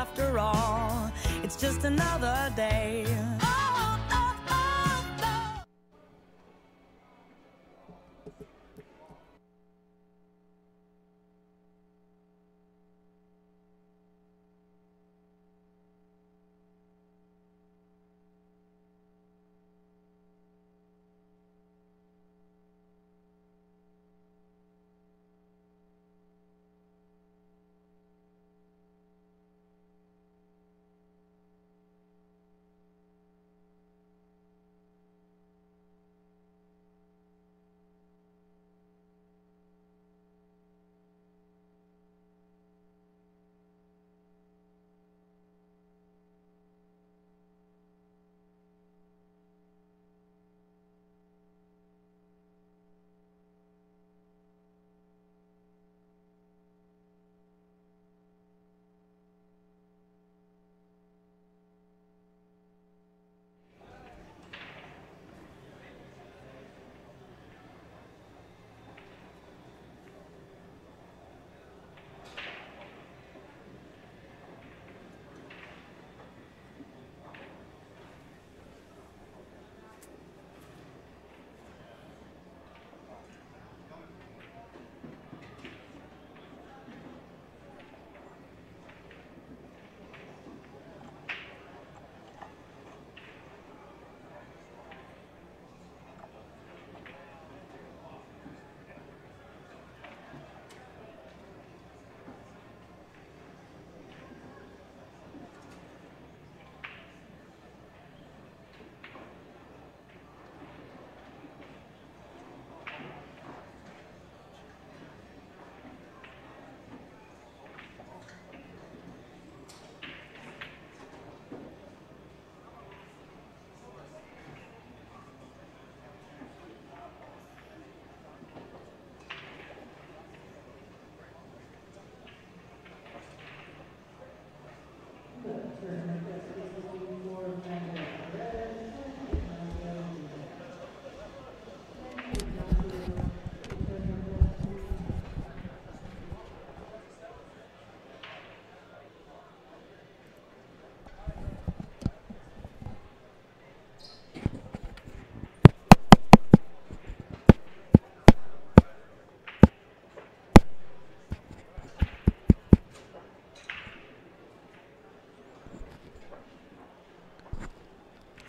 after all. It's just another day.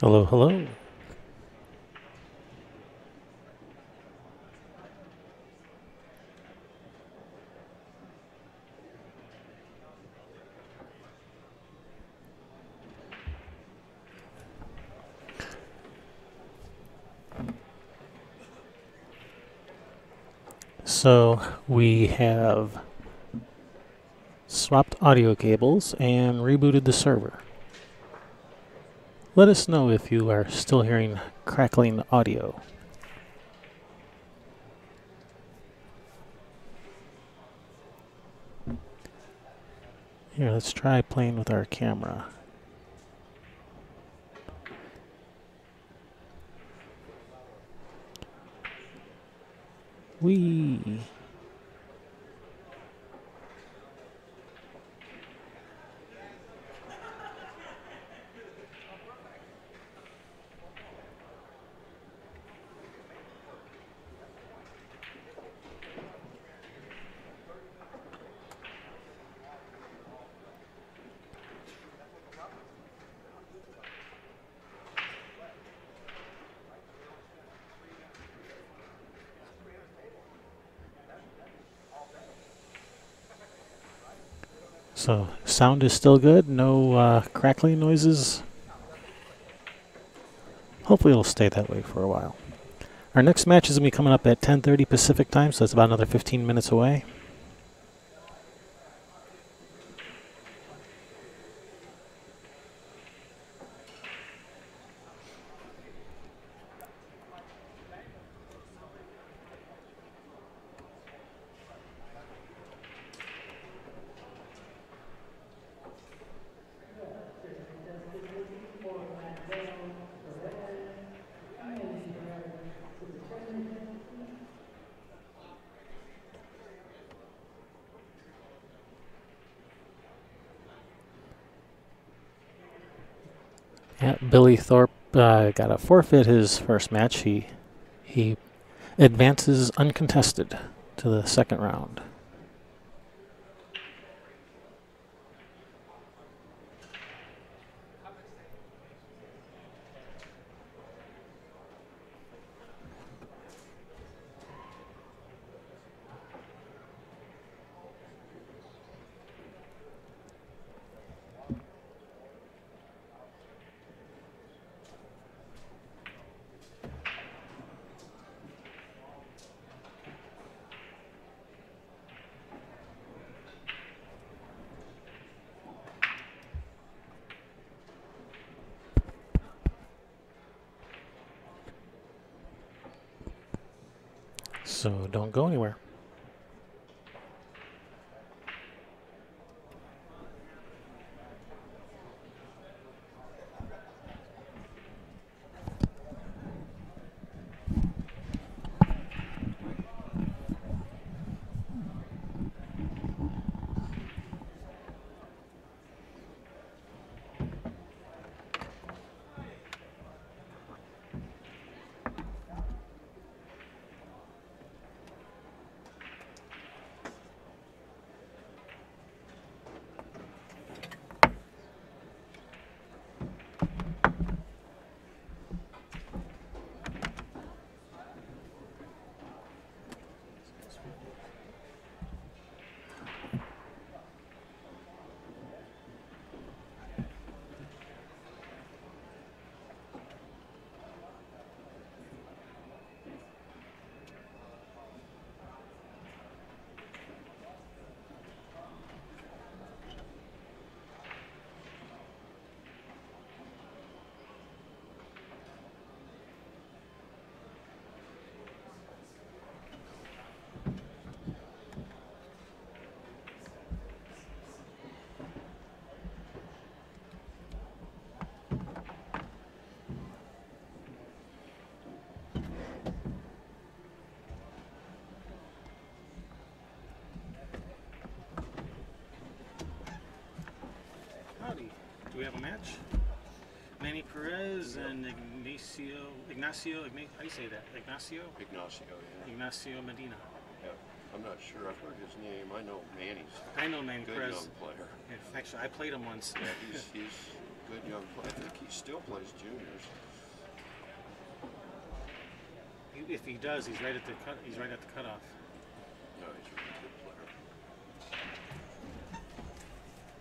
Hello, hello. So we have swapped audio cables and rebooted the server. Let us know if you are still hearing crackling audio. Here, let's try playing with our camera. Whee! So, sound is still good, no crackling noises. Hopefully it'll stay that way for a while. Our next match is going to be coming up at 10:30 Pacific time, so that's about another 15 minutes away. Yeah, Billy Thorpe got to forfeit his first match. He advances uncontested to the second round. So don't go anywhere. Howdy. Do we have a match? Manny Perez and Ignacio, how do you say that? Ignacio? Ignacio, yeah. Ignacio Medina. Yeah. I'm not sure. I've heard his name. I know Manny's. I know Manny good Perez. young player. Yeah, actually, I played him once. Yeah, he's a good young player. I think he still plays juniors. If he does, he's right at the cut. He's right at the cutoff. No, he's a really good player.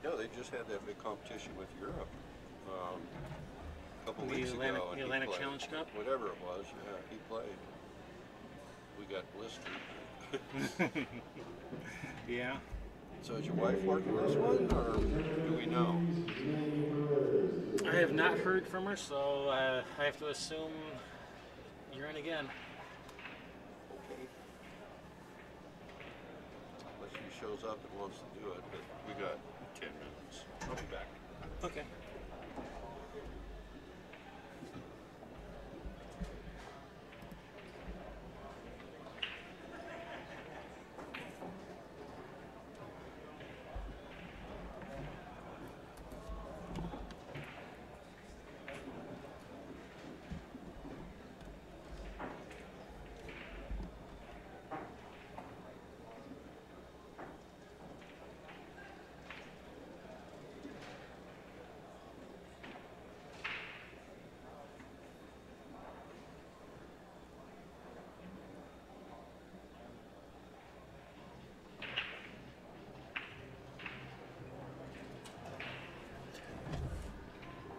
Yeah, they just had that big competition with Europe a couple weeks ago. The Atlantic Challenge Cup? Whatever it was, yeah, he played. We got blistered. Yeah. So is your wife working this one, or do we know? I have not heard from her, so I have to assume you're in again. Okay. Unless she shows up and wants to do it, but we got 10 minutes. I'll be back. Okay.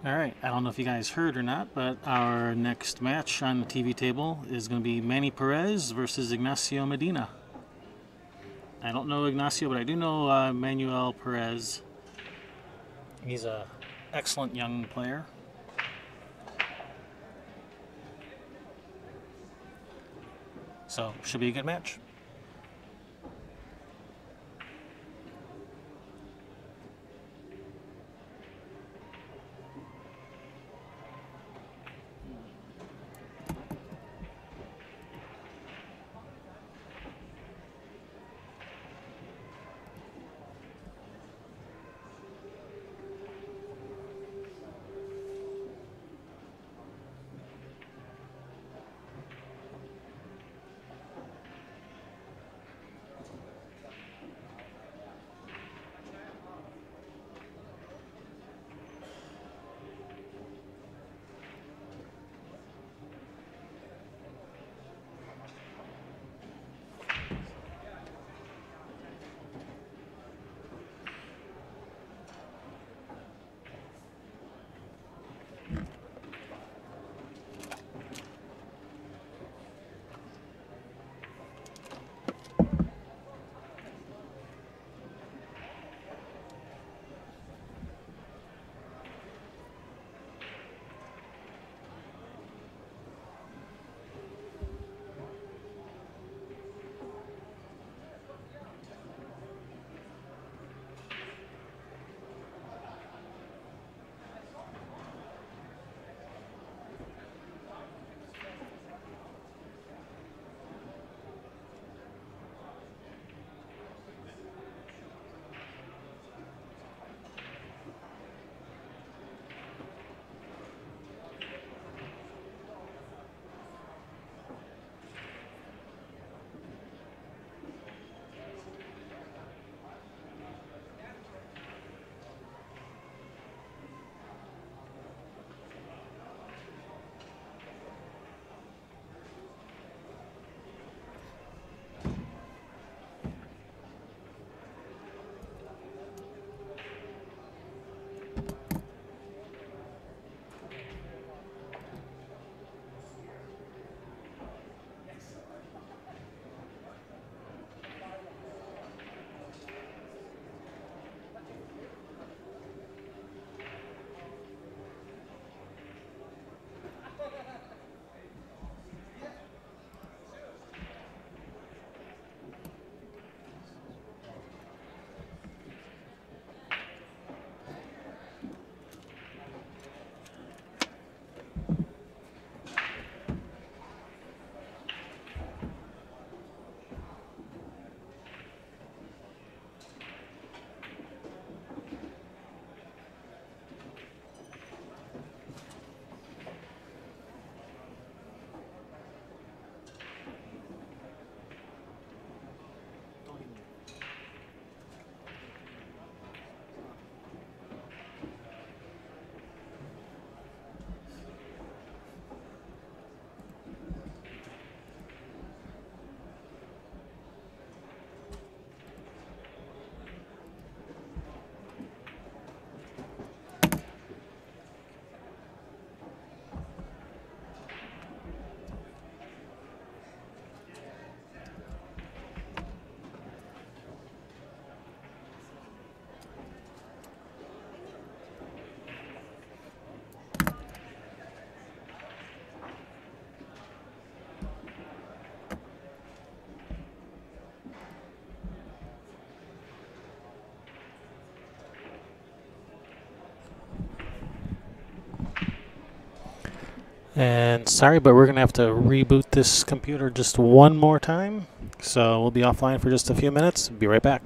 All right, I don't know if you guys heard or not, but our next match on the TV table is going to be Manny Perez versus Ignacio Medina. I don't know Ignacio, but I do know Manuel Perez. He's an excellent young player. So, should be a good match. And sorry, but we're going to have to reboot this computer just one more time. So we'll be offline for just a few minutes. Be right back.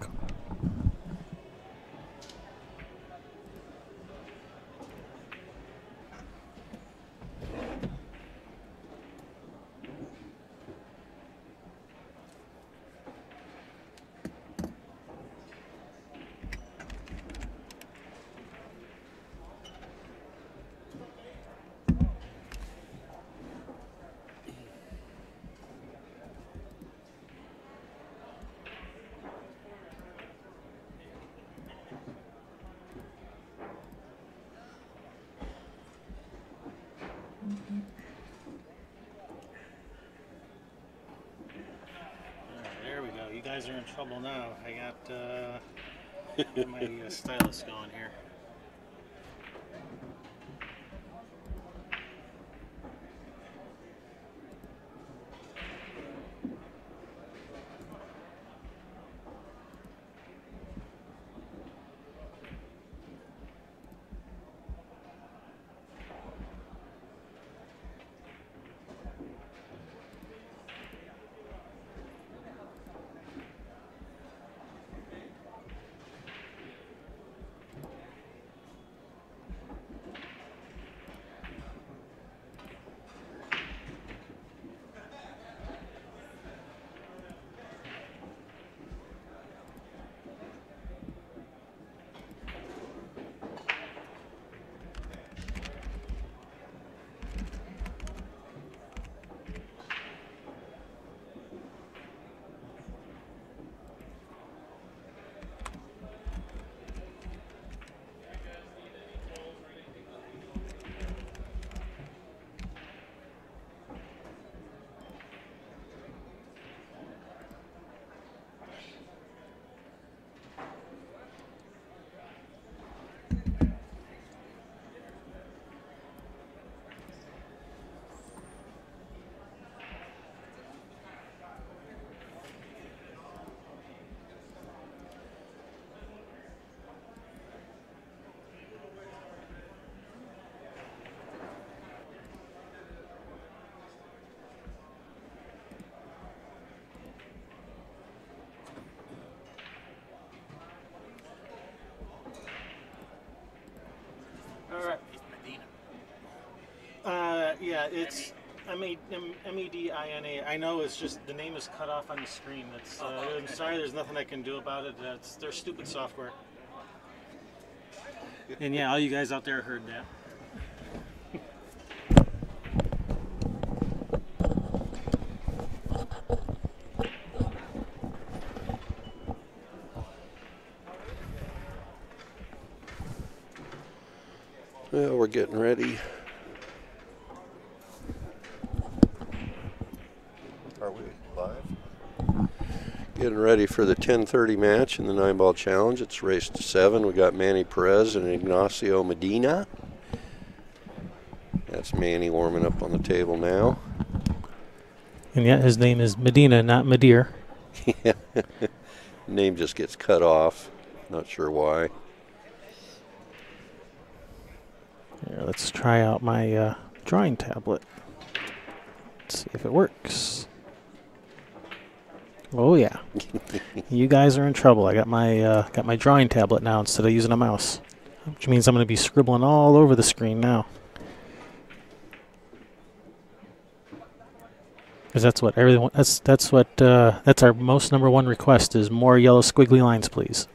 There we go. You guys are in trouble now. I got my stylus going here. Yeah, it's Medina. I know it's just the name is cut off on the screen. That's I'm sorry, there's nothing I can do about it. That's their stupid software. And yeah, all you guys out there heard that. Well, we're getting ready. Are we live? Getting ready for the 10:30 match in the 9-ball challenge. It's race to 7. We got Manny Perez and Ignacio Medina. That's Manny warming up on the table now. And yeah, his name is Medina, not Madeir. Yeah. Name just gets cut off. Not sure why. Here, let's try out my drawing tablet. Let's see if it works. Oh yeah, you guys are in trouble. I got my drawing tablet now instead of using a mouse, which means I'm going to be scribbling all over the screen now. Because that's what everyone. That's our most #1 request is more yellow squiggly lines, please.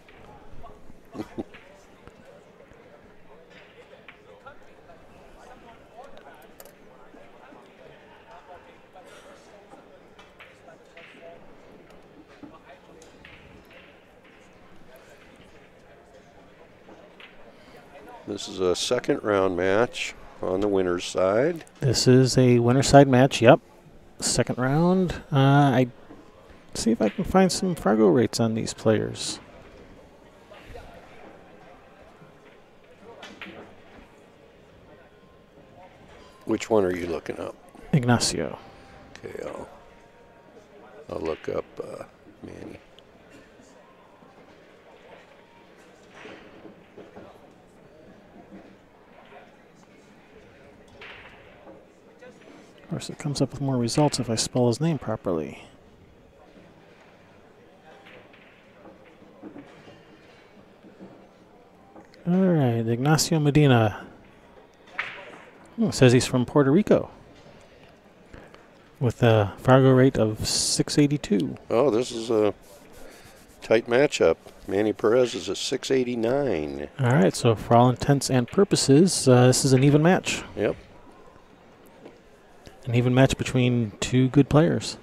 This is a second round match on the winner's side. This is a winner's side match. Yep, second round. I see if I can find some Fargo rates on these players. Which one are you looking up? Ignacio. Okay, I'll look up Manny. course, it comes up with more results if I spell his name properly. All right, Ignacio Medina. It says he's from Puerto Rico with a Fargo rate of 682. Oh, this is a tight matchup. Manny Perez is a 689. All right, so for all intents and purposes, this is an even match. Yep. An even match between two good players.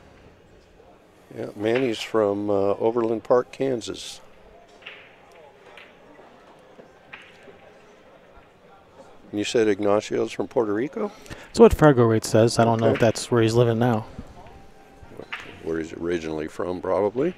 Yeah, Manny's from Overland Park, Kansas. And you said Ignacio's from Puerto Rico? That's what Fargo rate says. I don't know if that's where he's living now. Where he's originally from, probably.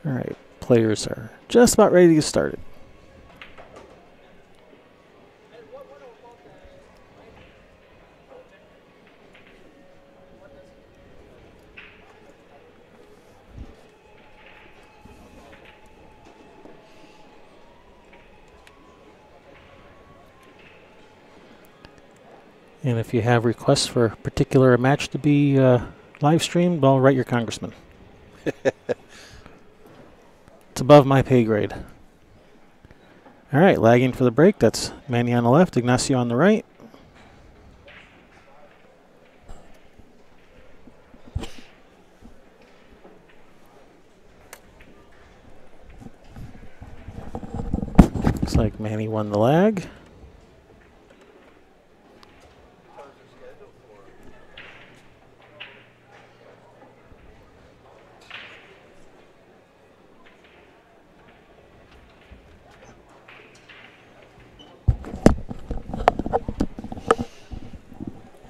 All right, players are just about ready to get started. And if you have requests for a particular match to be live streamed, well, write your congressman. It's above my pay grade. All right, lagging for the break. That's Manny on the left, Ignacio on the right. Looks like Manny won the lag.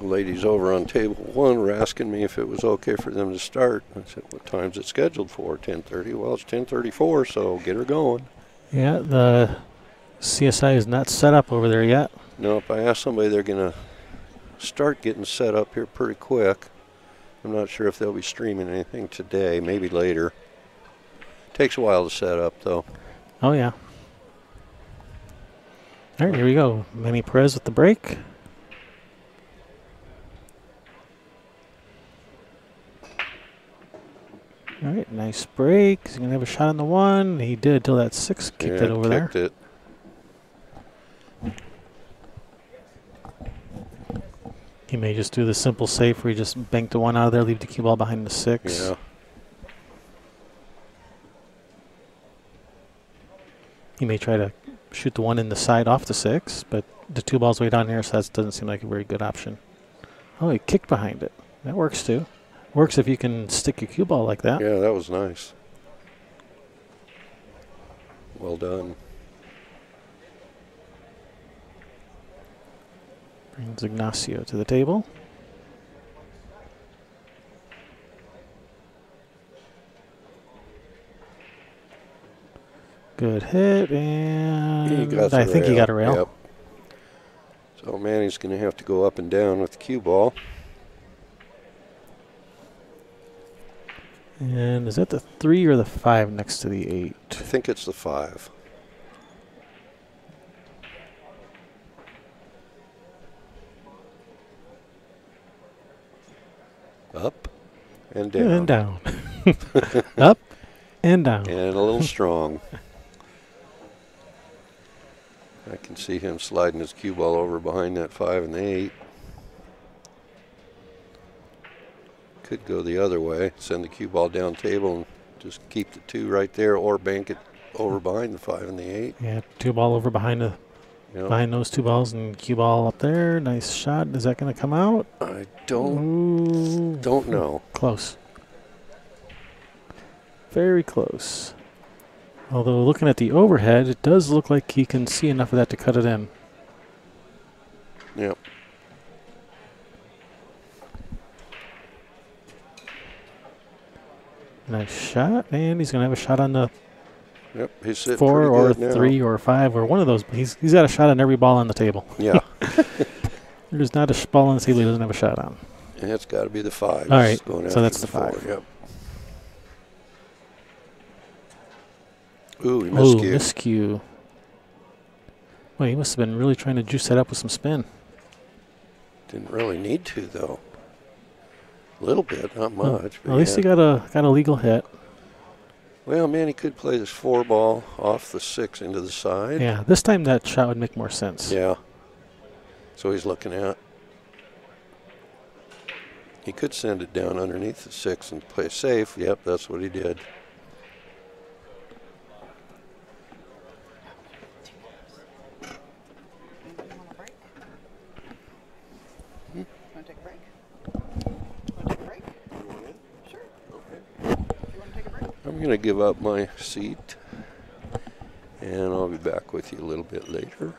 Ladies over on table 1 were asking me if it was okay for them to start. I said, what time's it scheduled for? 10:30? Well, it's 10:34, so get her going. Yeah, the CSI is not set up over there yet. No, if I ask somebody, they're going to start getting set up here pretty quick. I'm not sure if they'll be streaming anything today, maybe later. Takes a while to set up, though. Oh, yeah. All right, here we go. Manny Perez with the break. All right, nice break. He's going to have a shot on the 1. He did till that 6 kicked it over there. It. He may just do the simple safe where he just bank the 1 out of there, leave the cue ball behind the 6. Yeah. He may try to shoot the 1 in the side off the 6, but the 2 balls way down here, so that doesn't seem like a very good option. Oh, he kicked behind it. That works too. Works if you can stick your cue ball like that. Yeah, that was nice. Well done. Brings Ignacio to the table. Good hit, and I think he got a rail. Yep. So Manny's going to have to go up and down with the cue ball. And is that the 3 or the 5 next to the 8? I think it's the 5. Up and down. And down. Up and down. And a little strong. I can see him sliding his cue ball over behind that 5 and the 8. Could go the other way, send the cue ball down table and just keep the 2 right there, or bank it over behind the 5 and the 8. Yeah, 2 ball over behind the behind those 2 balls, and cue ball up there. Nice shot. Is that going to come out? I don't know. Close. Very close. Although looking at the overhead, it does look like he can see enough of that to cut it in. Yep. Nice shot, and he's going to have a shot on the Yep, he's sitting 4 pretty or good now. 3 or 5 or one of those. He's got a shot on every ball on the table. Yeah. There's not a ball on the table he doesn't have a shot on. And it's got to be the 5. All right, going so after that's the 5. 4. Yep. Ooh, he Oh, miscued. miscue. Well, he must have been really trying to juice that up with some spin. Didn't really need to, though. A little bit, not much. Well, at least he got a legal hit. Well, man, he could play this 4 ball off the 6 into the side. Yeah, this time that shot would make more sense. Yeah. So he's looking at. He could send it down underneath the 6 and play safe. Yep, that's what he did. I'm going to give up my seat, and I'll be back with you a little bit later.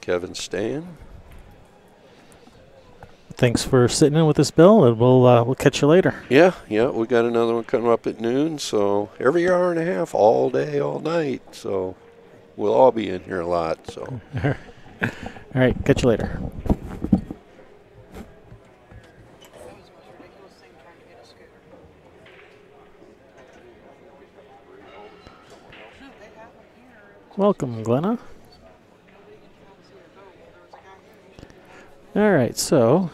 Kevin's staying. Thanks for sitting in with us, Bill, and we'll catch you later. Yeah, we got another one coming up at noon, so every hour and a half, all day, all night. So we'll all be in here a lot. So. All right, catch you later. Welcome, Glenna. All right, so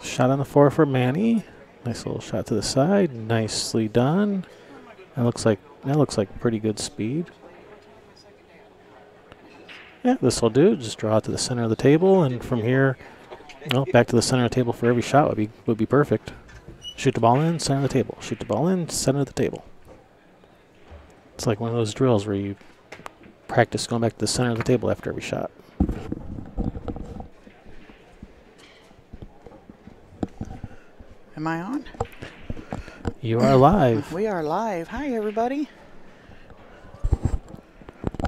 shot on the 4 for Manny. Nice little shot to the side. Nicely done. That looks like pretty good speed. Yeah, this will do. Just draw it to the center of the table, and from here, well, back to the center of the table for every shot would be perfect. Shoot the ball in, center of the table. Shoot the ball in, center of the table. It's like one of those drills where you practice going back to the center of the table after every shot. Am I on? You are live. We are live. Hi, everybody.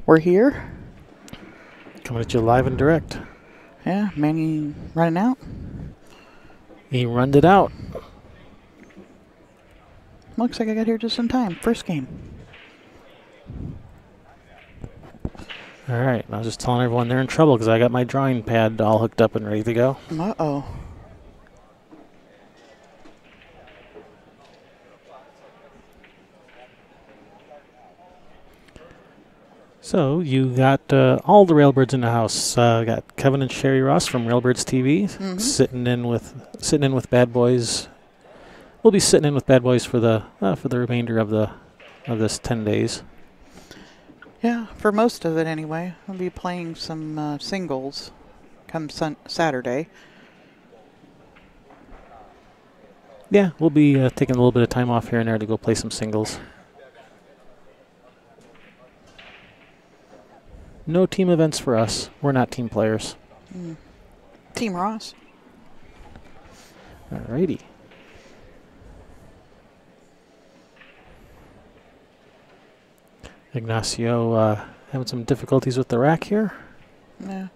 We're here. Coming at you live and direct. Yeah, Manny running out. He runned it out. Looks like I got here just in time. First game. All right, I was just telling everyone they're in trouble because I got my drawing pad all hooked up and ready to go. Uh-oh. So you got all the Railbirds in the house. Got Kevin and Sherry Ross from Railbirds TV sitting in with Bad Boys. We'll be sitting in with Bad Boys for the remainder of this 10 days. Yeah, for most of it anyway. I'll be playing some singles come Saturday. Yeah, we'll be taking a little bit of time off here and there to go play some singles. No team events for us. We're not team players. Team Ross. Alrighty. Ignacio having some difficulties with the rack here. Yeah.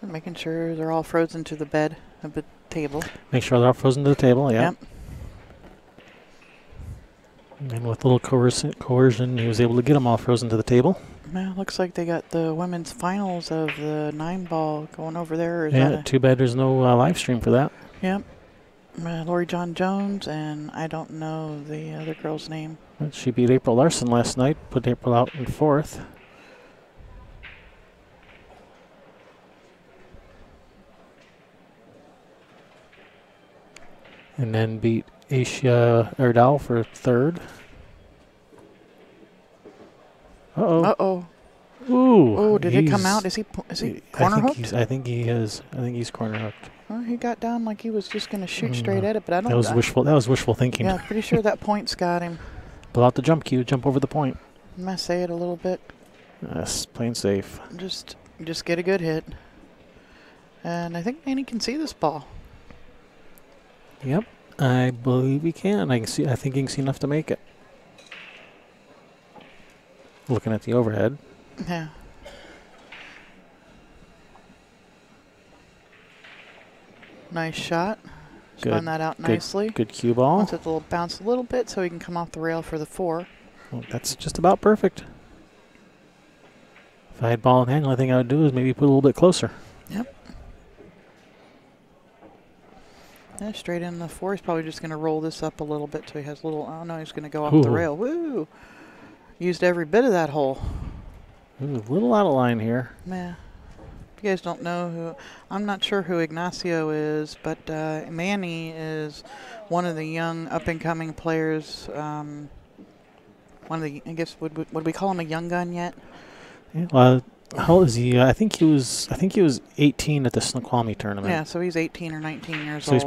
Making sure they're all frozen to the bed of the table. Make sure they're all frozen to the table, yeah. Yep. And with a little coercion, he was able to get them all frozen to the table. Well, looks like they got the women's finals of the 9-ball going over there. Is Yeah, that too bad there's no live stream for that. Yep. Lori John Jones, and I don't know the other girl's name. She beat April Larson last night, put April out in 4th. And then beat Asia Erdal for 3rd. Uh-oh. Uh-oh. Ooh. Oh, did it come out? Is he corner hooked? I think he's corner hooked. Well, he got down like he was just going to shoot straight at it, but I don't. That was wishful thinking. Yeah, pretty sure that point's got him. Pull out the jump cue, jump over the point. I'm gonna say it a little bit. Yes, playing safe. Just get a good hit, and I think Manny can see this ball. Yep, I believe he can. I think he can see enough to make it. Looking at the overhead. Yeah. Nice shot. Good. Spun that out nicely. Good cue ball. Wants it to bounce a little bit so he can come off the rail for the 4. Well, that's just about perfect. If I had ball in hand, the only thing I would do is maybe put a little bit closer. Yep. Yeah, straight in the 4. He's probably just going to roll this up a little bit so he has a little. Oh no, he's going to go off the rail. Woo! Used every bit of that hole. Ooh, a little out of line here. Yeah. If you guys don't know who, I'm not sure who Ignacio is, but Manny is one of the young up-and-coming players. One of the, I guess, would we call him a young gun yet? Yeah, well, how old is he? I think he was 18 at the Snoqualmie tournament. Yeah, so he's 18 or 19 years so old. So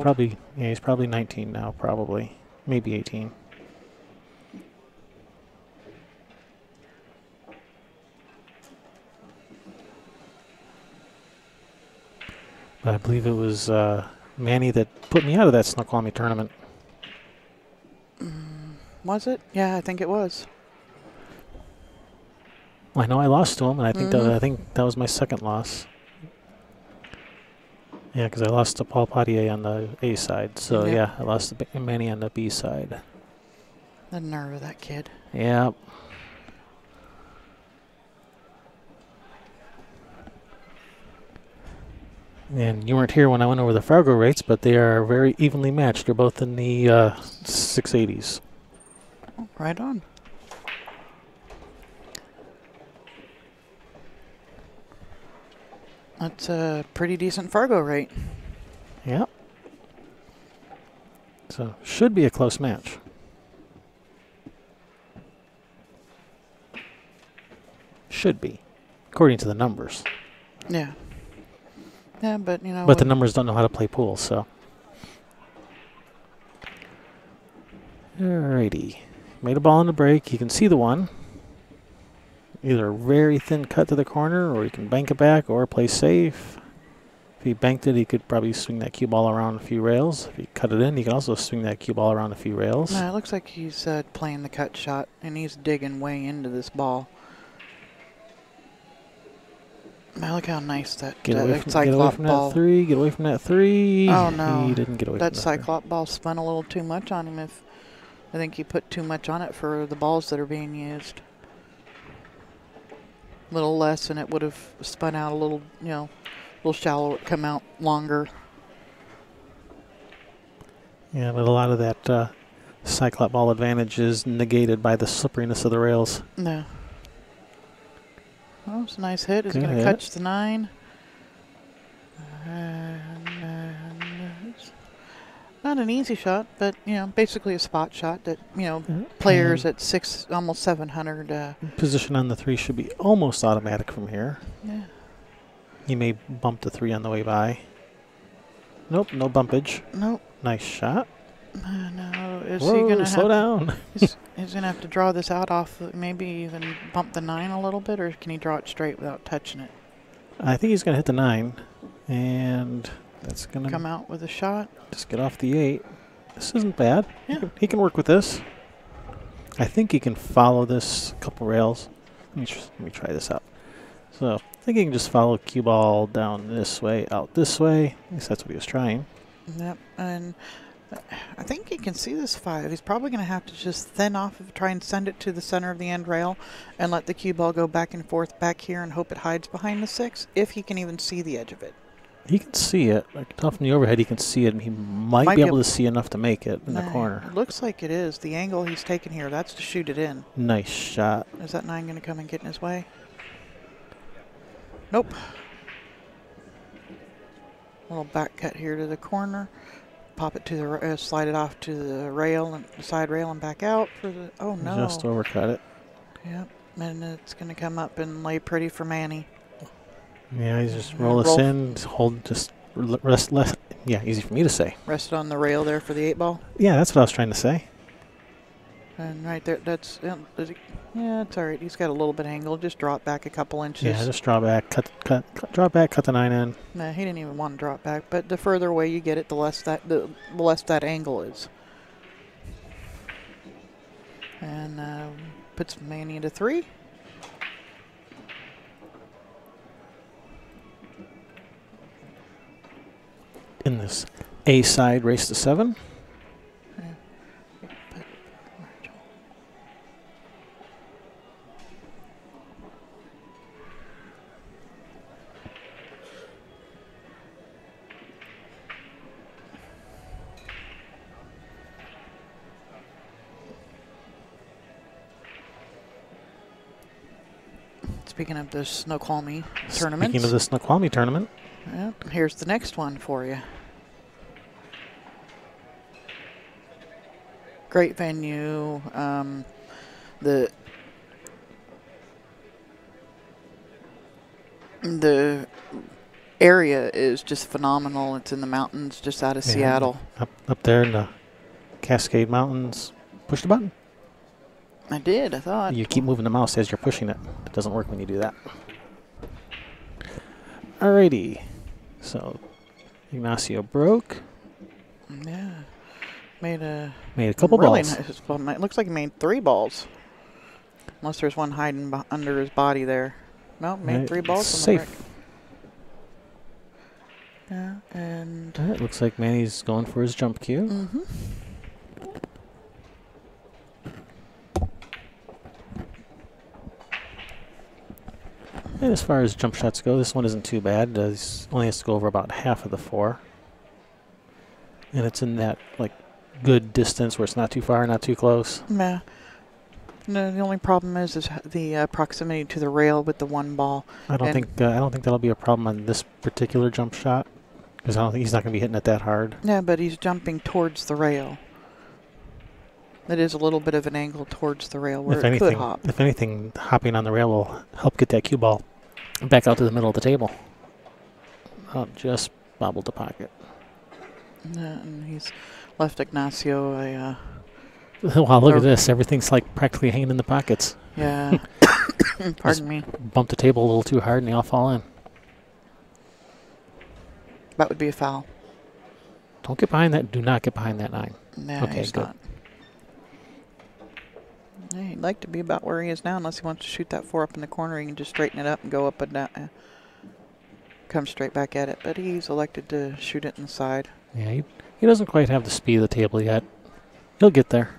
he's probably 19 now, probably, maybe 18. But I believe it was Manny that put me out of that Snoqualmie tournament. Was it? Yeah, I think it was. Well, I know I lost to him, and I think that was my second loss. Yeah, because I lost to Paul Potier on the A side. So yeah, I lost to Manny on the B side. The nerve of that kid. Yeah. And you weren't here when I went over the Fargo rates, but they are very evenly matched. They're both in the 680s. Right on. That's a pretty decent Fargo rate. Yep. So should be a close match. Should be, according to the numbers. Yeah. Yeah, but you know. But the numbers don't know how to play pool, so. Alrighty. Made a ball in the break. You can see the one. Either a very thin cut to the corner, or you can bank it back, or play safe. If he banked it, he could probably swing that cue ball around a few rails. If he cut it in, he can also swing that cue ball around a few rails. No, it looks like he's playing the cut shot, and he's digging way into this ball. Now look how nice that Cyclop ball. Get away from that 3. Oh no, he didn't get away that from that Cyclop ball spun a little too much on him. I think he put too much on it for the balls that are being used. A little less, and it would have spun out a little, you know, a little shallow. It come out longer. Yeah, but a lot of that Cyclop ball advantage is negated by the slipperiness of the rails. No. Oh, it's a nice hit. Is he going to catch the 9? It's not an easy shot, but, you know, basically a spot shot that, you know, players at 6, almost 700. Position on the 3 should be almost automatic from here. Yeah. He may bump the 3 on the way by. Nope, no bumpage. Nope. Nice shot. No, is Whoa, he going to slow down? He's going to have to draw this out off, maybe even bump the 9 a little bit, or can he draw it straight without touching it? I think he's going to hit the 9, and that's going to come out with a shot. Just get off the 8. This isn't bad. Yeah. He can work with this. I think he can follow this couple rails. Let me try this out. So I think he can just follow cue ball down this way, out this way. At least that's what he was trying. Yep, and I think he can see this 5. He's probably going to have to just thin off, try and send it to the center of the end rail and let the cue ball go back and forth back here and hope it hides behind the 6, if he can even see the edge of it. He can see it. Like off from the overhead, he can see it, and he might be able to see enough to make it in the corner. It looks like it is. The angle he's taking here, that's to shoot it in. Nice shot. Is that 9 going to come and get in his way? Nope. Little back cut here to the corner. Pop it to the slide it off to the rail and the side rail and back out for the. Oh no! Just overcut it. Yep, and it's going to come up and lay pretty for Manny. Yeah, he's just roll this in, hold, just rest less. Yeah, easy for me to say. Rest on the rail there for the 8 ball. Yeah, that's what I was trying to say. And right there, that's yeah, it's all right. He's got a little bit of angle. Just draw it back a couple inches. Yeah, just draw back, draw back, cut the 9 in. Nah, he didn't even want to draw it back. But the further away you get it, the less that angle is. And puts Manny into 3. In the is A side race to 7. Speaking of the Snoqualmie tournament. Speaking of the Snoqualmie tournament. Yep, here's the next one for you. Great venue. The area is just phenomenal. It's in the mountains just out of Seattle. Up there in the Cascade Mountains. Push the button. I did, I thought. You keep moving the mouse as you're pushing it. It doesn't work when you do that. Alrighty. So, Ignacio broke. Yeah. Made a couple really balls. Nice ball. It looks like he made 3 balls. Unless there's one hiding under his body there. No, made 3 balls. Safe. Yeah, and It looks like Manny's going for his jump cue. mm-hmm. And as far as jump shots go, this one isn't too bad. He only has to go over about half of the 4. And it's in that like good distance where it's not too far, not too close. Yeah. No, the only problem is the proximity to the rail with the 1 ball. I don't think that'll be a problem on this particular jump shot, because I don't think he's not going to be hitting it that hard. Yeah, but he's jumping towards the rail. It is a little bit of an angle towards the rail where it could hop. If anything, hopping on the rail will help get that cue ball back out to the middle of the table. Oh, just bobbled the pocket. And he's left Ignacio a... Wow, look at this. Everything's like practically hanging in the pockets. Yeah. Pardon me. Bump the table a little too hard and they all fall in. That would be a foul. Don't get behind that. Do not get behind that 9. No, okay, he's good. not. Yeah, he'd like to be about where he is now, unless he wants to shoot that 4 up in the corner. He can just straighten it up and go up and down. Come straight back at it. But he's elected to shoot it inside. Yeah, he doesn't quite have the speed of the table yet. He'll get there.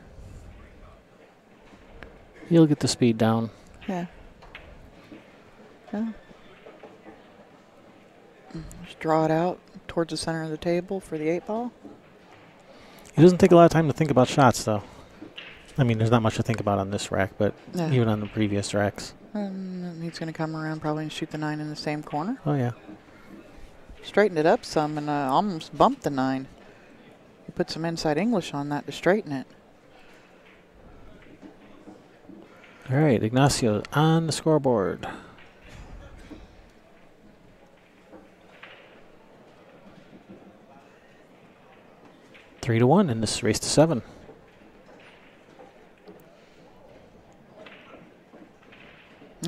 He'll get the speed down. Yeah. Yeah. Just draw it out towards the center of the table for the 8 ball. He doesn't take a lot of time to think about shots, though. I mean, there's not much to think about on this rack, but even on the previous racks. And he's going to come around probably and shoot the 9 in the same corner. Oh, yeah. Straightened it up some and almost bumped the 9. He put some inside English on that to straighten it. All right, Ignacio on the scoreboard. Three to 1 in this race to 7.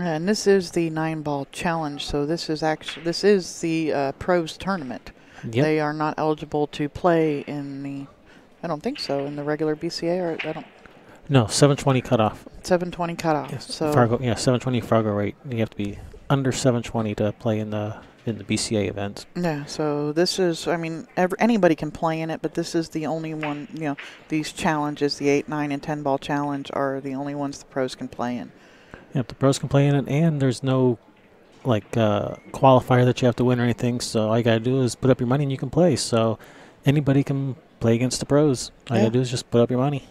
And this is the 9-ball challenge, so this is the pros tournament. Yep. They are not eligible to play in the, I don't think so, in the regular BCA, or I don't. No, 720 cutoff. 720 cutoff. Yes, So Fargo, 720 Fargo rate. You have to be under 720 to play in the BCA events. yeah, so this is, I mean, anybody can play in it, but this is the only one. These challenges, the 8, 9, and 10-ball challenge, are the only ones the pros can play in. Yep, the pros can play in it, and there's no qualifier that you have to win or anything. So all you gotta do is put up your money and you can play. So anybody can play against the pros. All you gotta do is just put up your money.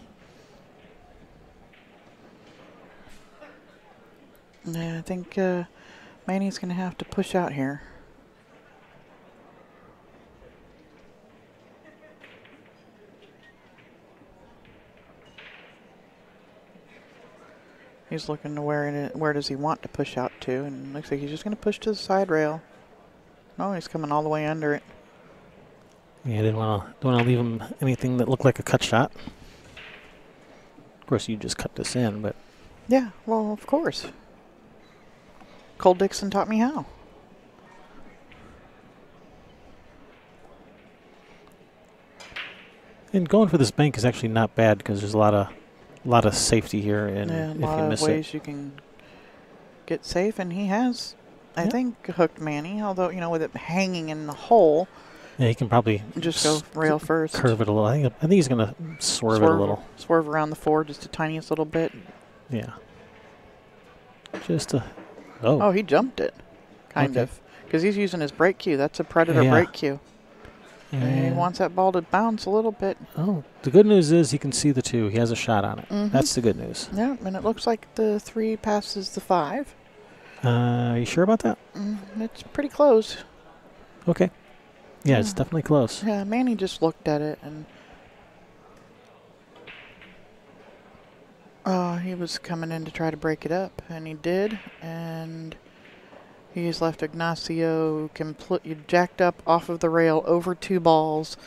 Yeah, I think Manny's gonna have to push out here. He's looking to where does he want to push out to, and it looks like he's just going to push to the side rail. No, he's coming all the way under it. Yeah, I didn't want to leave him anything that looked like a cut shot. Of course, you just cut this in, but yeah, well, of course. Cole Dixon taught me how. And going for this bank is actually not bad because there's a lot of safety here, and a if lot you of miss ways you can get safe, and he has, I think, hooked Manny. Although with it hanging in the hole, Yeah, he can probably just go rail first. Curve it a little. I think he's going to swerve it a little. Swerve around the 4 just the tiniest little bit. Yeah. Just a... Oh. Oh, he jumped it. Kind of. Because he's using his brake cue. That's a predator brake cue. And he wants that ball to bounce a little bit. Oh, the good news is he can see the 2. He has a shot on it. That's the good news. Yeah, and it looks like the 3 passes the 5. Are you sure about that? It's pretty close. Okay. Yeah, it's definitely close. Yeah, Manny just looked at it and... he was coming in to try to break it up, and he did, and he's left Ignacio completely jacked up off of the rail over 2 balls.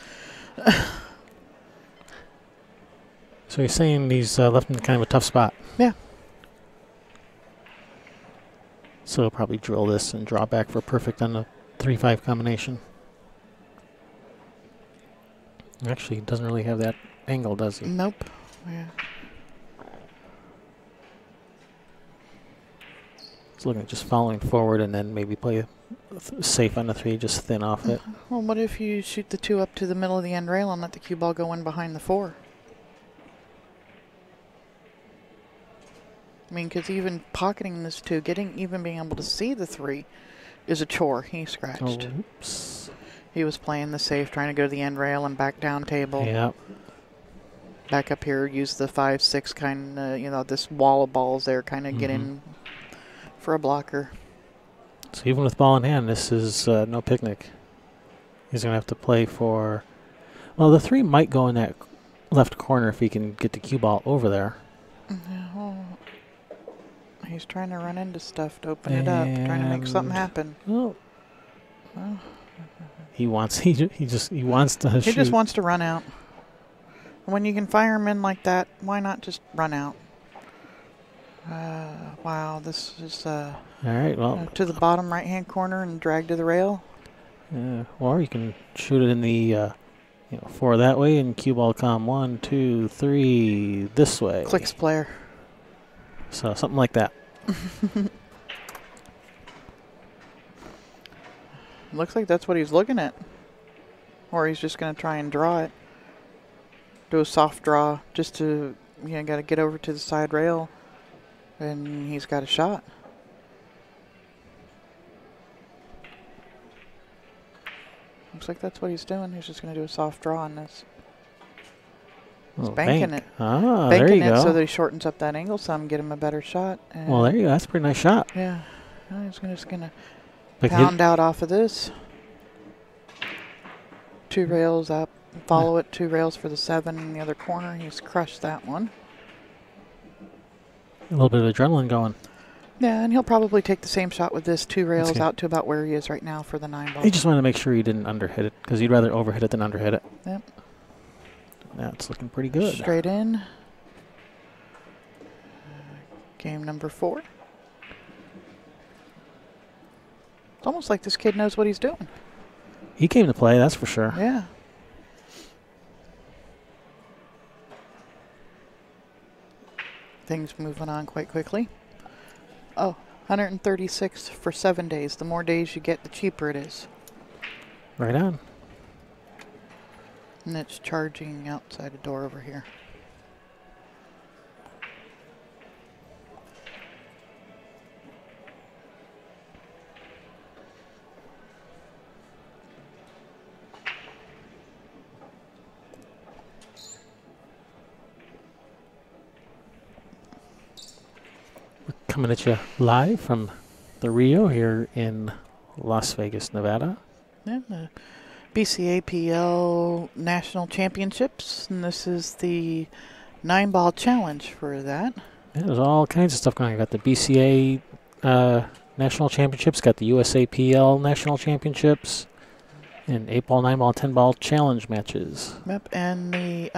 So you're saying he's left in kind of a tough spot? Yeah. So he'll probably drill this and draw back for perfect on the 3-5 combination. Actually, he doesn't really have that angle, does he? Nope. Yeah. He's looking at just following forward and then maybe play safe on the 3, just thin off it. Well, what if you shoot the 2 up to the middle of the end rail and let the cue ball go in behind the 4? I mean, because even pocketing this 2, even being able to see the 3 is a chore. He scratched. Oh, oops. He was playing the safe, trying to go to the end rail and back down table. Yep. Back up here, use the 5-6 kind of, this wall of balls there, kind of get in for a blocker. So even with ball in hand, this is no picnic. He's going to have to play for... Well, the 3 might go in that left corner if he can get the cue ball over there. Well, he's trying to run into stuff to open it up, trying to make something happen. Oh. He wants to shoot. He just wants to run out. When you can fire him in like that, why not just run out? Wow, this is all right. Well, to the bottom right-hand corner and drag to the rail. Or you can shoot it in the 4 that way and cue ball come 1, 2, 3 this way. Clicks player. So something like that. Looks like that's what he's looking at. Or he's just going to try and draw it. Do a soft draw just to, got to get over to the side rail. And he's got a shot. Looks like that's what he's doing. He's just going to do a soft draw on this. He's banking it. There you go. So that he shortens up that angle some, get him a better shot. Well, there you go. That's a pretty nice shot. Yeah. He's just going to pound out off of this. 2 rails up. Follow it. 2 rails for the 7 in the other corner. He's crushed that one. A little bit of adrenaline going. Yeah, and he'll probably take the same shot with this 2 rails out to about where he is right now for the 9 ball. He just wanted to make sure he didn't underhit it because he'd rather overhit it than underhit it. Yep. That's looking pretty good. Straight in. Game number 4. It's almost like this kid knows what he's doing. He came to play, that's for sure. Yeah. Things moving on quite quickly. Oh, 136 for 7 days. The more days you get, the cheaper it is. Right on. And it's charging outside a door over here. Coming at you live from the Rio here in Las Vegas, Nevada. Yeah, the BCAPL National Championships, and this is the 9-ball challenge for that. Yeah, there's all kinds of stuff going on. You got the BCA National Championships, got the USAPL National Championships, and 8-ball, 9-ball, 10-ball challenge matches. Yep, and the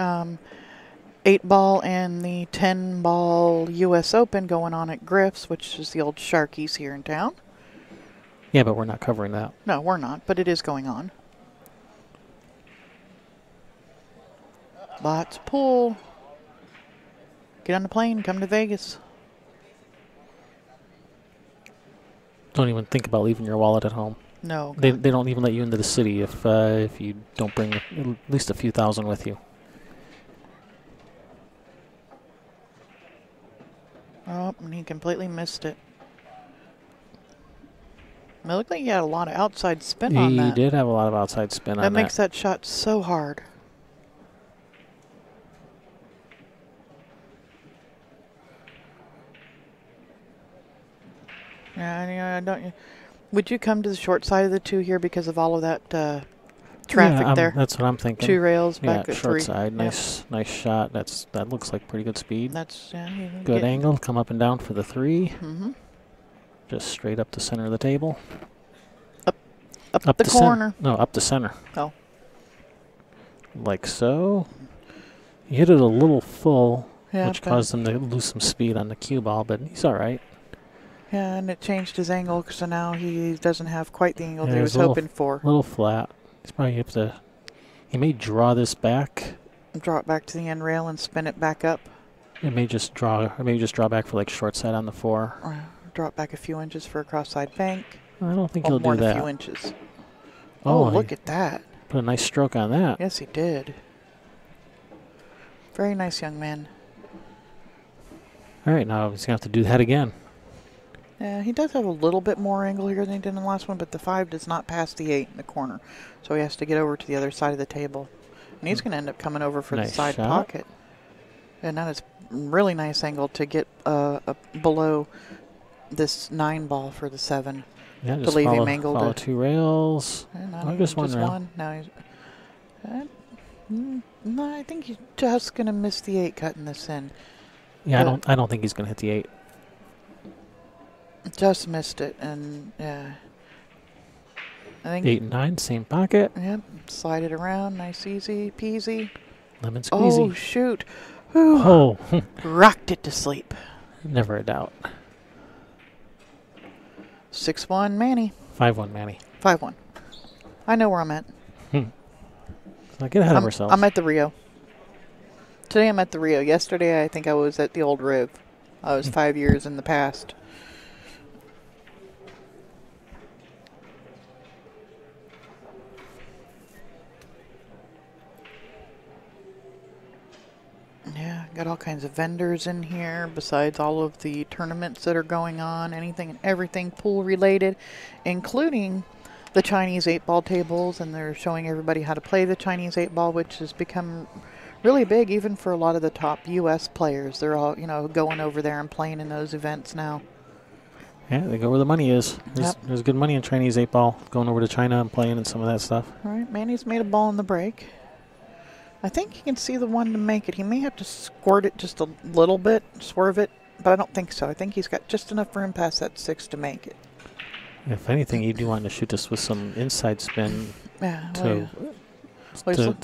8-ball and the 10-ball U.S. Open going on at Griff's, which is the old Sharkies here in town. Yeah, but we're not covering that. No, we're not, but it is going on. Lots of pull. Get on the plane, come to Vegas. Don't even think about leaving your wallet at home. No. They don't even let you into the city if you don't bring at least a few thousand with you. Oh, and he completely missed it. It looked like he had a lot of outside spin on that. He did have a lot of outside spin on that. That makes that shot so hard. Yeah, I don't. Would you come to the short side of the 2 here because of all of that traffic there? That's what I'm thinking. 2 rails back yeah, at short 3. side. Nice shot. That looks like pretty good speed. That's Good angle. Come up and down for the 3. Mm-hmm. Just straight up the center of the table. Up the corner. No, up the center. Oh. Like so. He hit it a little full, Yeah, which caused him to lose some speed on the cue ball, but he's all right. Yeah, and it changed his angle, so now he doesn't have quite the angle that he Yeah, was it's hoping for. A little flat. He's probably have to. He may draw this back. Draw it back to the end rail and spin it back up. It may just draw. Or maybe just draw back for like short side on the 4. Or draw it back a few inches for a cross-side bank. I don't think he'll more do than that. a few inches. Oh, Look at that. Put a nice stroke on that. Yes, he did. Very nice young man. All right, now he's going to have to do that again. Yeah, he does have a little bit more angle here than he did in the last one, but the 5 does not pass the 8 in the corner. So he has to get over to the other side of the table. And he's going to end up coming over for the side pocket. And that is really nice angle to get below this 9 ball for the 7. Yeah, to just leave follow, him angled. follow 2 rails. Just one rail. one. Now he's. No, I think he's just going to miss the 8 cutting this in. Yeah, I don't think he's going to hit the 8. Just missed it, and yeah. I think 8 and 9, same pocket. Yep, slide it around, nice, easy peasy. Lemon squeezy. Oh shoot! Whew. Oh, Rocked it to sleep. never a doubt. 6-1 Manny. 5-1 Manny. 5-1. I know where I'm at. Now get ahead of ourselves. I'm at the Rio. Today I'm at the Rio. Yesterday I think I was at the old Riv. I was 5 years in the past. Yeah, got all kinds of vendors in here besides all of the tournaments that are going on, anything and everything pool related, including the Chinese 8-ball tables, and they're showing everybody how to play the Chinese 8-ball, which has become really big even for a lot of the top U.S. players. They're all, going over there and playing in those events now. Yeah, they go where the money is. There's good money in Chinese 8-ball, going over to China and playing and some of that stuff. All right, Manny's made a ball in the break. I think he can see the one to make it. He may have to squirt it just a little bit, swerve it, but I don't think so. I think he's got just enough room past that 6 to make it. If anything, you'd want to shoot this with some inside spin to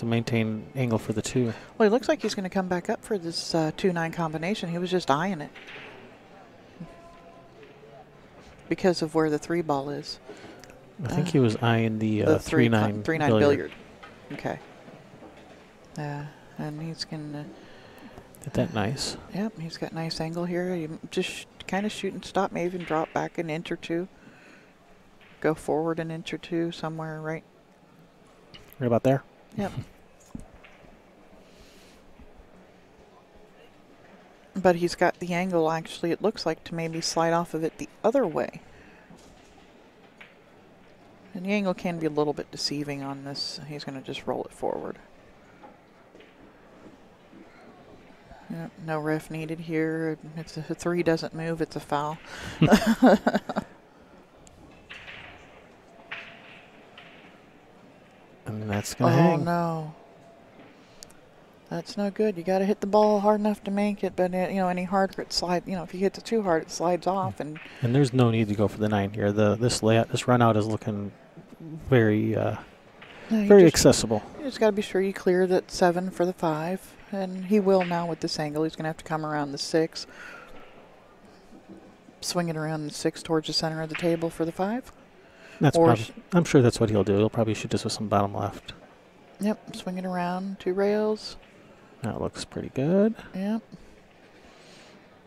maintain angle for the 2. Well, he looks like he's going to come back up for this 2-9 combination. He was just eyeing it because of where the 3-ball is. I think he was eyeing the 3-9 billiard. Okay. And he's going to get that nice. Yep, he's got nice angle here. You just kind of shoot and stop, maybe even drop back an inch or 2. Go forward an inch or 2 somewhere right about there? Yep. But he's got the angle, actually, it looks like, to maybe slide off of it the other way. And the angle can be a little bit deceiving on this. He's going to just roll it forward. Yep, no ref needed here. If a 3 doesn't move, it's a foul. And that's going to hang. Oh, no. That's no good. You got to hit the ball hard enough to make it, but any harder it slides. If you hit it too hard, it slides off. And there's no need to go for the 9 here. This run out is looking very accessible. You just got to be sure you clear that 7 for the 5, and he will now with this angle. He's going to have to come around the 6, swing it around the 6 towards the center of the table for the 5. I'm sure that's what he'll do. He'll probably shoot this with some bottom left. Yep, swing it around 2 rails. That looks pretty good. Yep.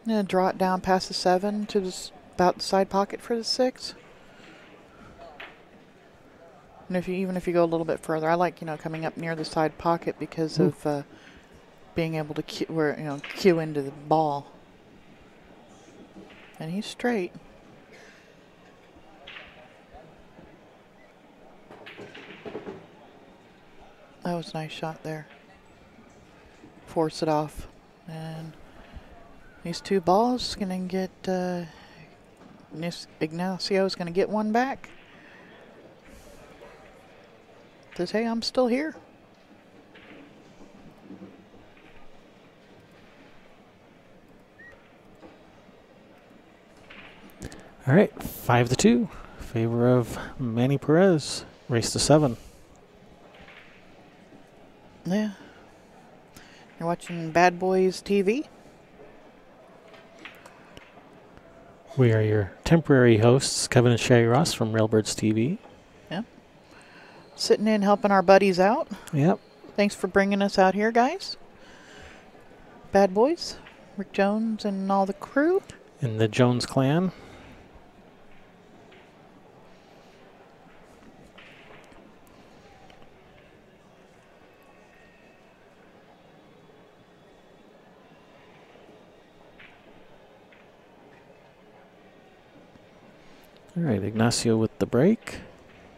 And draw it down past the 7 to about the side pocket for the 6. And even if you go a little bit further, I like, coming up near the side pocket because of being able to cue into the ball. And he's straight. That was a nice shot there. Force it off. And these two balls going to get, Ignacio's going to get one back. Says, hey, I'm still here. All right, 5-2, favor of Manny Perez. Race to 7. Yeah. You're watching BadBoys TV? We are your temporary hosts, Kevin and Sherry Ross from Railbirds TV. Yep. Sitting in helping our buddies out. Yep. Thanks for bringing us out here, guys. BadBoys, Rick Jones and all the crew. And the Jones clan. All right, Ignacio with the break.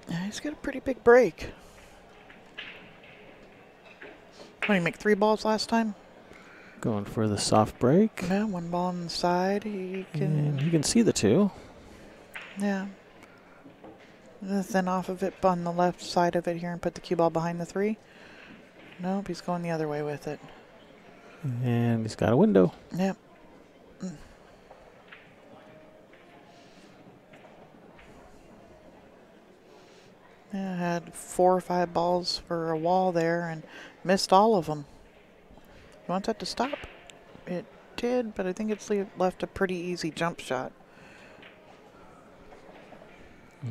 Yeah, he's got a pretty big break. What did he make 3 balls last time? Going for the soft break. Yeah, 1 ball on the side. And you can see the 2. Yeah. Then off of it on the left side of it here and put the cue ball behind the 3. Nope, he's going the other way with it. And he's got a window. Yep. Yeah, had 4 or 5 balls for a wall there and missed all of them. He wants that to stop. It did, but I think it's left a pretty easy jump shot.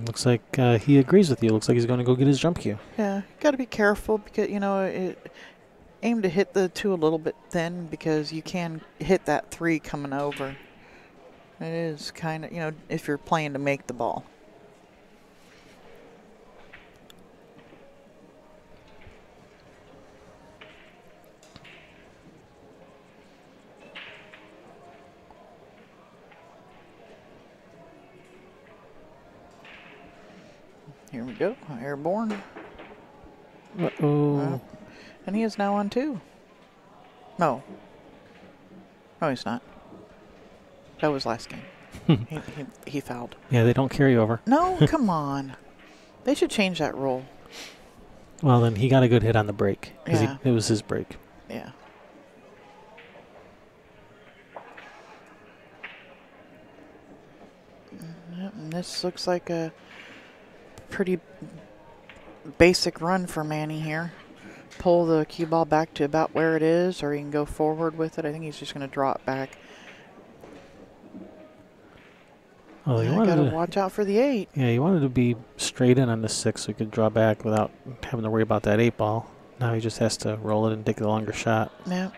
Looks like he agrees with you. Looks like he's going to go get his jump cue. Yeah, got to be careful because, aim to hit the 2 a little bit thin because you can hit that 3 coming over. It is kind of, if you're playing to make the ball. Here we go, airborne. Uh-oh. And he is now on 2. No. No, he's not. That was last game. he fouled. Yeah, they don't carry over. No, come on. They should change that rule. Well, then he got a good hit on the break. Yeah. It was his break. Yeah. Yep, and this looks like a pretty basic run for Manny here. Pull the cue ball back to about where it is, or he can go forward with it. I think he's just going to draw it back. Oh, you got to watch out for the 8. Yeah, you wanted to be straight in on the 6 so he could draw back without having to worry about that 8 ball. Now he just has to roll it and take the longer shot. Yep.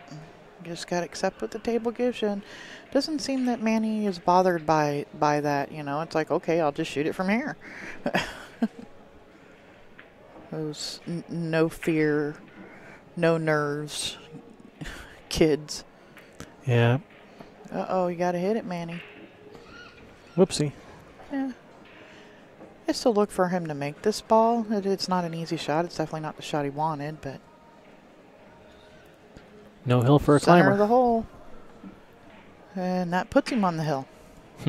Just got to accept what the table gives you. And doesn't seem that Manny is bothered by that. It's like, okay, I'll just shoot it from here. Those no fear, no nerves kids. Yeah. Uh-oh, you got to hit it, Manny. Whoopsie. Yeah. I still look for him to make this ball. It's not an easy shot. It's definitely not the shot he wanted, but... No hill for a center climber. of the hole. And that puts him on the hill.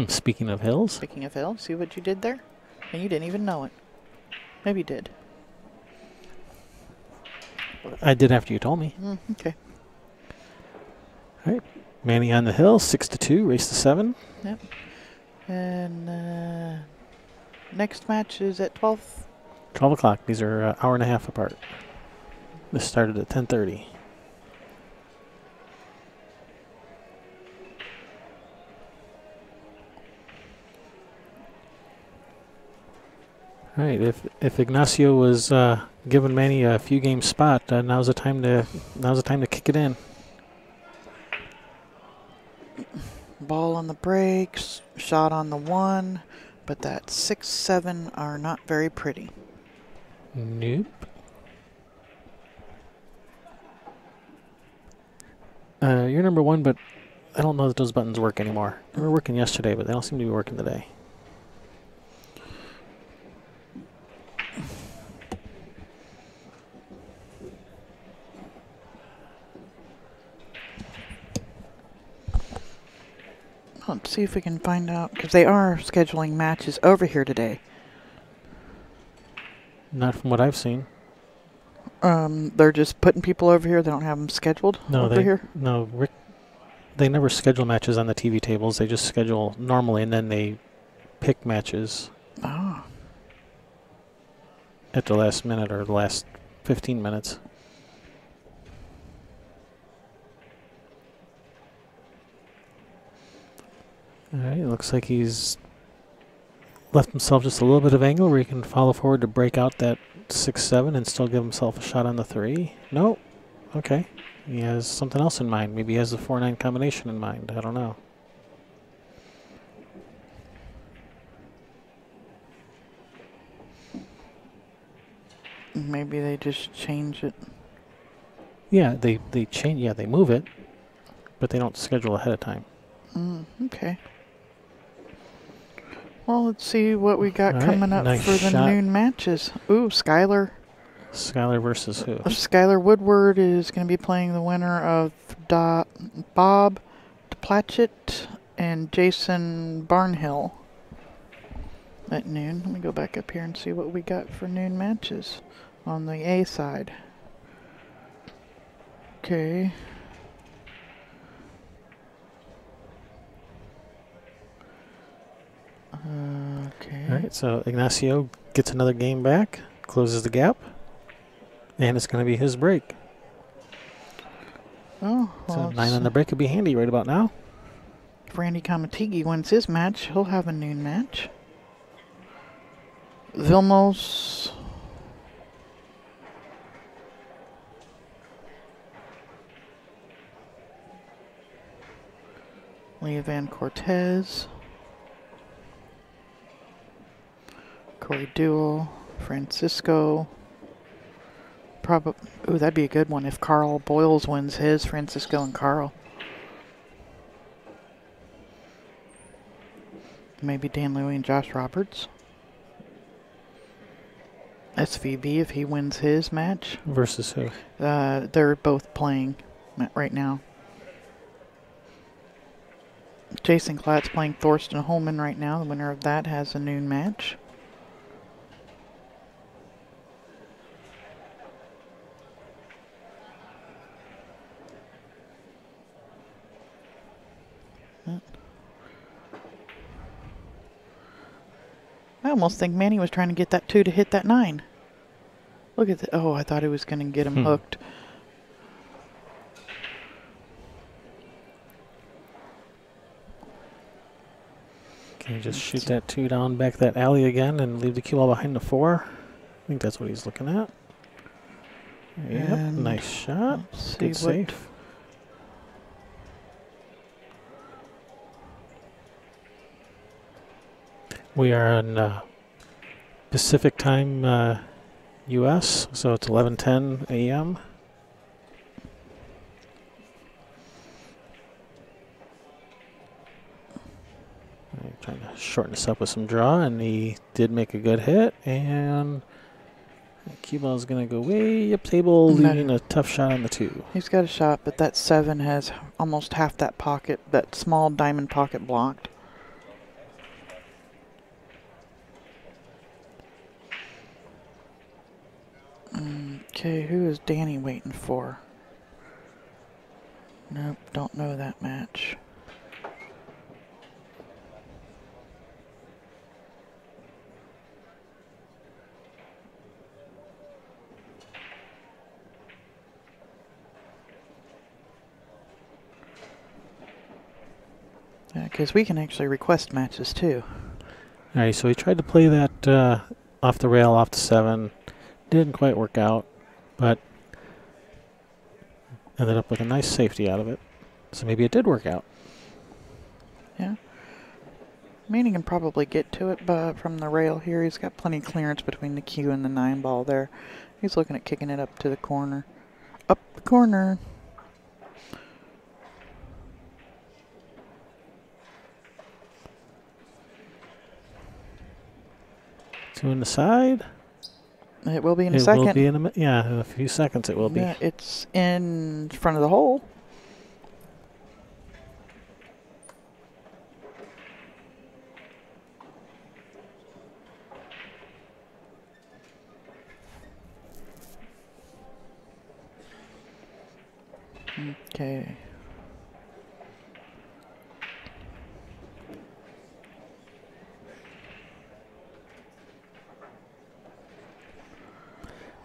Speaking of hills. Speaking of hills, see what you did there? And you didn't even know it. Maybe you did. I did after you told me. Okay. All right. Manny on the hill, 6-2, race to 7. Yep. And next match is at 12. 12 o'clock. These are an hour and a half apart. This started at 10:30. All right. If Ignacio was giving Manny a few game spot, now's the time to kick it in. Ball on the brakes, shot on the 1, but that 6-7 are not very pretty. Nope. You're number 1, but I don't know that those buttons work anymore. They were working yesterday, but they don't seem to be working today. Let's see if we can find out, because they are scheduling matches over here today. Not from what I've seen. They're just putting people over here. They don't have them scheduled over here? No, Rick, they never schedule matches on the TV tables. They just schedule normally, and then they pick matches at the last minute or the last 15 minutes. All right, it looks like he's left himself just a little bit of angle where he can follow forward to break out that 6-7 and still give himself a shot on the 3. No. Okay. He has something else in mind. Maybe he has the 4-9 combination in mind. I don't know. Maybe they just change it. Yeah, they change. Yeah, they move it, but they don't schedule ahead of time. Okay. Well, let's see what we got coming up nice for the shot. noon matches. Ooh, Skylar. Skylar versus who? Skylar Woodward is going to be playing the winner of Bob DePlatchett and Jason Barnhill at noon. Let me go back up here and see what we got for noon matches on the A side. Okay. Okay. All right, so Ignacio gets another game back, closes the gap, and it's going to be his break. Oh, So well, 9 on the break would be handy right about now. if Randy Kamatigi wins his match, he'll have a noon match. Vilmos. Leah Van Cortez. Corey Duell. Francisco. Ooh, that'd be a good one if Carl Boyles wins his. Francisco and Carl. Maybe Dan Louie and Josh Roberts. SVB if he wins his match. Versus who? They're both playing right now. Jason Klatt's playing Thorsten Holman right now. The winner of that has a noon match. I almost think Manny was trying to get that 2 to hit that 9. Look at that. Oh, I thought he was going to get him hooked. Can you just shoot that 2 down back that alley again and leave the cue ball behind the 4? I think that's what he's looking at. Yep, And nice shot. let's Good see what- save. We are on Pacific time U.S., so it's 11:10 a.m. Trying to shorten this up with some draw, and he did make a good hit, and the cue ball is going to go way up table, leaving a tough shot on the 2. He's got a shot, but that 7 has almost half that pocket, that small diamond pocket blocked. Okay, who is Danny waiting for? Nope, don't know that match. Yeah, because we can actually request matches too. All right, so he tried to play that off the rail, off the 7. Didn't quite work out, but ended up with a nice safety out of it. So maybe it did work out. Yeah. Manning can probably get to it, but from the rail here, he's got plenty of clearance between the cue and the 9 ball there. He's looking at kicking it up to the corner. Up the corner. Two in the side. It will be in a second. It will be in a few seconds. It will be. Yeah, it's in front of the hole. Okay.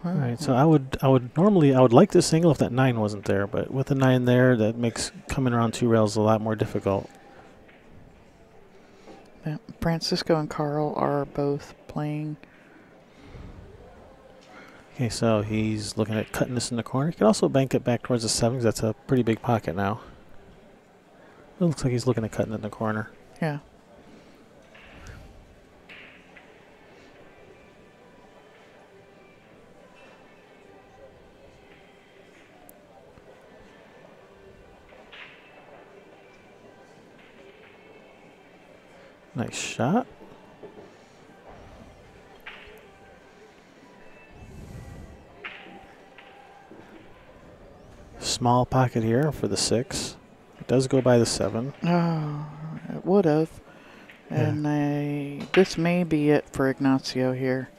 All right, so I would like to single if that 9 wasn't there, but with the 9 there, that makes coming around 2 rails a lot more difficult. Yeah, Francisco and Carl are both playing. Okay, so he's looking at cutting this in the corner. He could also bank it back towards the 7 because that's a pretty big pocket now. It looks like he's looking at cutting it in the corner. Yeah. Nice shot. Small pocket here for the 6. It does go by the 7. Oh, it would have. And this may be it for Ignacio here.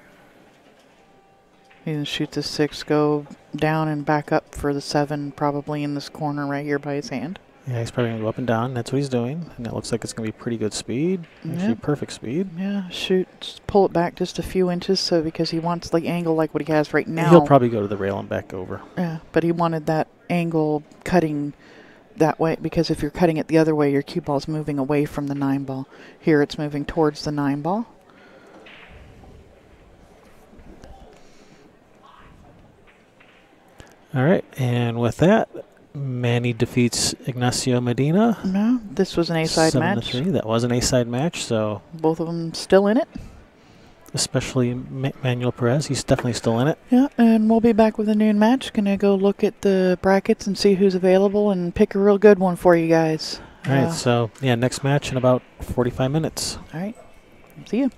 He can shoot the 6, go down and back up for the 7, probably in this corner right here by his hand. Yeah, he's probably going to go up and down. That's what he's doing. And it looks like it's going to be pretty good speed. Actually, perfect speed. Yeah, shoot, pull it back just a few inches so because he wants the angle like what he has right now. He'll probably go to the rail and back over. Yeah, but he wanted that angle cutting that way because if you're cutting it the other way, your cue ball's moving away from the 9 ball. Here it's moving towards the 9 ball. All right, and with that, Manny defeats Ignacio Medina. No, this was an A-side match. 7-3. That was an A-side match, so both of them still in it. Especially Manuel Perez, he's definitely still in it. Yeah, and we'll be back with a noon match. Gonna go look at the brackets and see who's available and pick a real good one for you guys. All right, so yeah, next match in about 45 minutes. All right, see you.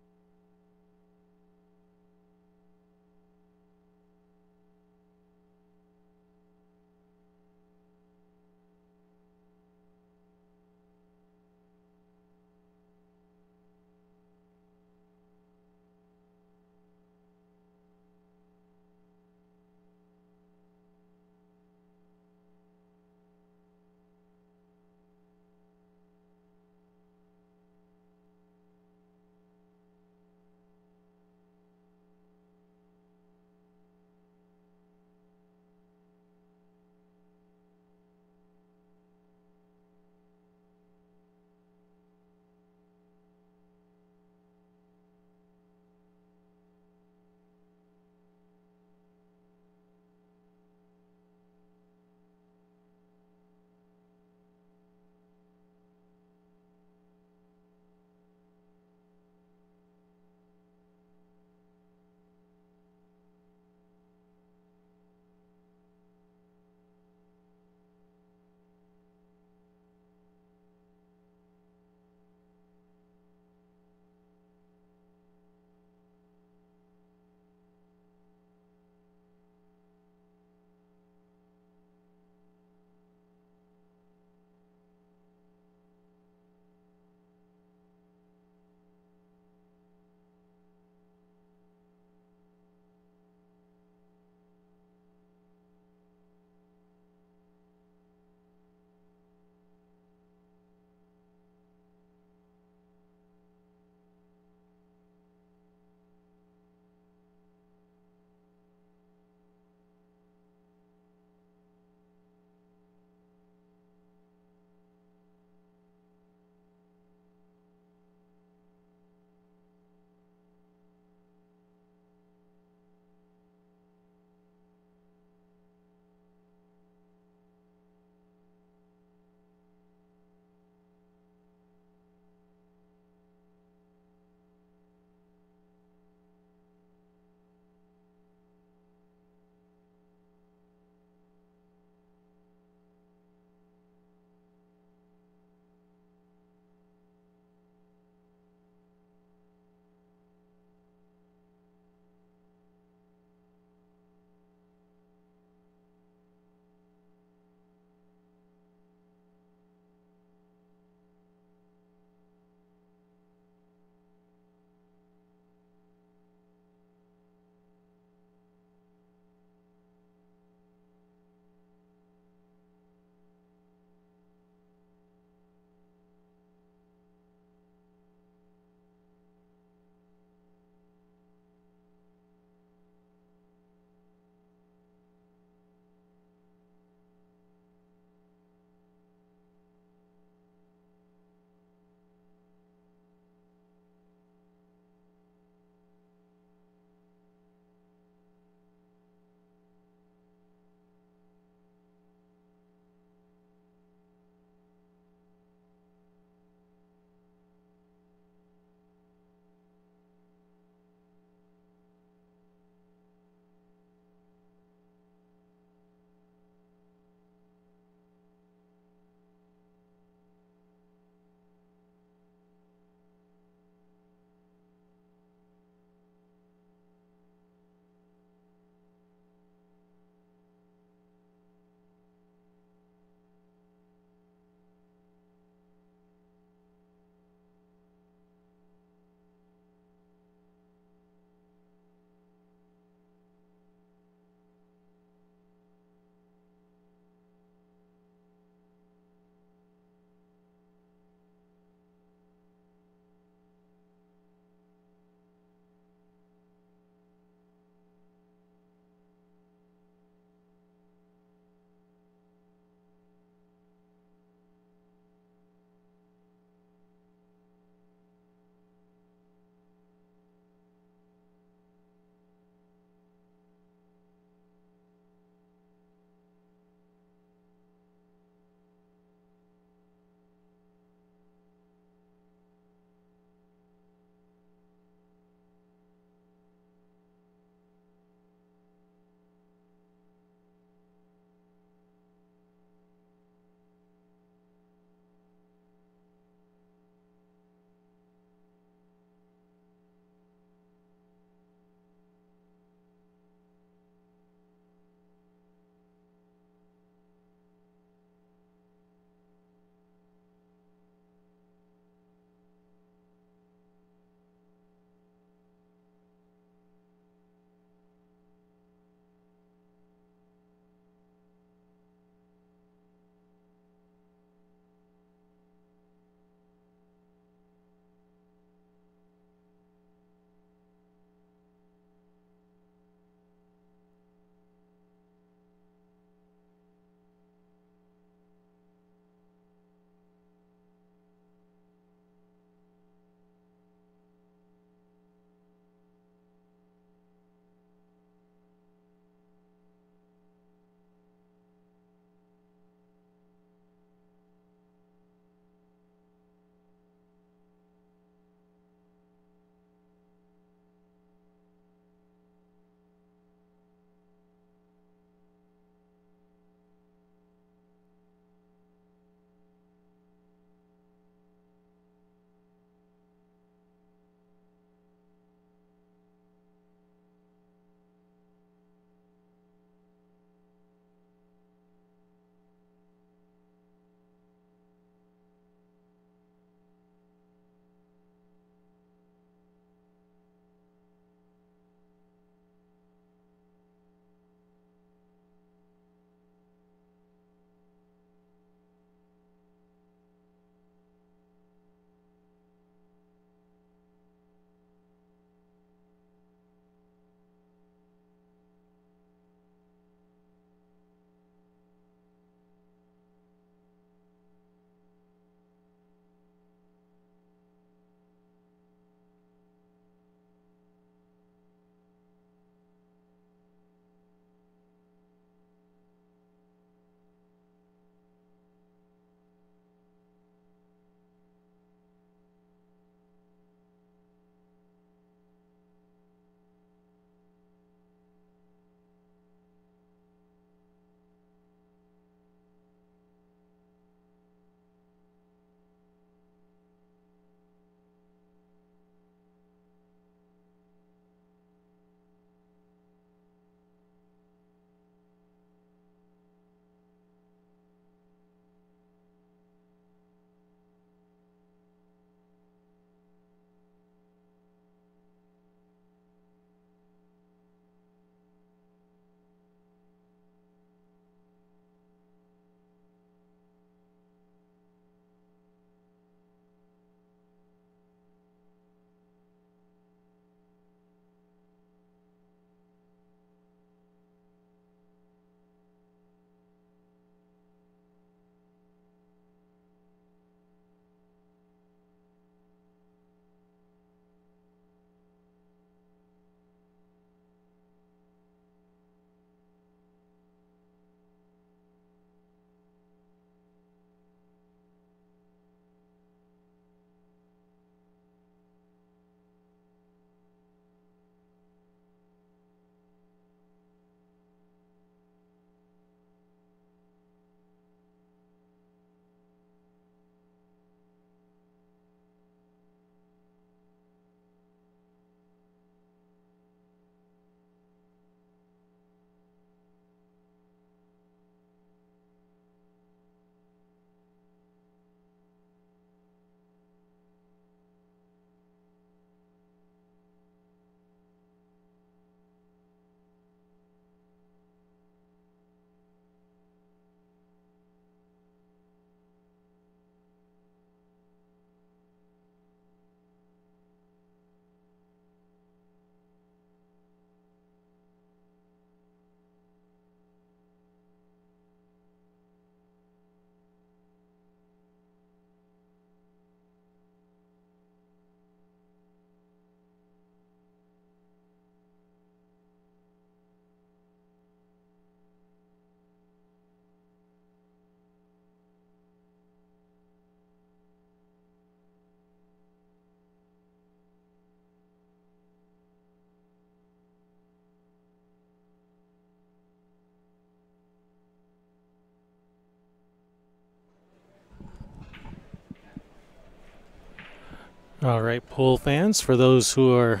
All right, pool fans, for those who are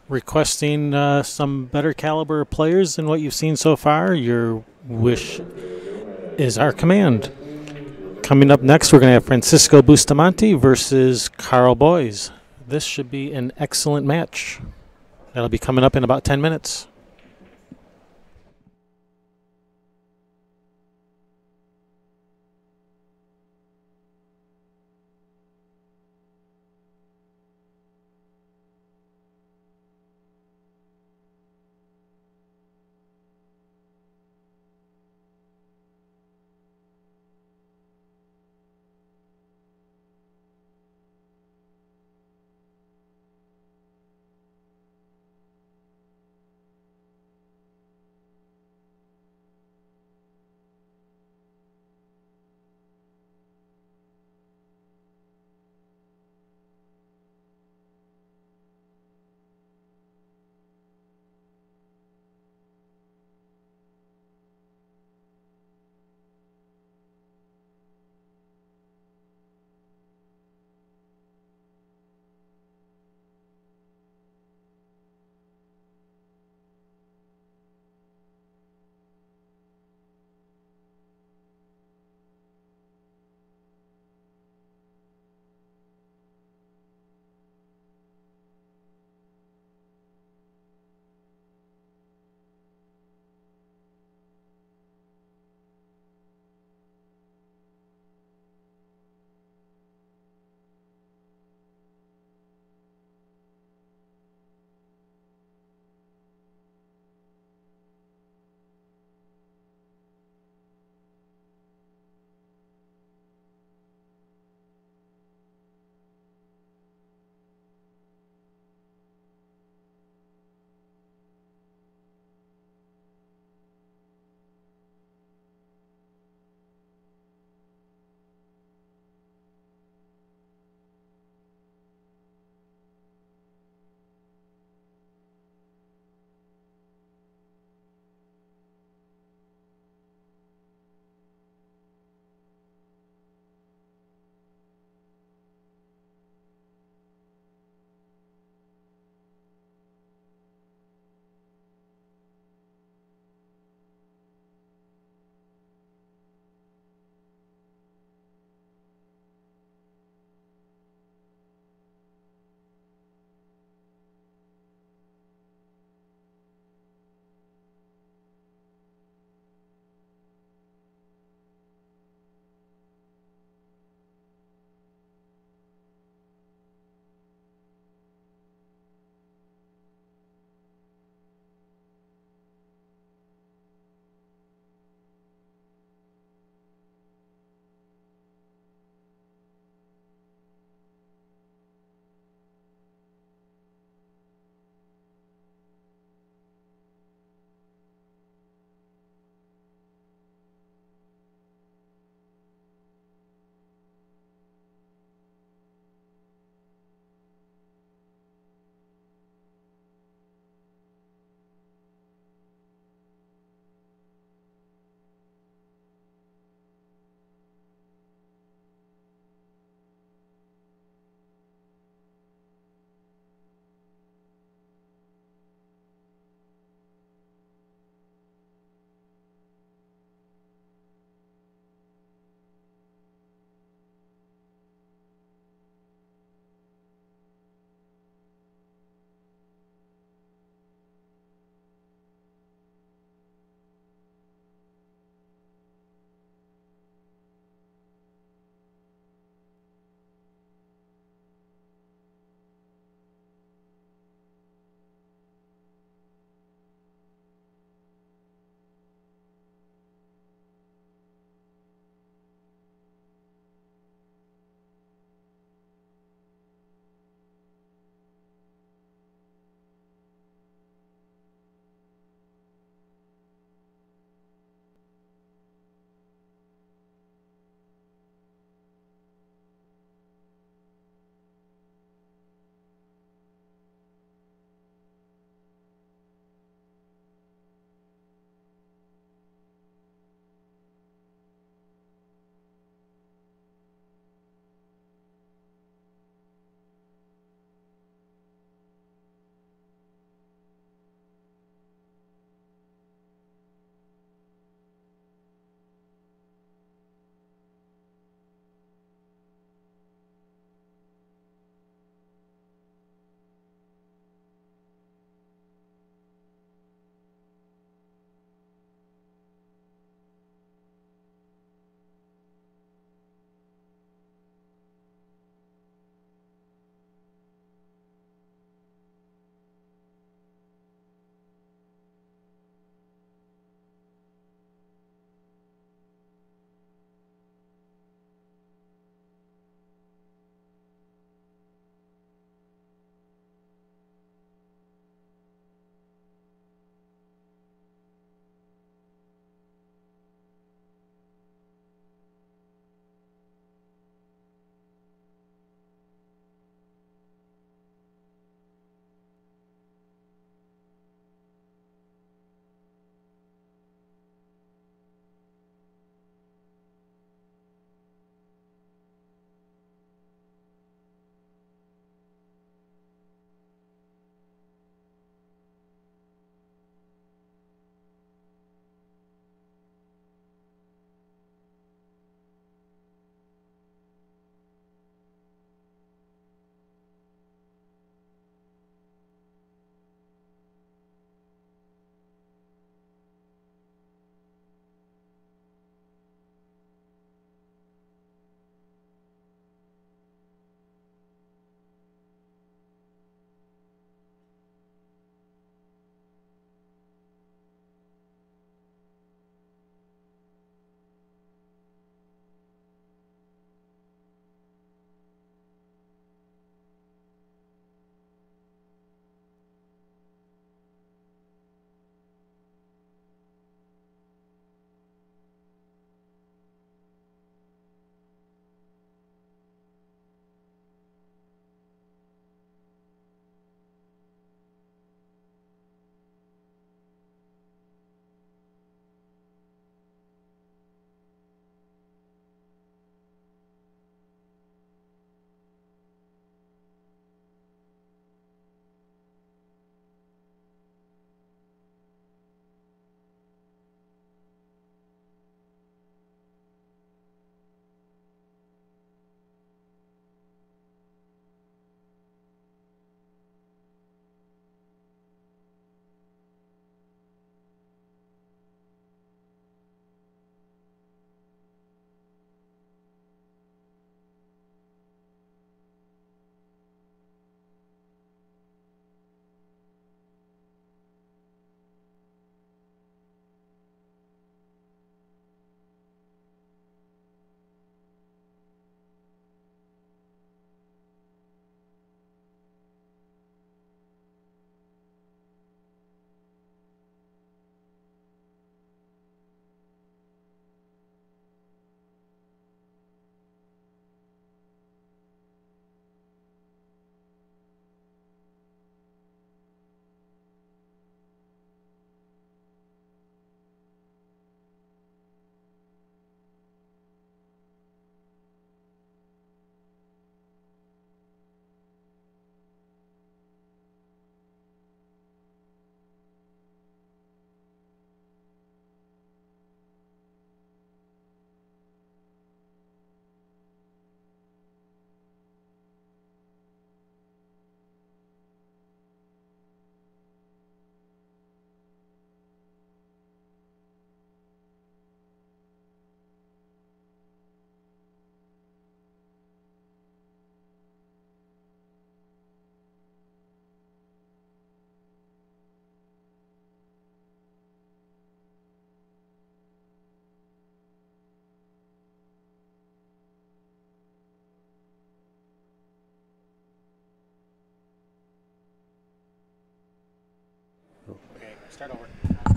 requesting some better caliber players than what you've seen so far, your wish is our command. Coming up next, we're going to have Francisco Bustamante versus Carl Boys. This should be an excellent match. That'll be coming up in about 10 minutes.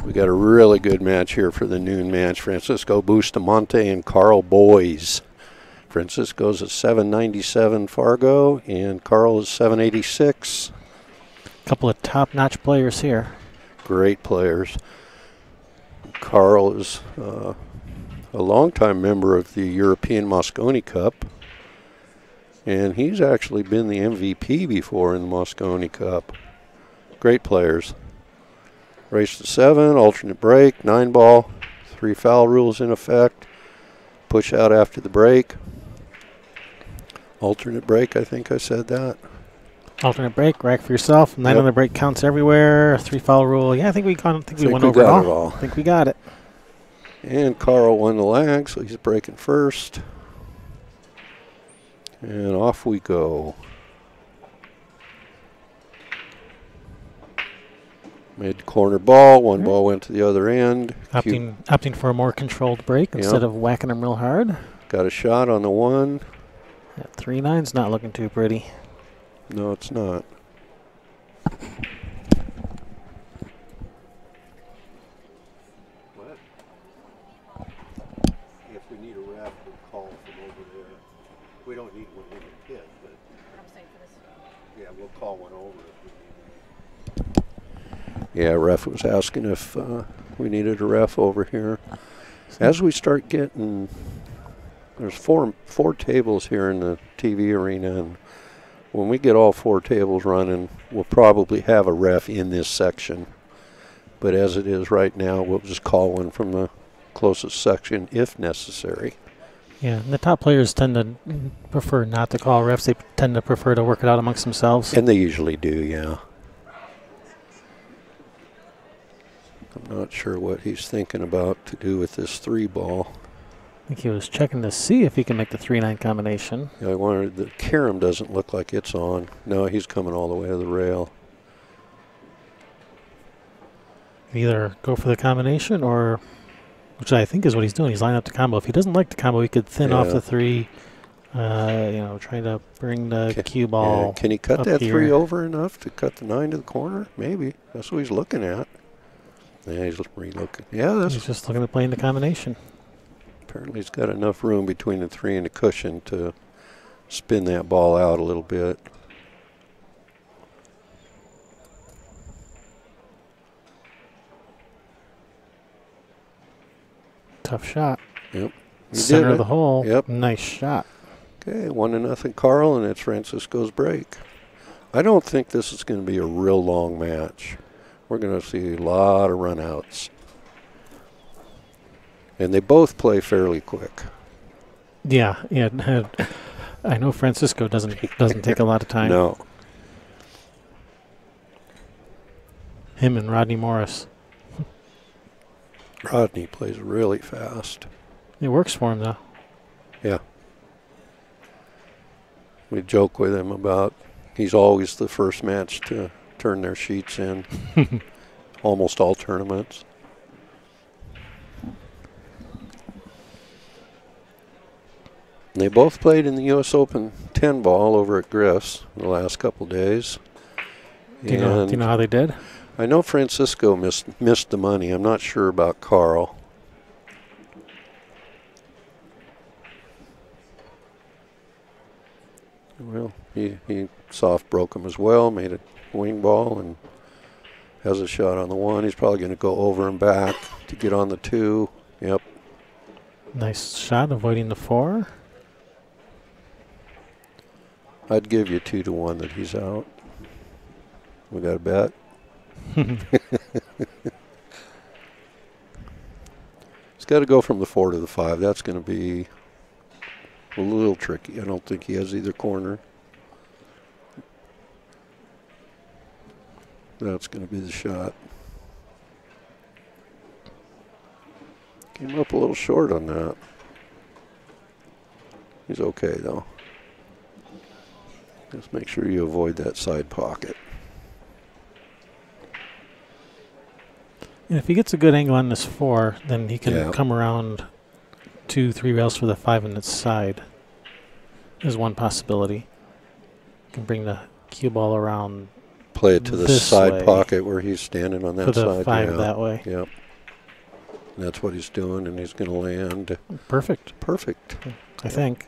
We got a really good match here for the noon match. Francisco Bustamante and Carl Boys. Francisco's at 797 Fargo, and Carl is 786. Couple of top-notch players here. Great players. Carl is a longtime member of the European Mosconi Cup, and he's actually been the MVP before in the Mosconi Cup. Great players. Race to 7, alternate break, 9-ball, 3 foul rules in effect. Push out after the break. Alternate break, I think I said that. Alternate break, rack for yourself. 9 on the break counts everywhere. 3 foul rule. Yeah, I think we went over it all. I think we got it. And Carl won the lag, so he's breaking first. And off we go. Made the corner ball. One ball went to the other end. Opting for a more controlled break instead of whacking them real hard. Got a shot on the 1. That 3-9's not looking too pretty. No, it's not. What? If we need a ref, we'll call from over there. We don't need one in the pit, but I'm saying for this. Yeah, we'll call one over if we need one. Yeah, ref was asking if we needed a ref over here. As we start getting, there's four tables here in the TV arena, and when we get all 4 tables running, we'll probably have a ref in this section. But as it is right now, we'll just call one from the closest section if necessary. Yeah, and the top players tend to prefer not to call refs. They tend to prefer to work it out amongst themselves. And they usually do, yeah. I'm not sure what he's thinking about to do with this 3-ball. I think he was checking to see if he can make the 3-9 combination. Yeah, I wondered, the carom doesn't look like it's on. No, he's coming all the way to the rail. Either go for the combination or, which I think is what he's doing, he's lining up the combo. If he doesn't like the combo, he could thin off the 3, trying to bring the cue ball. Yeah. Can he cut that here. 3 over enough to cut the 9 to the corner? Maybe. That's what he's looking at. Yeah, he's re-looking. Yeah, he's just looking at playing the combination. Apparently he's got enough room between the 3 and the cushion to spin that ball out a little bit. Tough shot. Yep. Center of the hole. Yep. Nice shot. Okay, 1-0 Carl, and it's Francisco's break. I don't think this is going to be a real long match. We're going to see a lot of runouts. And they both play fairly quick. Yeah. I know Francisco doesn't take a lot of time. No. Him and Rodney Morris. Rodney plays really fast. It works for him, though. Yeah. We joke with him about he's always the first match to turn their sheets in. Almost all tournaments. They both played in the U.S. Open 10-ball over at Griff's the last couple days. Do you know how they did? I know Francisco missed the money. I'm not sure about Carl. Well, he soft broke him as well, made a wing ball, and has a shot on the 1. He's probably going to go over and back to get on the 2. Yep. Nice shot, avoiding the 4. I'd give you 2-1 that he's out. We got a bet. He's got to go from the 4 to the 5. That's going to be a little tricky. I don't think he has either corner. That's going to be the shot. Came up a little short on that. He's okay, though. Just make sure you avoid that side pocket. And if he gets a good angle on this 4, then he can come around 2-3 rails for the 5 on its side. Is one possibility. You can bring the cue ball around play it to the this side way. pocket where he's standing on that For the side. 5 yeah. that way. Yep. And that's what he's doing, and he's going to land. Perfect. Perfect. I think.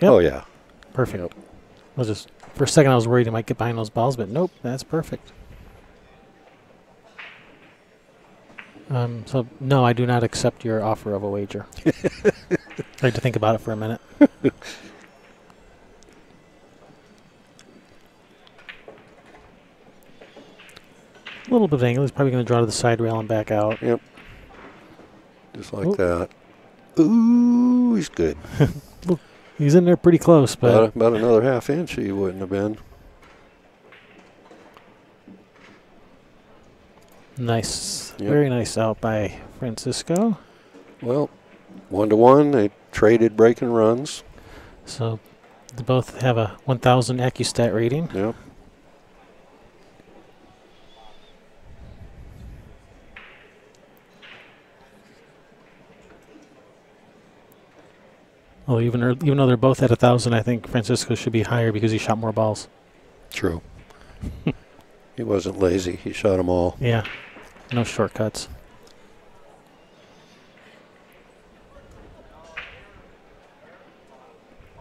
Yep. Oh, yeah. Perfect. Yep. I was just, for a second I was worried he might get behind those balls, but nope, that's perfect. So, no, I do not accept your offer of a wager. I had to think about it for a minute. A little bit of angle. He's probably going to draw to the side rail and back out. Yep. Just like that. Ooh, he's good. Look, he's in there pretty close, but About another ½ inch he wouldn't have been. nice. Yep. Very nice out by Francisco. Well, 1-1. They traded breaking runs. So they both have a 1,000 AccuStat rating. Yep. Well, even though they're both at 1,000, I think Francisco should be higher because he shot more balls. True. He wasn't lazy. He shot them all. Yeah, no shortcuts.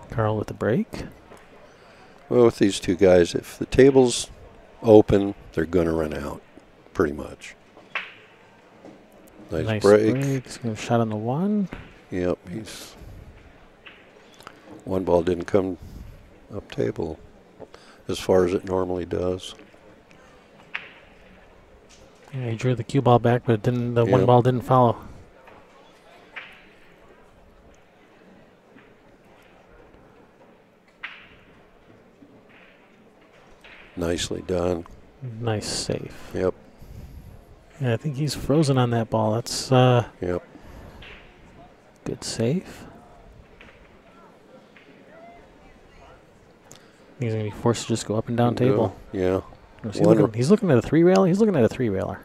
Carl with the break. Well, with these two guys, if the table's open, they're going to run out, pretty much. Nice break. He's going to shot on the 1. Yep, he's... One ball didn't come up table as far as it normally does. Yeah, he drew the cue ball back, but it didn't. The one Yep. ball didn't follow. Nicely done. Nice save. Yep, Yeah, I think he's frozen on that ball. That's yep. good save. He's going to be forced to just go up and down table. Yeah. He's looking at a 3-railer. He's looking at a 3-railer.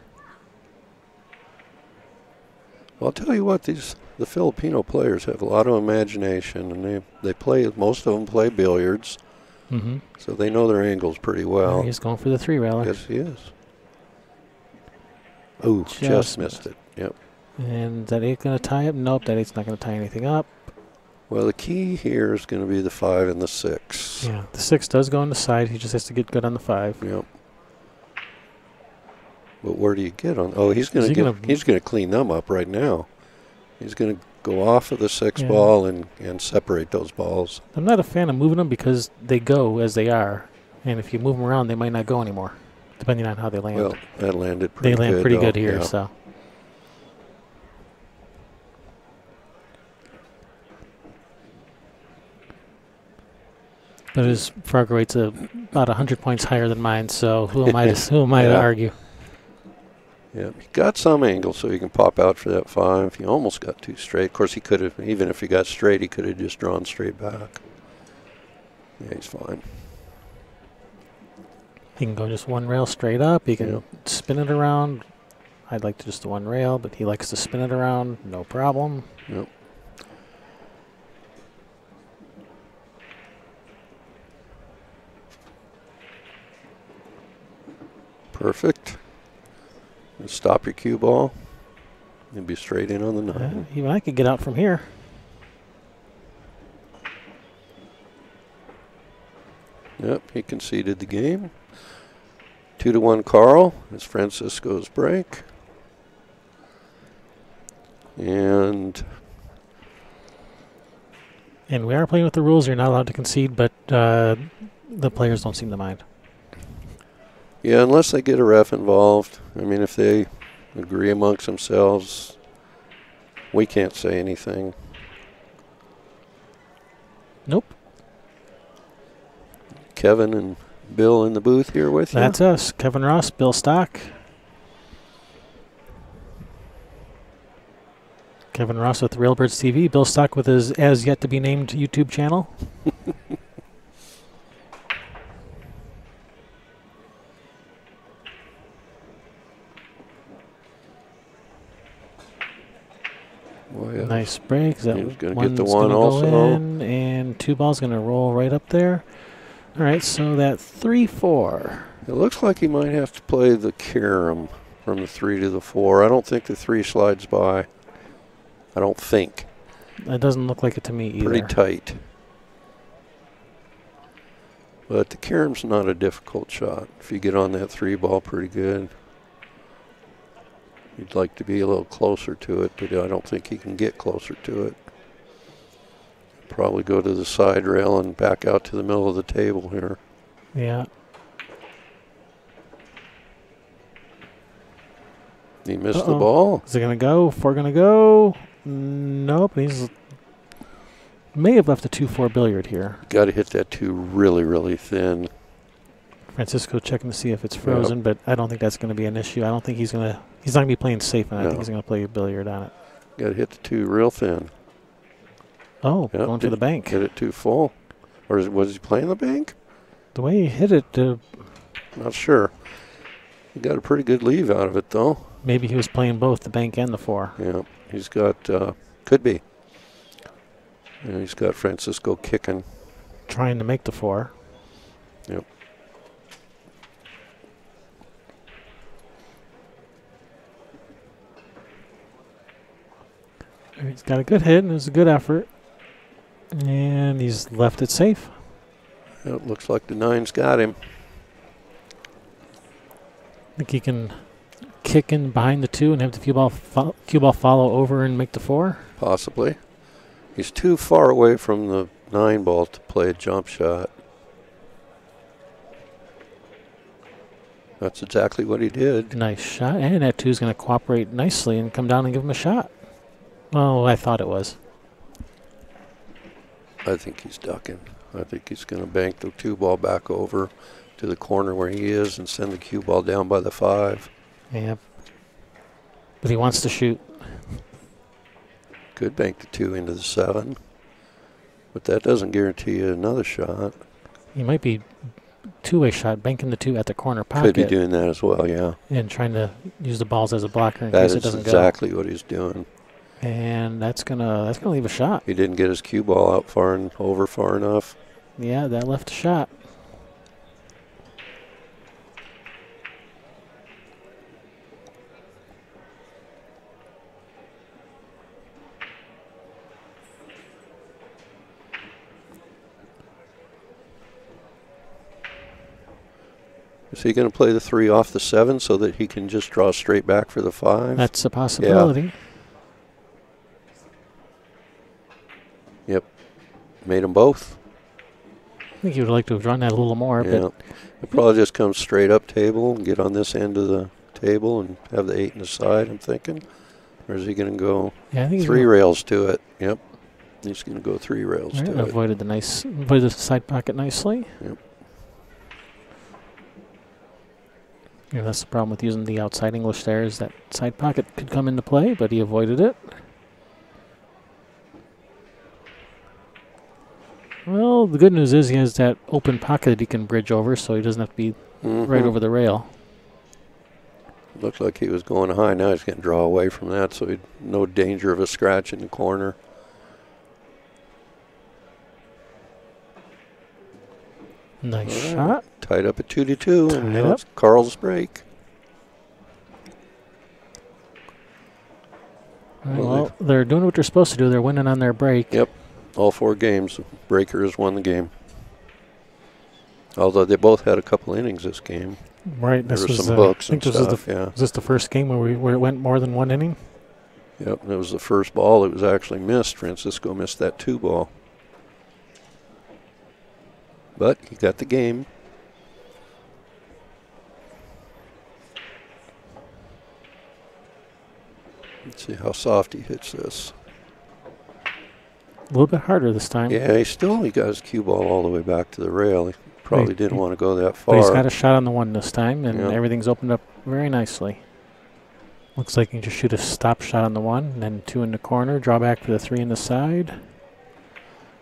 Well, I'll tell you what, the Filipino players have a lot of imagination, and they play. Most of them play billiards, Mm-hmm. so they know their angles pretty well. He's going for the 3-railer. Yes, he is. Oh, just missed it. Yep. And that 8 going to tie up? Nope, that 8's not going to tie anything up. Well, the key here is going to be the 5 and the 6. Yeah, the 6 does go on the side. He just has to get good on the 5. Yep. But where do you get on? Oh, he's going to clean them up right now. He's going to go off of the 6 ball and separate those balls. I'm not a fan of moving them because they go as they are, and if you move them around, they might not go anymore, depending on how they land. Well, that landed pretty good. They land pretty though. good here, Yeah. so. But his frog rate's about 100 points higher than mine, so who am I to argue? Yeah, he got some angle so he can pop out for that 5. He almost got 2 straight. Of course, he could have, even if he got straight, he could have just drawn straight back. Yeah, he's fine. He can go just 1 rail straight up. He can spin it around. I'd like to just the 1 rail, but he likes to spin it around. No problem. Yep. Perfect. And stop your cue ball. And be straight in on the 9. Even I could get out from here. Yep, he conceded the game. 2-1 Carl. It's Francisco's break. And we are playing with the rules. You're not allowed to concede, but the players don't seem to mind. yeah, unless they get a ref involved. I mean, if they agree amongst themselves, we can't say anything. Nope. Kevin and Bill in the booth here with you. That's us. Kevin Ross, Bill Stock. Kevin Ross with Railbirds TV. Bill Stock with his as yet to be named YouTube channel. Boy, yeah. Nice break. That He was gonna get one's the 1 gonna also. go in, and 2 balls going to roll right up there. All right, so that 3-4. It looks like he might have to play the carom from the 3 to the 4. I don't think the 3 slides by. I don't think. It doesn't look like it to me either. Pretty tight. But the carom's not a difficult shot. If you get on that 3 ball pretty good. You'd like to be a little closer to it, but I don't think he can get closer to it. Probably go to the side rail and back out to the middle of the table here. Yeah. He missed the ball. Is it going to go? 4 going to go? Nope. He's may have left a 2-4 billiard here. Got to hit that 2 really, really thin. Francisco checking to see if it's frozen, but I don't think that's going to be an issue. I don't think he's going to. He's not going to be playing safe, and I think he's going to play a billiard on it. Got to hit the 2 real thin. Oh, going to the bank. Hit it too full. Or was he playing the bank? The way he hit it. Not sure. He got a pretty good leave out of it, though. Maybe he was playing both the bank and the 4. Yeah, he's got, could be. Yeah, he's got Francisco kicking. Trying to make the 4. Yep. He's got a good hit, and it was a good effort. And he's left it safe. It looks like the 9's got him. I think he can kick in behind the 2 and have the cue ball follow over and make the 4. Possibly. He's too far away from the 9 ball to play a jump shot. That's exactly what he did. Nice shot. And that 2 is going to cooperate nicely and come down and give him a shot. Oh, I thought it was. I think he's ducking. I think he's going to bank the 2 ball back over to the corner where he is and send the cue ball down by the 5. Yeah. But he wants to shoot. Could bank the 2 into the 7. But that doesn't guarantee you another shot. He might be two-way shot, banking the 2 at the corner pocket. Could be doing that as well, yeah. And trying to use the balls as a blocker in That case it is doesn't exactly what he's doing. And that's gonna leave a shot. He didn't get his cue ball out far and over far enough. Yeah, that left a shot. Is he going to play the 3 off the 7 so that he can just draw straight back for the 5? That's a possibility. Yeah. Yep. Made them both. I think he would like to have drawn that a little more. Yeah. But He'll probably just come straight up table and get on this end of the table and have the 8 in the side, I'm thinking. Or is he going to go 3 rails to it? Yep. He's going to go 3 rails to it. Avoided the side pocket nicely. Yep. Yeah, that's the problem with using the outside English there, is that side pocket could come into play, but he avoided it. Well, the good news is he has that open pocket that he can bridge over, so he doesn't have to be right over the rail. Looked like he was going high. Now he's going to draw away from that, so no danger of a scratch in the corner. Nice shot. Tied up at 2-2, and now it's Carl's break. Well, they're doing what they're supposed to do. They're winning on their break. Yep. All 4 games, breaker has won the game. Although they both had a couple innings this game. Right. There were some books and stuff, Was this the first game where it went more than 1 inning? Yep, and it was the first ball that was actually missed. Francisco missed that 2 ball. But he got the game. Let's see how soft he hits this. A little bit harder this time. Yeah, he got his cue ball all the way back to the rail. He probably didn't want to go that far. But he's got a shot on the 1 this time, and everything's opened up very nicely. Looks like he can just shoot a stop shot on the 1, and then 2 in the corner, draw back for the 3 in the side.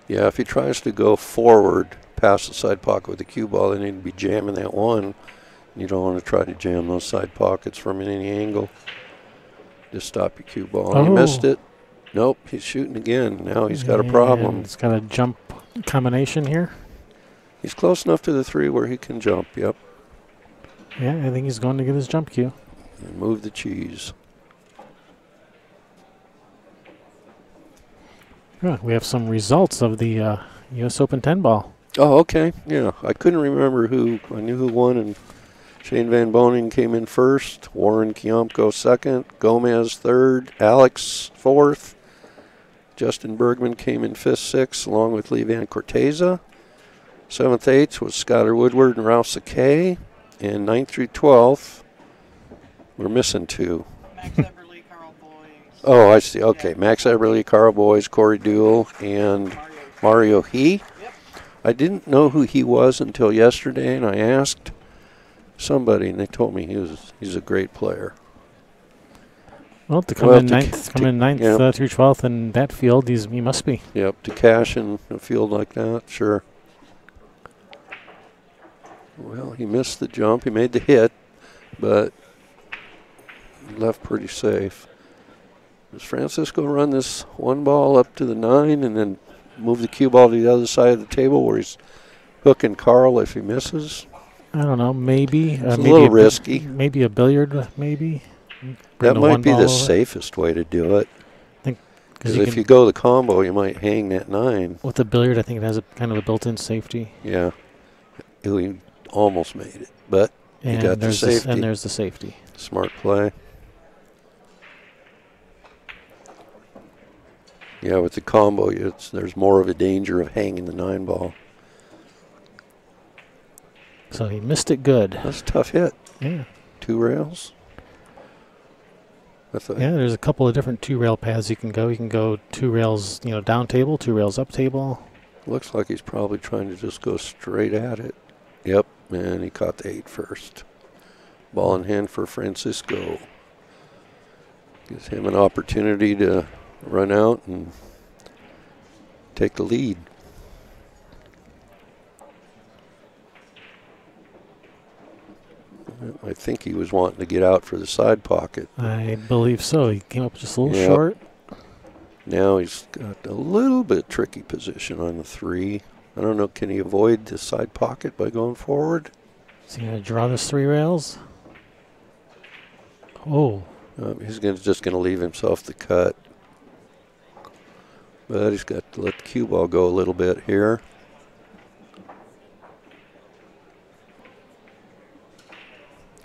Yeah, if he tries to go forward past the side pocket with the cue ball, then he'd be jamming that 1. You don't want to try to jam those side pockets from any angle. Just stop your cue ball. Oh. He missed it. Nope, he's shooting again. Now he's got a problem. He's got a jump combination here. He's close enough to the 3 where he can jump, yep. Yeah, I think he's going to get his jump cue. And move the cheese. Yeah, we have some results of the U.S. Open 10 ball. Oh, okay. Yeah, I couldn't remember who. I knew who won, and Shane Van Boning came in first. Warren Kiomko second. Gomez third. Alex fourth. Justin Bergman came in fifth, sixth, along with Lee Van Corteza. Seventh, eighth was Skylar Woodward and Ralph Sakay. And 9th through 12th, we're missing two. Max Eberly, Carl Boys. Oh, I see. Okay, Yeah. Max Eberly, Carl Boys, Corey Duell, and Mario He. Yep. I didn't know who he was until yesterday, and I asked somebody, and they told me he's a great player. Well, to come in ninth, yep. Through 12th in that field, he must be. Yep, to cash in a field like that, sure. Well, he missed the jump. He made the hit, but left pretty safe. Does Francisco run this one ball up to the 9 and then move the cue ball to the other side of the table where he's hooking Carl if he misses? I don't know. Maybe. It's maybe a little risky. Maybe a billiard, maybe. That might be the safest way to do it. Because if you go the combo, you might hang that 9. With the billiard, I think it has a kind of a built-in safety. Yeah. He almost made it, but he got the safety. And there's the safety. Smart play. Yeah, with the combo, there's more of a danger of hanging the 9 ball. So he missed it good. That's a tough hit. Yeah. 2 rails. Yeah, there's a couple of different 2-rail paths you can go. You can go 2 rails, down table, 2 rails up table. Looks like he's probably trying to just go straight at it. Yep, and he caught the 8 first. Ball in hand for Francisco. Gives him an opportunity to run out and take the lead. I think he was wanting to get out for the side pocket. I believe so. He came up just a little short. Now he's got a little bit tricky position on the 3. I don't know, can he avoid the side pocket by going forward? Is he going to draw this 3 rails? Oh. He's just going to leave himself the cut. But he's got to let the cue ball go a little bit here.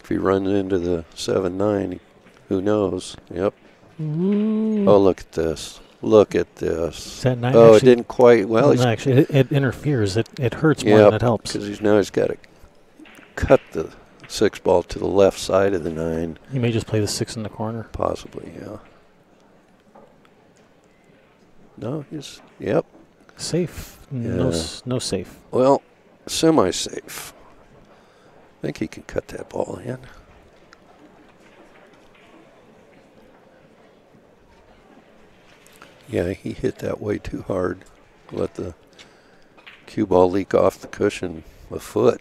If he runs into the 7-9, who knows? Yep. Ooh. Oh, look at this. Look at this. Is that 9? Oh, actually, it didn't quite. Well, no, actually, it interferes. It hurts more than it helps. Because now he's got to cut the 6 ball to the left side of the 9. He may just play the 6 in the corner. Possibly, yeah. No, he's, yep. Safe. Yeah. No safe. Well, semi-safe. I think he can cut that ball in. Yeah, he hit that way too hard. Let the cue ball leak off the cushion a foot.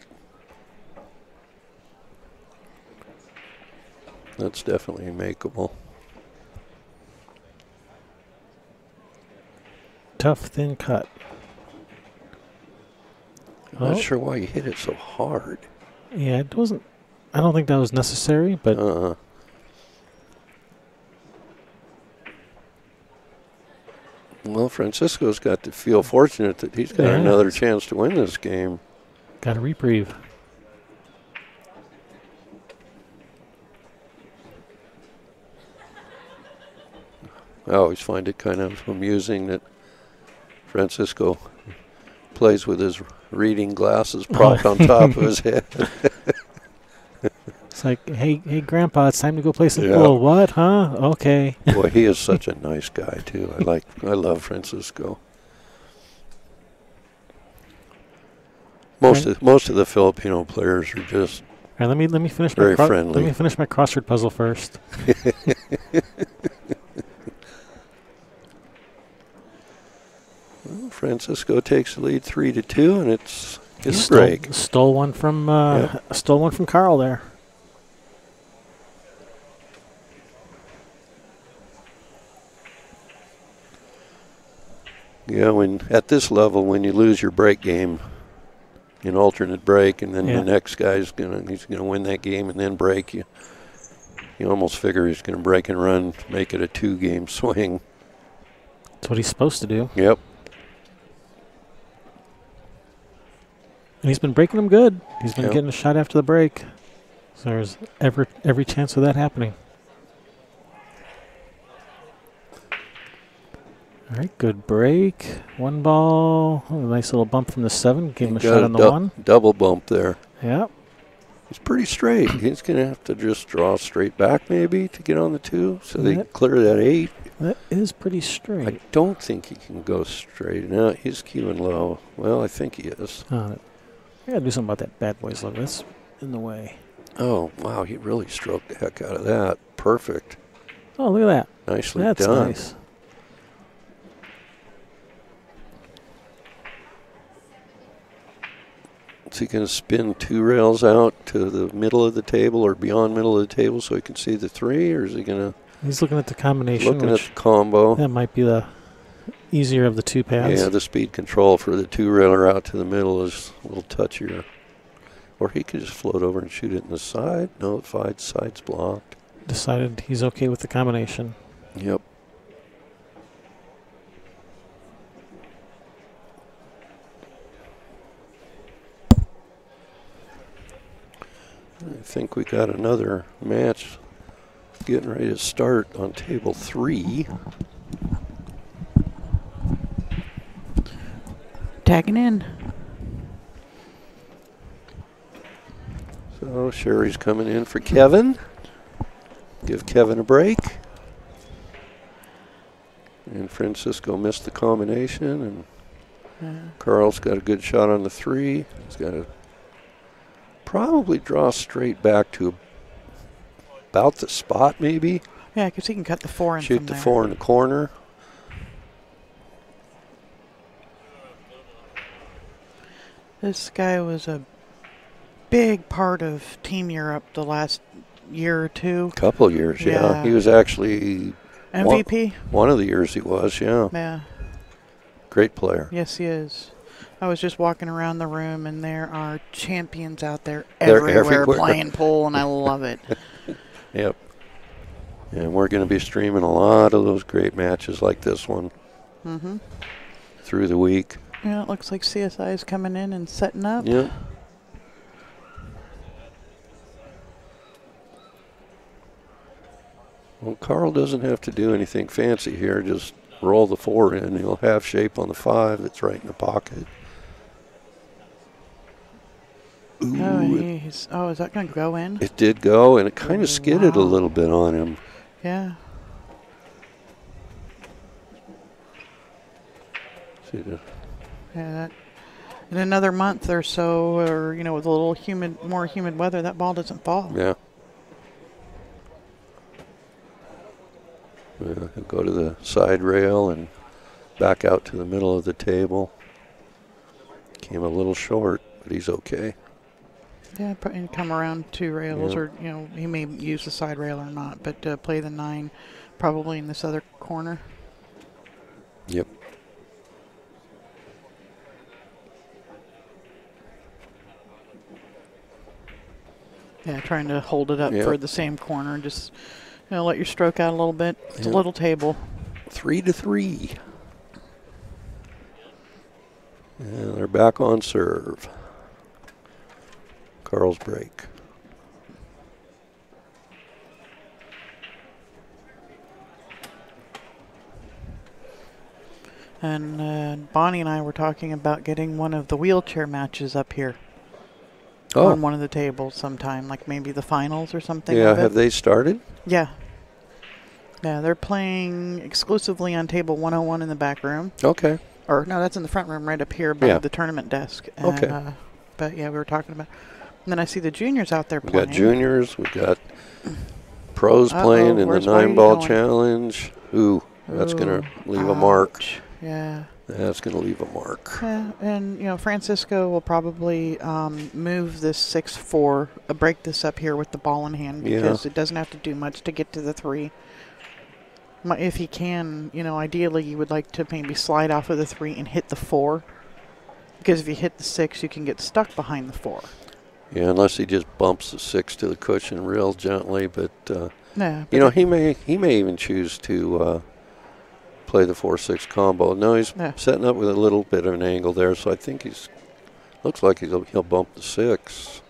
That's definitely makeable. Tough, thin cut. I'm not sure why you hit it so hard. Yeah, it wasn't. I don't think that was necessary, but. Well, Francisco's got to feel fortunate that he's got another chance to win this game. Got a reprieve. I always find it kind of amusing that Francisco plays with his reading glasses propped on top of his head. It's like, hey, Grandpa, it's time to go play some pool. What, huh? Okay. Boy, he is such a nice guy too. I love Francisco. Most of the Filipino players are just all right, let me finish very friendly. Let me finish my crossword puzzle first. Well, Francisco takes the lead 3-2, and it's his break. Stole one from Carl there. Yeah, at this level, when you lose your break game, an alternate break, and then Yeah. the next guy's he's gonna win that game and then break. You almost figure he's gonna break and run, make it a 2-game swing. That's what he's supposed to do. Yep. And he's been breaking them good. He's been Yep. getting a shot after the break. So there's every chance of that happening. All right, good break. 1 ball. Oh, nice little bump from the 7. Gave him a shot on the 1. Double bump there. Yep. He's pretty straight. He's going to have to just draw straight back maybe to get on the 2 so they Yep. clear that 8. That is pretty straight. I don't think he can go straight. No, he's queuing low. Well, I think he is. I got to do something about that Bad Boys logo. That's in the way. Oh, wow, he really stroked the heck out of that. Perfect. Oh, look at that. Nicely That's done. nice. Is he going to spin 2 rails out to the middle of the table or beyond middle of the table so he can see the 3, or is he going to He's looking at the combination. looking at which the combo? that might be the easier of the 2 pads. Yeah, the speed control for the 2-railer out to the middle is a little touchier. Or he could just float over and shoot it in the side. No, the side's blocked. Decided he's okay with the combination. Yep. I think we got another match getting ready to start on table 3. Tagging in. So Sherry's coming in for Kevin. Give Kevin a break. And Francisco missed the combination, and Carl's got a good shot on the 3. He's got to probably draw straight back to about the spot, maybe. Yeah, because he can cut the 4 in Shoot from the there. 4 in the corner. This guy was a big part of Team Europe the last year or 2. Couple years, yeah. Yeah. He was actually MVP? one of the years he was, yeah. Yeah. Great player. Yes, he is. I was just walking around the room, and there are champions out there They're everywhere everywhere. playing pool, and I love it. Yep. And we're going to be streaming a lot of those great matches like this one through the week. Yeah, it looks like CSI is coming in and setting up. Yep. Well, Carl doesn't have to do anything fancy here. Just roll the 4 in. He'll have shape on the 5 that's right in the pocket. Ooh, Is that going to go in? it did go, and it kind of skidded a Wow. little bit on him. Yeah. See the Yeah. In another month or so, or with a little more humid weather, that ball doesn't fall. Yeah. He'll go to the side rail and back out to the middle of the table. Came a little short, but he's okay. Yeah, probably come around 2 rails, Yeah. or he may use the side rail or not, but play the 9 probably in this other corner. Yep. Yeah, trying to hold it up Yep. for the same corner. Just let your stroke out a little bit. It's Yep. a little table. 3-3. And they're back on serve. Carl's break. And Bonnie and I were talking about getting one of the wheelchair matches up here Oh, on one of the tables sometime, like maybe the finals or something. yeah. of it. Have they started? Yeah. Yeah, they're playing exclusively on table 101 in the back room. Okay. Or, no, that's in the front room right up here above Yeah. the tournament desk. Okay. And, but, yeah, we were talking about. And then I see the juniors out there We playing. got juniors. We got pros Uh-oh, playing in the where's Whitey 9-ball going? challenge. Ooh, that's going to leave a mark. Ouch. Yeah. That's going to leave a mark. Yeah, and Francisco will probably move this 6-4, break this up here with the ball in hand, because it doesn't have to do much to get to the 3. If he can, ideally you would like to maybe slide off of the 3 and hit the 4. Because if you hit the 6, you can get stuck behind the 4. Yeah, unless he just bumps the 6 to the cushion real gently. But, Yeah, you know, he may even choose to play the 4-6 combo. No, he's setting up with a little bit of an angle there, so I think looks like he'll bump the 6.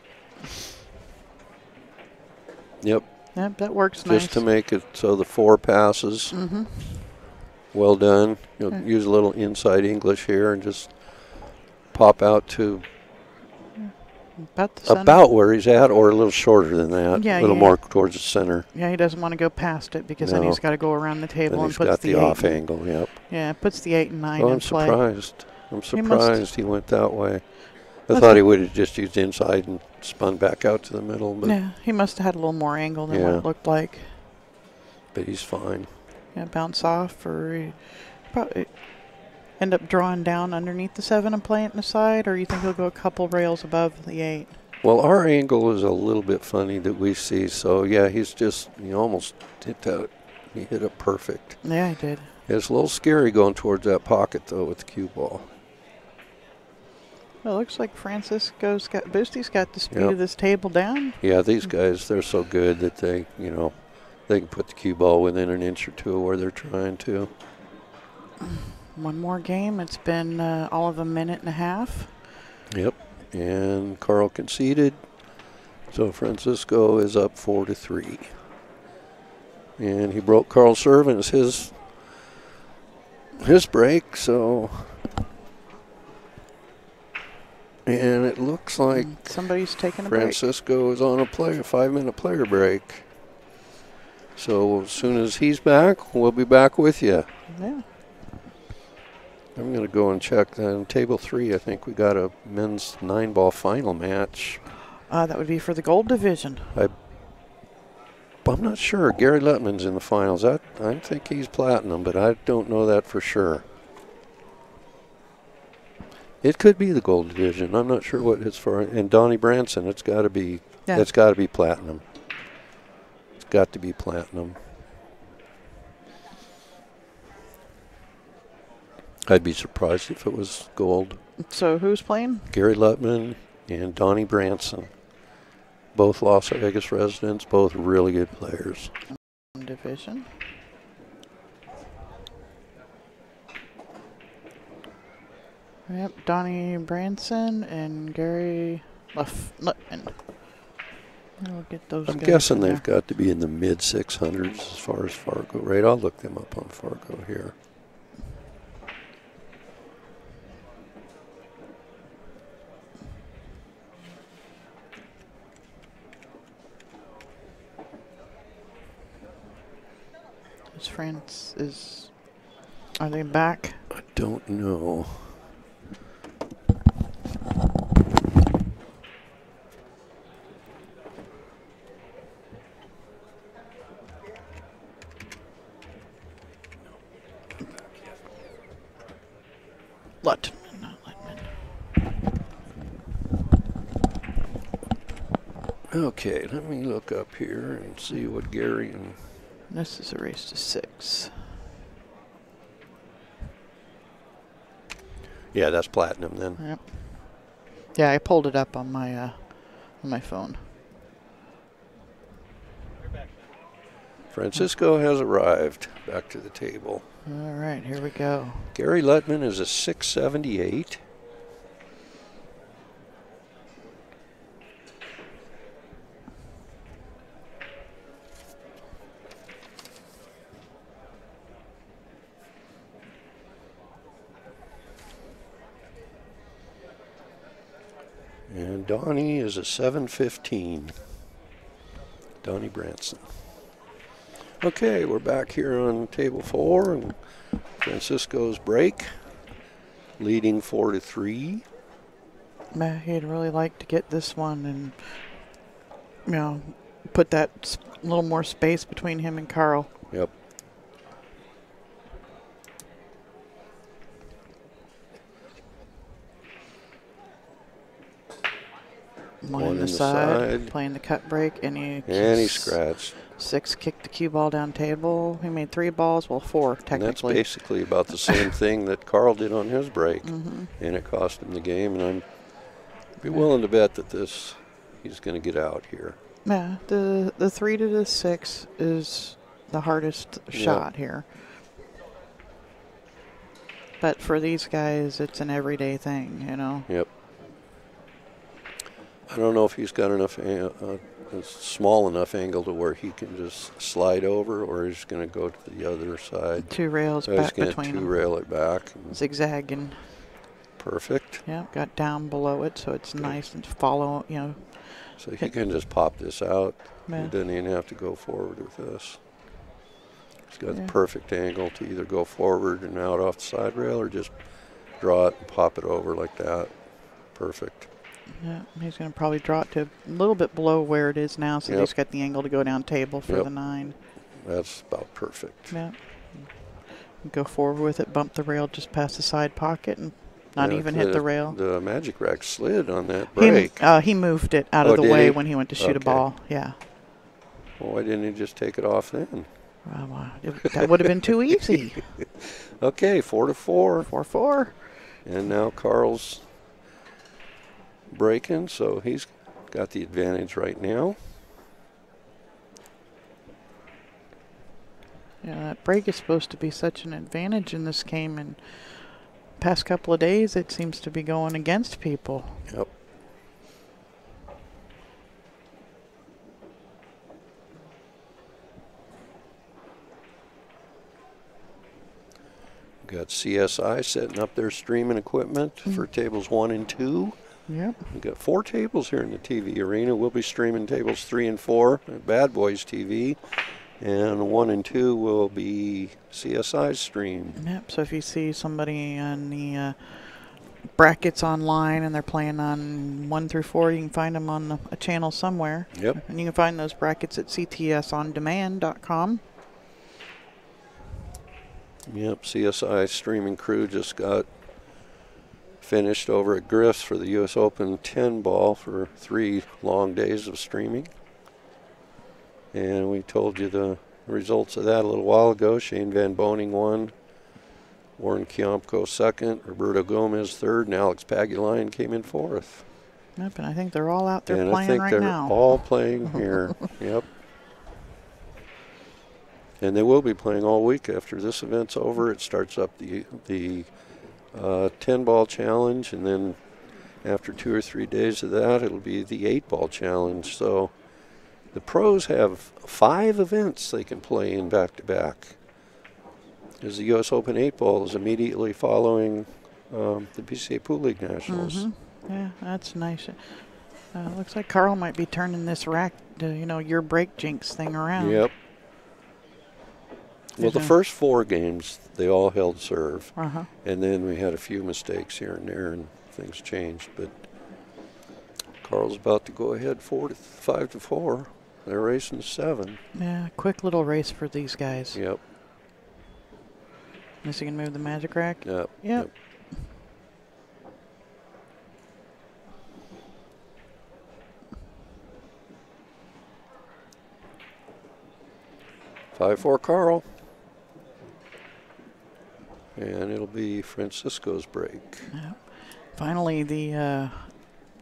Yep. Yep, that works nice. Just to make it so the 4 passes. Mm-hmm. Well done. You'll use a little inside English here and just pop out to about where he's at, or a little shorter than that. Yeah, a little more towards the center. Yeah, he doesn't want to go past it because then he's got to go around the table and he's got the off angle. Yep. Yeah, it puts the 8 and 9 oh, in I'm play. surprised. I'm surprised he went that way. I thought he would have just used inside and spun back out to the middle. But yeah, he must have had a little more angle than what it looked like. But he's fine. Yeah, bounce off, or he probably end up drawing down underneath the 7 and play it in the side, or you think he'll go a couple rails above the 8? Well, our angle is a little bit funny that we see, so yeah, he almost hit that. He hit it perfect. Yeah, he did. It's a little scary going towards that pocket, though, with the cue ball. Well, it looks like Boostie's got the speed of this table down. Yeah, these guys, they're so good that they can put the cue ball within an inch or two of where they're trying to. One more game. It's been all of a minute and a half. Yep. And Carl conceded, so Francisco is up 4-3. And he broke Carl's serve, and it's his break. So, and it looks like somebody's taking a break. Francisco is on a 5-minute player break. So as soon as he's back, we'll be back with you. Yeah. I'm going to go and check. On table 3, I think we got a men's 9-ball final match. That would be for the gold division. I'm not sure. Gary Lettman's in the finals. I think he's platinum, but I don't know that for sure. It could be the gold division. I'm not sure what it's for. And Donnie Branson, it's got to be. Yeah. It's got to be platinum. It's got to be platinum. I'd be surprised if it was gold. So who's playing? Gary Lettman and Donnie Branson. Both Las Vegas residents, both really good players. Division. Yep, Donnie Branson and Gary Lettman. We'll get those I'm guessing they've got to be in the mid-600s as far as Fargo rate. I'll look them up on Fargo here. Are they back? I don't know. Okay, let me look up here and see what Gary and... This is a race to 6. Yeah, that's platinum then. Yep. Yeah, I pulled it up on my phone. Francisco has arrived back to the table. All right, here we go. Gary Lettman is a 678. And Donnie is a 715. Donnie Branson. Okay, we're back here on table 4 and Francisco's break, leading 4-3. He'd really like to get this one and, put that little more space between him and Carl. Yep. One in the side, playing the cut break, and he scratched. 6 kicked the cue ball down table. He made 3 balls, well, 4 technically. And that's basically about the same thing that Carl did on his break, and it cost him the game. And I'd be willing to bet that he's going to get out here. Yeah, the 3 to the 6 is the hardest shot here. But for these guys, it's an everyday thing, you know. Yep. I don't know if he's got enough, a small enough angle to where he can just slide over, or he's going to go to the other side. 2 rails So back he's between going to them. 2-rail it back. Zigzagging. Perfect. Yeah, got down below it, so it's nice and follow, you know. So he can just pop this out. Yeah. He doesn't even have to go forward with this. He's got the perfect angle to either go forward and out off the side rail, or just draw it and pop it over like that. Perfect. Yeah, he's going to probably draw it to a little bit below where it is now, so he's got the angle to go down table for the 9. That's about perfect. Yeah. Go forward with it, bump the rail just past the side pocket, and not even hit the rail. The magic rack slid on that break. He moved it out of the way when he went to shoot a ball. Yeah. Well, why didn't he just take it off then? That would have been too easy. Okay, 4-4. 4-4. And now Carl's breaking, so he's got the advantage right now. Yeah, that break is supposed to be such an advantage in this game, and past couple of days it seems to be going against people. Yep. Got CSI setting up their streaming equipment for tables 1 and 2. Yep. We've got 4 tables here in the TV arena. We'll be streaming tables 3 and 4 at BadBoys TV. And 1 and 2 will be CSI stream. Yep, so if you see somebody on the brackets online and they're playing on 1 through 4, you can find them on a channel somewhere. Yep. And you can find those brackets at ctsondemand.com. Yep, CSI streaming crew just got finished over at Griff's for the U.S. Open 10 ball for 3 long days of streaming. And we told you the results of that a little while ago. Shane Van Boning won, Warren Kiomko second, Roberto Gomez third, and Alex Paguline came in 4th. Yep, and I think they're all out there and playing right now. I think they're all playing here. Yep. And they will be playing all week after this event's over. It starts up the 10-ball challenge, and then after 2 or 3 days of that, it'll be the 8-ball challenge. So the pros have 5 events they can play in back-to-back. As the U.S. Open 8-ball is immediately following the BCA Pool League Nationals. Yeah, that's nice. Looks like Carl might be turning this rack, your break jinx thing around. Yep. Well, the first 4 games, they all held serve. And then we had a few mistakes here and there, and things changed. But Carl's about to go ahead 5-4. They're racing 7. Yeah, quick little race for these guys. Yep. Is he going to move the magic rack? Yep. 5-4 Carl. And it'll be Francisco's break. Yep. Finally, the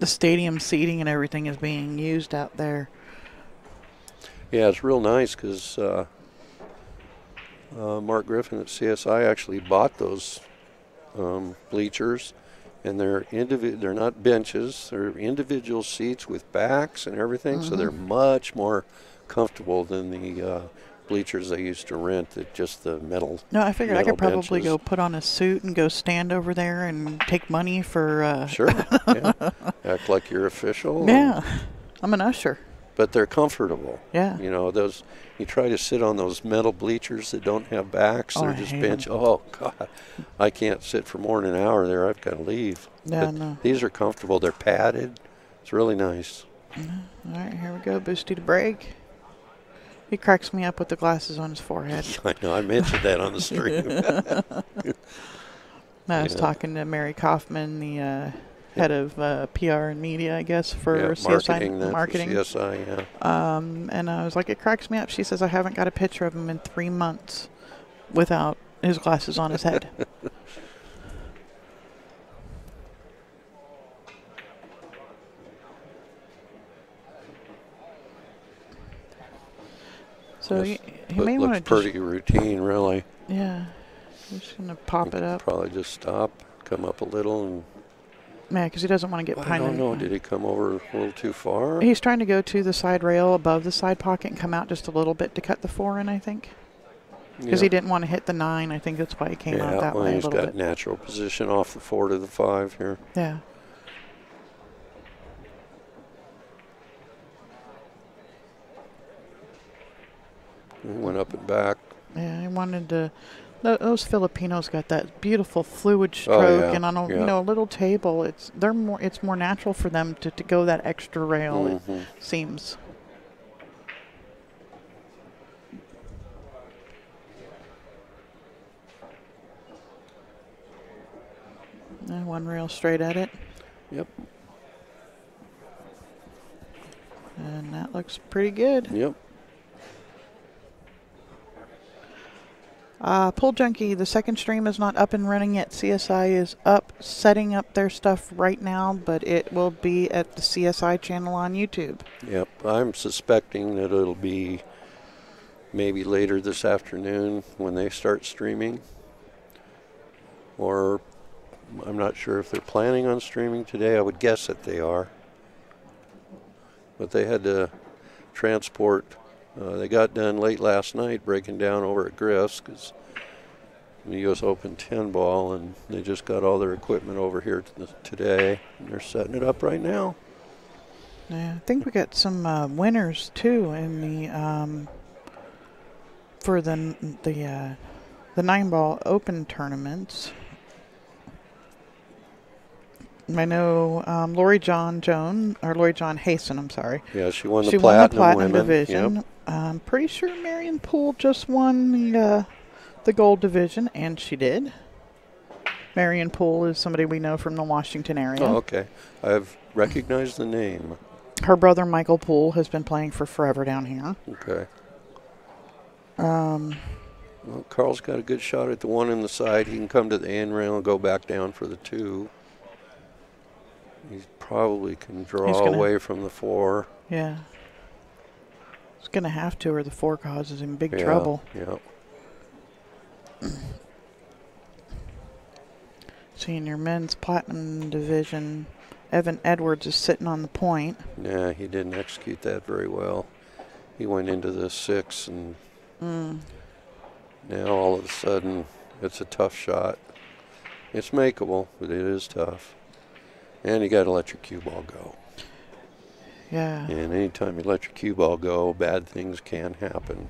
stadium seating and everything is being used out there. Yeah, it's real nice because Mark Griffin at CSI actually bought those bleachers, and they're not benches; they're individual seats with backs and everything. So they're much more comfortable than the bleachers they used to rent, that just the metal. No, I figured I could probably benches. go put on a suit and go stand over there and take money for. Sure. Yeah. Act like you're official. Yeah, I'm an usher. But they're comfortable. Yeah. Those, you try to sit on those metal bleachers that don't have backs. They're just bench. Oh, God. I can't sit for more than an hour there. I've got to leave. Yeah, but no. These are comfortable. They're padded. It's really nice. All right, here we go. Boosty to break. He cracks me up with the glasses on his forehead. I know. I mentioned that on the stream. I was talking to Mary Kaufman, the head of PR and media, I guess, for CSI marketing. For CSI, yeah. And I was like, it cracks me up. She says, I haven't got a picture of him in 3 months without his glasses on his head. So he may want to looks pretty routine, really. Yeah. I'm just going to pop it up. Probably just stop, come up a little, and... Yeah, because he doesn't want to get behind. I don't know. Did he come over a little too far? He's trying to go to the side rail above the side pocket and come out just a little bit to cut the 4 in, I think. Because he didn't want to hit the 9. I think that's why he came out that way a little bit. He's got natural position off the 4 to the 5 here. Yeah. He went up and back. Yeah, he wanted to... Those Filipinos got that beautiful fluid stroke, and on a a little table, it's more natural for them to go that extra rail. It seems. One rail straight at it. Yep. And that looks pretty good. Yep. Pool Junkie, the second stream is not up and running yet. CSI is up, setting up their stuff right now, but it will be at the CSI channel on YouTube. Yep, I'm suspecting that it'll be maybe later this afternoon when they start streaming. Or I'm not sure if they're planning on streaming today. I would guess that they are. But they had to transport. They got done late last night breaking down over at Griff's because the U.S. Open 10 ball, and they just got all their equipment over here today, and they're setting it up right now. Yeah, I think we got some winners too in the for the 9-ball Open tournaments. I know Lori John Hasten, I'm sorry. Yeah, she won the platinum division. Yep. I'm pretty sure Marion Poole just won the gold division, and she did. Marion Poole is somebody we know from the Washington area. Oh, okay. I've recognized the name. Her brother Michael Poole has been playing for forever down here. Okay. Well, Carl's got a good shot at the 1 in the side. He can come to the end rail and go back down for the 2. He probably can draw away from the 4. Yeah. He's going to have to, or the 4 causes him big trouble. Yeah. See, in your men's platinum division, Evan Edwards is sitting on the point. Yeah, he didn't execute that very well. He went into the 6, and now all of a sudden it's a tough shot. It's makeable, but it is tough. And you got to let your cue ball go. Yeah. And anytime you let your cue ball go, bad things can happen.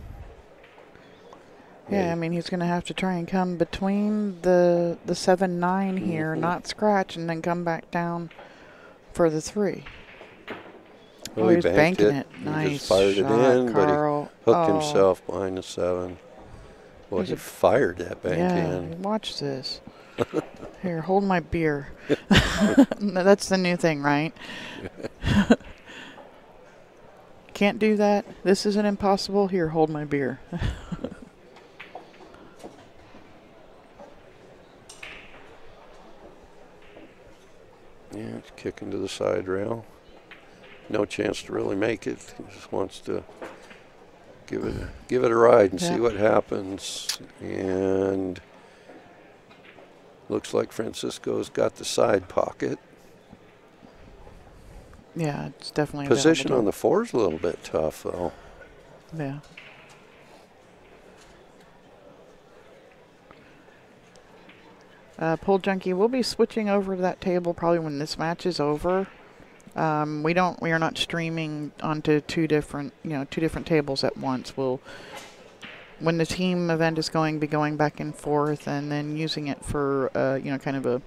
Yeah, I mean, he's going to have to try and come between the 7-9 here, not scratch, and then come back down for the 3. Well, he he's banked banking it. He Nice just fired shot, it in, Carl. but he hooked himself behind the 7. Well, he fired that bank in. Yeah, watch this. Here, hold my beer. That's the new thing, right? Can't do that. This isn't impossible. Here, hold my beer. Yeah, it's kicking to the side rail. No chance to really make it. He just wants to give it a ride and see what happens. And looks like Francisco's got the side pocket. Yeah, it's definitely position on the 4 is a little bit tough, though. Yeah. Pool Junkie, we'll be switching over to that table probably when this match is over. We are not streaming onto two different tables at once. When the team event is be going back and forth, and then using it for kind of a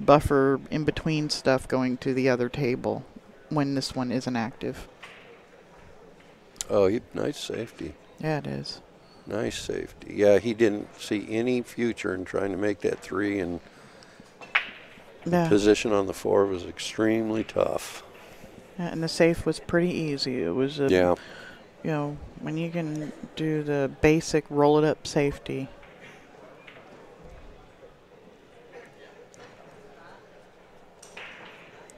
buffer in between stuff going to the other table when this one isn't active. Oh, nice safety. Yeah, it is. Nice safety. Yeah, he didn't see any future in trying to make that 3, and The position on the 4 was extremely tough. Yeah, and the safe was pretty easy. It was a, Yeah. you know, when you can do the basic roll it up safety.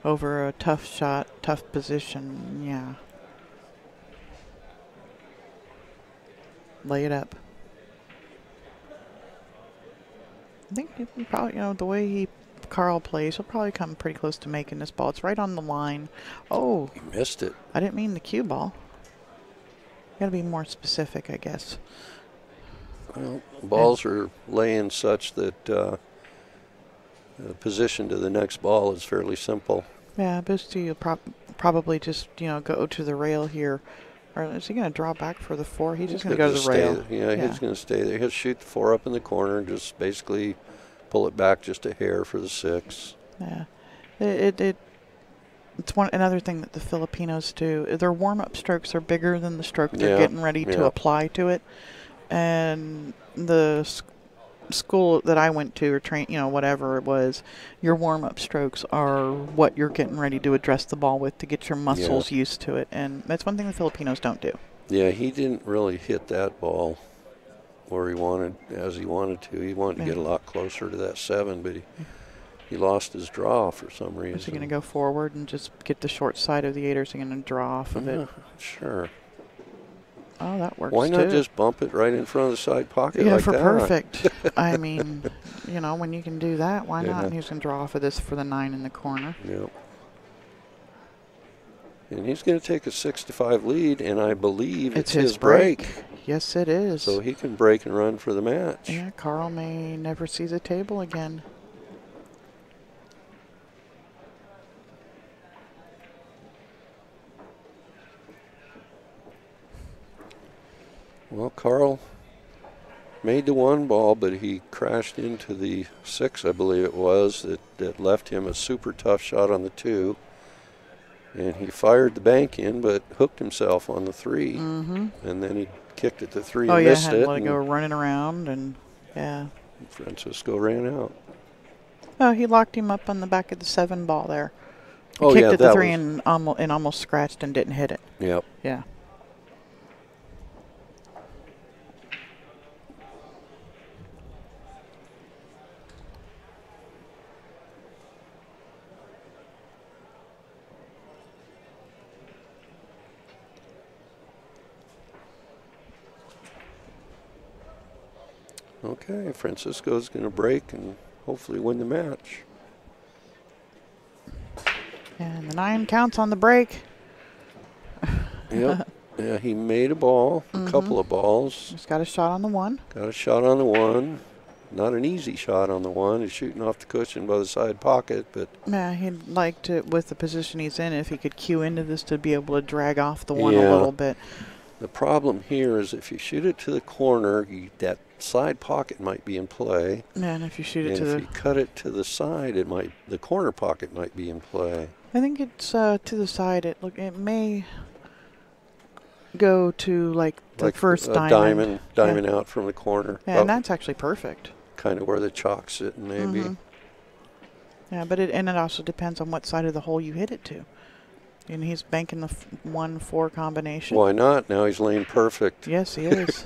Over a tough shot, tough position, yeah. Lay it up. I think he probably, you know, the way Carl plays, he'll probably come pretty close to making this ball. It's right on the line. Oh. He missed it. I didn't mean the cue ball. Got to be more specific, I guess. Well, balls are laying such that the position to the next ball is fairly simple. Yeah, Boosty will probably just, you know, go to the rail here. Or is he going to draw back for the 4? He's just going to go to the rail. Yeah, he's going to stay there. He'll shoot the 4 up in the corner and just basically pull it back just a hair for the 6. Yeah. It's another thing that the Filipinos do. Their warm-up strokes are bigger than the stroke they're getting ready to apply to it. And the school that I went to, or train, you know, whatever it was, your warm-up strokes are what you're getting ready to address the ball with to get your muscles used to it. And that's one thing the Filipinos don't do. Yeah, he didn't really hit that ball where he wanted, as he wanted to. He wanted to get a lot closer to that 7, but he lost his draw for some reason. Is he going to go forward and just get the short side of the 8, or is he going to draw off of it? Sure. Oh, that works. Why not just bump it right in front of the side pocket like that? Yeah, for perfect. I mean, you know, when you can do that, why not? And he's going to draw off of this for the 9 in the corner. Yep. And he's going to take a 6-5 lead, and I believe it's his break. Yes, it is. So he can break and run for the match. Yeah, Carl may never see the table again. Well, Carl made the 1 ball, but he crashed into the 6, I believe it was, that left him a super tough shot on the 2. And he fired the bank in, but hooked himself on the 3. And then he kicked at the 3 and missed it. Oh, yeah, had to go running around, and Francisco ran out. Oh, he locked him up on the back of the 7 ball there. He kicked at the 3 and almost scratched and didn't hit it. Yep. Yeah. Okay, Francisco's going to break and hopefully win the match. And the 9 counts on the break. Yep. Yeah, he made a ball, a couple of balls. He's got a shot on the 1. Got a shot on the 1. Not an easy shot on the 1. He's shooting off the cushion by the side pocket, but yeah, he'd like to, with the position he's in, if he could cue into this, to be able to drag off the 1 a little bit. The problem here is if you shoot it to the corner, that side pocket might be in play. Yeah, and if you shoot it if you cut it to the side, the corner pocket might be in play. I think it's to the side. It may go to like the first diamond. Diamond out from the corner. Yeah, and that's actually perfect. Kind of where the chalk's sitting, maybe. Yeah, but it also depends on what side of the hole you hit it to. And he's banking the 1-4 combination. Why not? Now he's laying perfect. Yes, he is.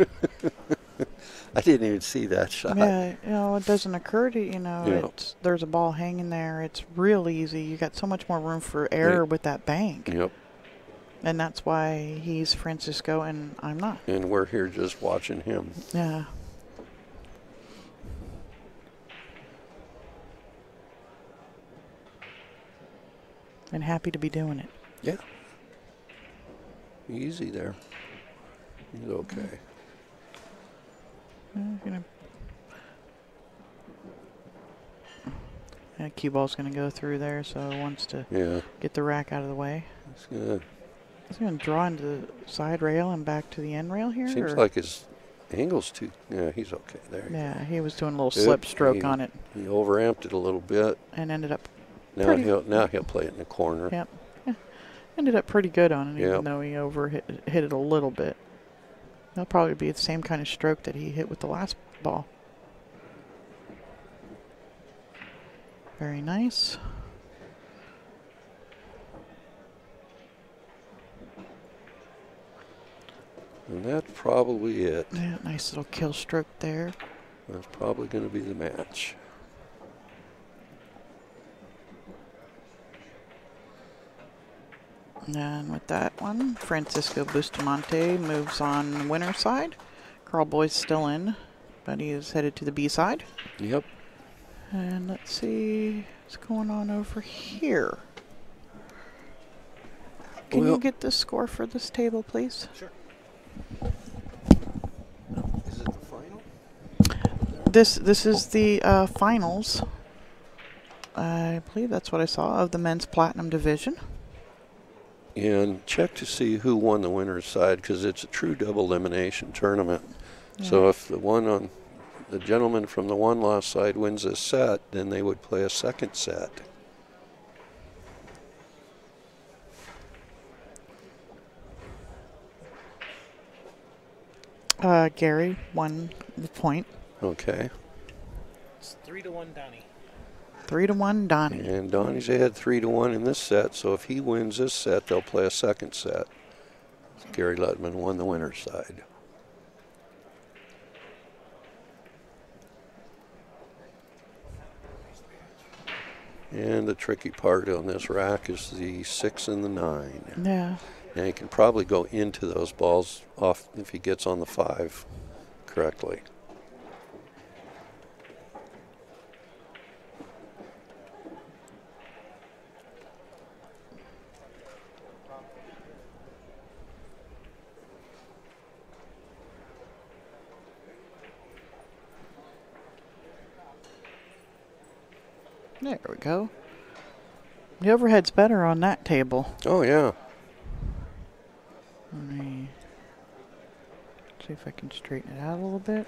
I didn't even see that shot. Yeah, you know, it doesn't occur to you know, there's a ball hanging there. It's real easy. You got so much more room for error with that bank. Yep. And that's why he's Francisco and I'm not. And we're here just watching him. Yeah. And happy to be doing it. Yeah. Easy there. He's okay. Cue ball's going to go through there, so he wants to get the rack out of the way. That's good. He's going to draw into the side rail and back to the end rail here? Seems like his angle's too... Yeah, he's okay there. Yeah, he was doing a little slip stroke on it. He overamped it a little bit. And ended up... Now he'll play it in the corner. Yep. Yeah. Ended up pretty good on it, even though he hit it a little bit. That'll probably be the same kind of stroke that he hit with the last ball. Very nice. And that's probably it. Yeah, nice little kill stroke there. That's probably going to be the match. And with that one, Francisco Bustamante moves on the winner's side. Carl Boy's still in, but he is headed to the B side. Yep. And let's see what's going on over here. Can you get the score for this table, please? Sure. Is it the final? This is the finals. I believe that's what I saw of the men's platinum division. And check to see who won the winner's side, because it's a true double elimination tournament. Yeah. So if the gentleman from the one-loss side wins this set, then they would play a second set. Gary won the point. Okay. It's 3-1 Donnie. 3-1 Donnie. And Donnie's ahead 3-1 in this set, so if he wins this set, they'll play a second set. Gary Lutman won the winner's side. And the tricky part on this rack is the 6 and the 9. Yeah. And he can probably go into those balls off if he gets on the 5 correctly. There we go. The overhead's better on that table. Oh, yeah. Let me see if I can straighten it out a little bit.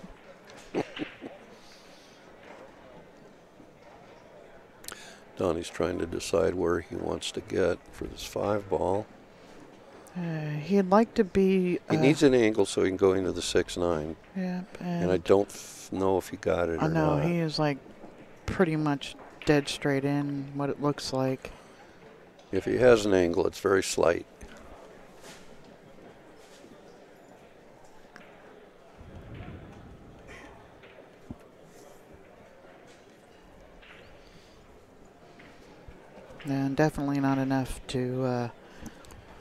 Donnie's trying to decide where he wants to get for this 5 ball. He'd like to be... He needs an angle so he can go into the 6-9. Yeah, and I don't know if he got it or no, not. he is like pretty much dead straight in, what it looks like. If he has an angle, it's very slight. And definitely not enough to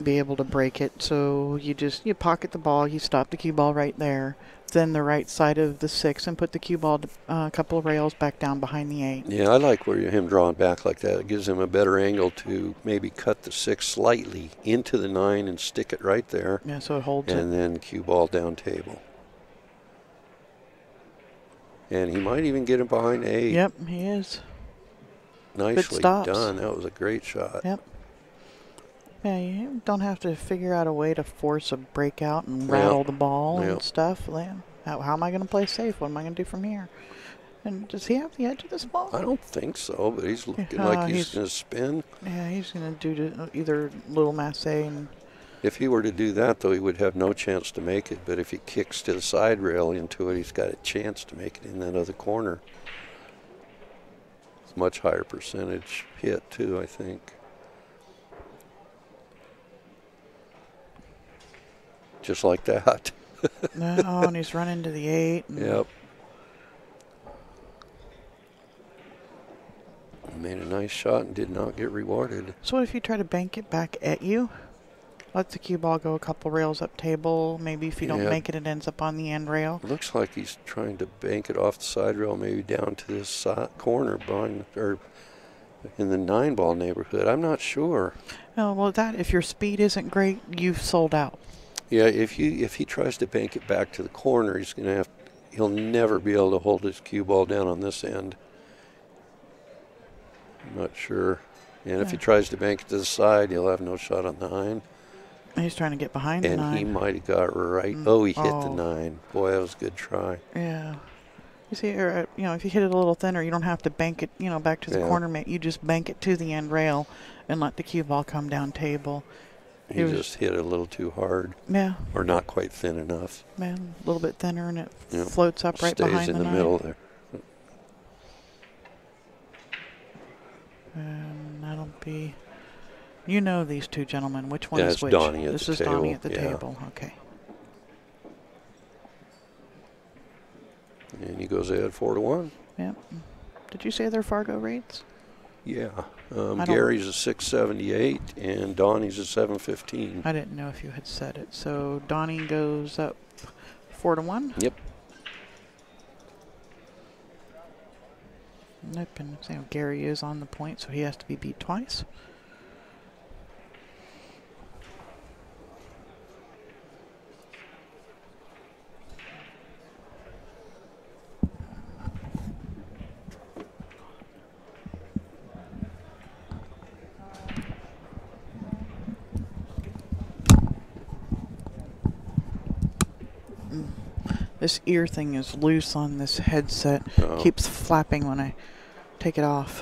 be able to break it. So you pocket the ball, you stop the cue ball right there, then the right side of the 6 and put the cue ball a couple of rails back down behind the 8. Yeah, I like him drawing back like that. It gives him a better angle to maybe cut the 6 slightly into the 9 and stick it right there. Yeah, so it holds it. And then cue ball down table. And he might even get him behind 8. Yep, he is. Nicely done. That was a great shot. Yep. Yeah, you don't have to figure out a way to force a breakout and rattle the ball and stuff. How am I going to play safe? What am I going to do from here? And does he have the edge of this ball? I don't think so, but he's looking like he's going to spin. Yeah, he's going to do either little masse and... If he were to do that, though, he would have no chance to make it. But if he kicks to the side rail into it, he's got a chance to make it in that other corner. It's much higher percentage hit, too, I think. Just like that. Oh, and he's running to the 8. Yep. Made a nice shot and did not get rewarded. So what if you try to bank it back at you? Let the cue ball go a couple rails up table. Maybe if you don't make it, it ends up on the end rail. Looks like he's trying to bank it off the side rail, maybe down to this side corner behind, or in the 9 ball neighborhood. I'm not sure. Oh, well, if your speed isn't great, you've sold out. Yeah, if he tries to bank it back to the corner, he'll never be able to hold his cue ball down on this end. I'm not sure. And if he tries to bank it to the side, he'll have no shot on the 9. He's trying to get behind the 9. And he might have got right. Oh, he hit the 9. Boy, that was a good try. Yeah. You see, if you hit it a little thinner, you don't have to bank it, back to the corner mate. You just bank it to the end rail and let the cue ball come down table. He just hit it a little too hard. Yeah. Or not quite thin enough. Man, a little bit thinner, and it floats up right behind the 9. Stays in the middle there. And that'll be, you know these two gentlemen. Which one Yeah, is it's which? Donnie at this the is Donnie table, at the yeah. table. Okay. And he goes ahead 4-1. Yep. Did you say they're Fargo rates? Yeah. I don't- Gary's a 678 and Donnie's a 715. I didn't know if you had said it. So Donnie goes up 4-1. Yep. Nope. And so Gary is on the point, so he has to be beat twice. This ear thing is loose on this headset. Oh. Keeps flapping when I take it off.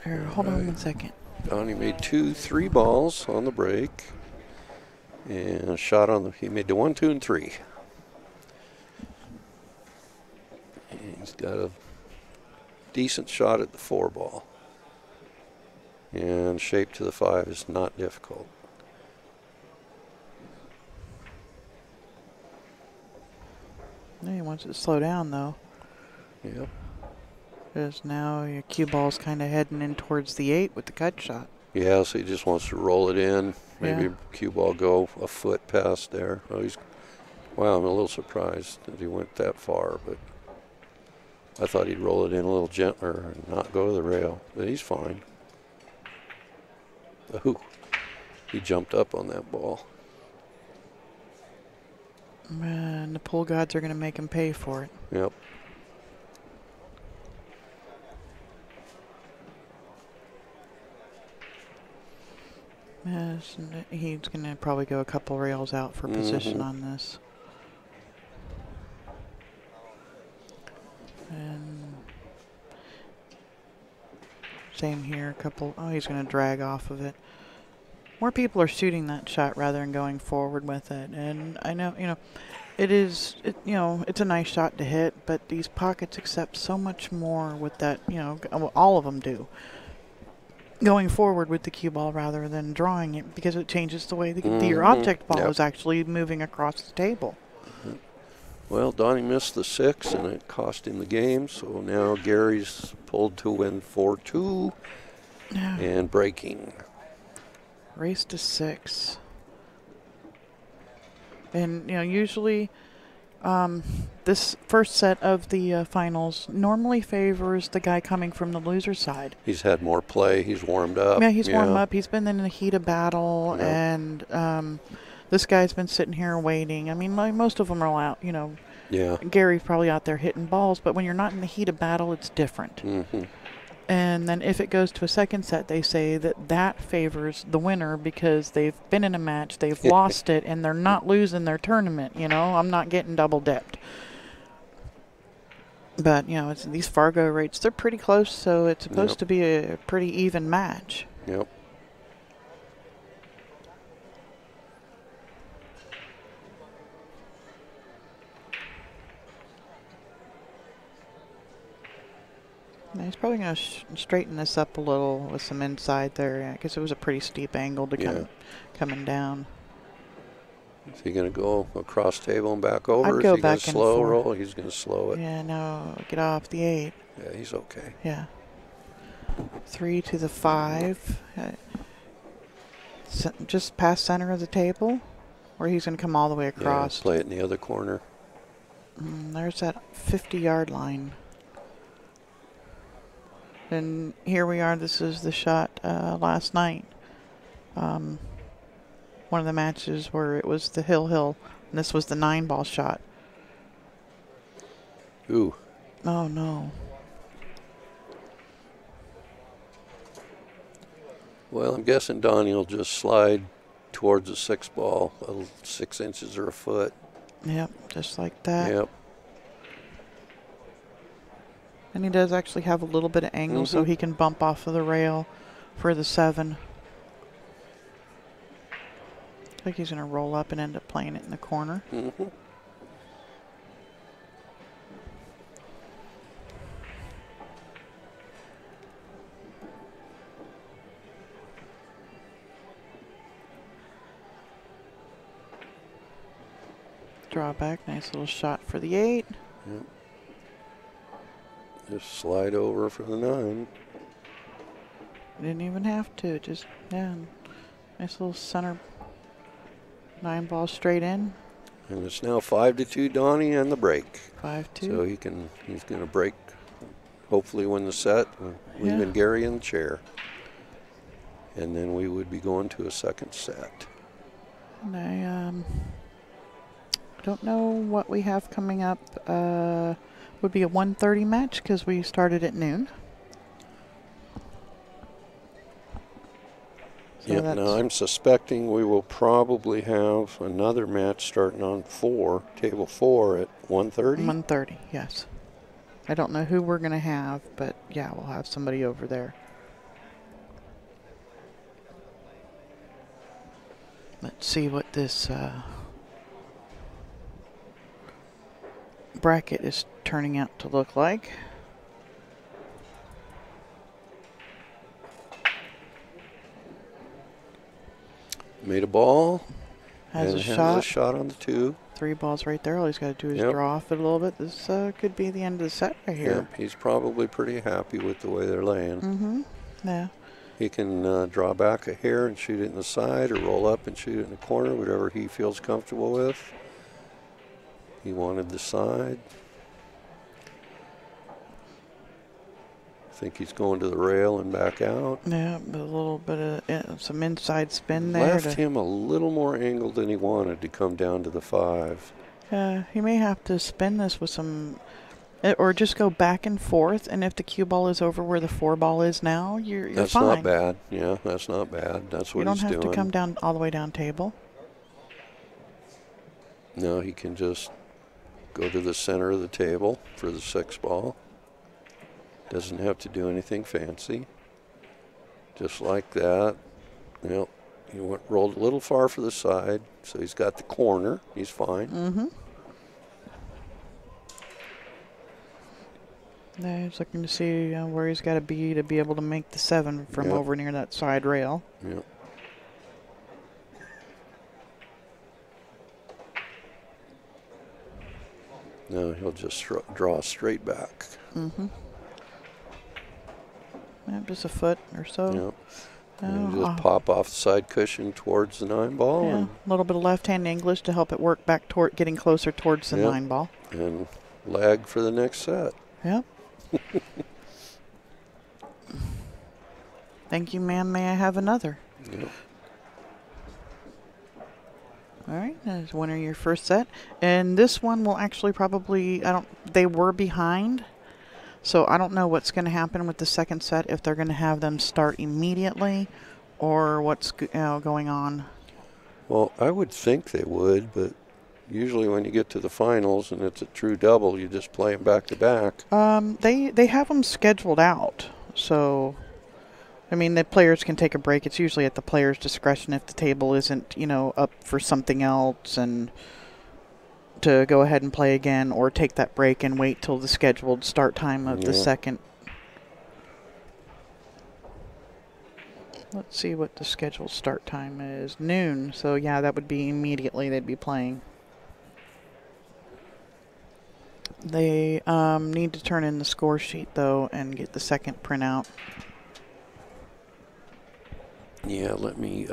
Here, hold on 1 second. Donnie made 2 3 balls on the break. And shot on the, he made the 1, 2, and 3. And he's got a decent shot at the 4 ball. And shape to the 5 is not difficult. He wants it to slow down though. Yep. Because now your cue ball's kind of heading in towards the 8 with the cut shot. Yeah, so he just wants to roll it in. Maybe Yeah. cue ball go a foot past there. Oh, wow, I'm a little surprised that he went that far, but I thought he'd roll it in a little gentler and not go to the rail, but he's fine. Ooh, he jumped up on that ball. And the pool gods are going to make him pay for it. Yep. Yes, and he's going to probably go a couple rails out for position on this. And same here, a couple. Oh, he's going to drag off of it. More people are shooting that shot rather than going forward with it. And I know, it's a nice shot to hit, but these pockets accept so much more with that, all of them do. Going forward with the cue ball rather than drawing it, because it changes the way your object ball is actually moving across the table. Well, Donnie missed the 6, and it cost him the game, so now Gary's pulled to win 4-2 and breaking. Race to 6. And, usually this first set of the finals normally favors the guy coming from the loser side. He's had more play. He's warmed up. Yeah, he's warmed up. He's been in the heat of battle, Yeah. and this guy's been sitting here waiting. I mean, like most of them are out, Yeah. Gary's probably out there hitting balls, but when you're not in the heat of battle, it's different. Mm-hmm. And then if it goes to a second set, they say that favors the winner because they've been in a match, they've lost it, and they're not losing their tournament. I'm not getting double dipped. But, it's these Fargo rates, they're pretty close, so it's supposed to be a pretty even match. Yep. He's probably going to straighten this up a little with some inside there, because it was a pretty steep angle to coming down. Is he going to go across table and back over? I'd go Is he going back to and slow forth. roll? He's going to slow it. Yeah, no, get off the 8. Yeah, he's okay. Yeah. 3 to the 5. Just past center of the table, or he's going to come all the way across. Yeah, play it in the other corner. There's that 50-yard line. And here we are. This is the shot last night. One of the matches where it was the hill, and this was the 9-ball shot. Ooh. Oh, no. Well, I'm guessing Donnie will just slide towards the 6 ball, 6 inches or a foot. Yep, just like that. Yep. And he does actually have a little bit of angle, so he can bump off of the rail for the 7. I think he's going to roll up and end up playing it in the corner. drawback. Nice little shot for the 8. Yep. Just slide over for the 9. Didn't even have to. Just, yeah. Nice little center 9 ball straight in. And it's now 5-2 Donnie and the break. 5-2. So he's going to break, hopefully win the set, leaving Gary in the chair. And then we would be going to a second set. And I don't know what we have coming up. Would be a 1:30 match because we started at noon. So yeah, now I'm suspecting we will probably have another match starting on table 4 at 1:30. 1:30, yes. I don't know who we're going to have, but yeah, we'll have somebody over there. Let's see what this bracket is turning out to look like. Made a ball. Has and a has shot. a shot on the 2. 3 balls right there. All he's got to do is draw off it a little bit. This could be the end of the set right here. Yep, he's probably pretty happy with the way they're laying. Mm-hmm. Yeah. He can draw back a hair and shoot it in the side, or roll up and shoot it in the corner, whatever he feels comfortable with. He wanted the side. I think he's going to the rail and back out. Yeah, but a little bit of some inside spin there. Left him a little more angle than he wanted to come down to the 5. He may have to spin this with some, or just go back and forth. And if the cue ball is over where the 4 ball is now, you're that's fine. That's not bad. Yeah, that's not bad. That's what he's doing. You don't have to come down all the way down table. No, he can just go to the center of the table for the 6 ball. Doesn't have to do anything fancy. Just like that. Yep. He rolled a little far for the side, so he's got the corner. He's fine. Mm-hmm. Now he's looking to see where he's got to be able to make the 7 from over near that side rail. Yep. No, he'll just draw straight back. Mm-hmm. Yeah, just a foot or so. Yep. And just pop off the side cushion towards the 9 ball. Yeah, a little bit of left-hand English to help it work back toward getting closer towards the 9 ball. And lag for the next set. Yep. Thank you, ma'am. May I have another? Yep. All right, there's winner your first set. And this one will actually probably, they were behind. So I don't know what's going to happen with the second set, if they're going to have them start immediately or what's going on. Well, I would think they would, but usually when you get to the finals and it's a true double, you just play them back to back. They have them scheduled out. So, I mean, the players can take a break. It's usually at the player's discretion if the table isn't, up for something else, and to go ahead and play again or take that break and wait till the scheduled start time of the second. Let's see what the scheduled start time is. Noon. So, yeah, that would be immediately they'd be playing. They need to turn in the score sheet, though, and get the second printout. Yeah, let me...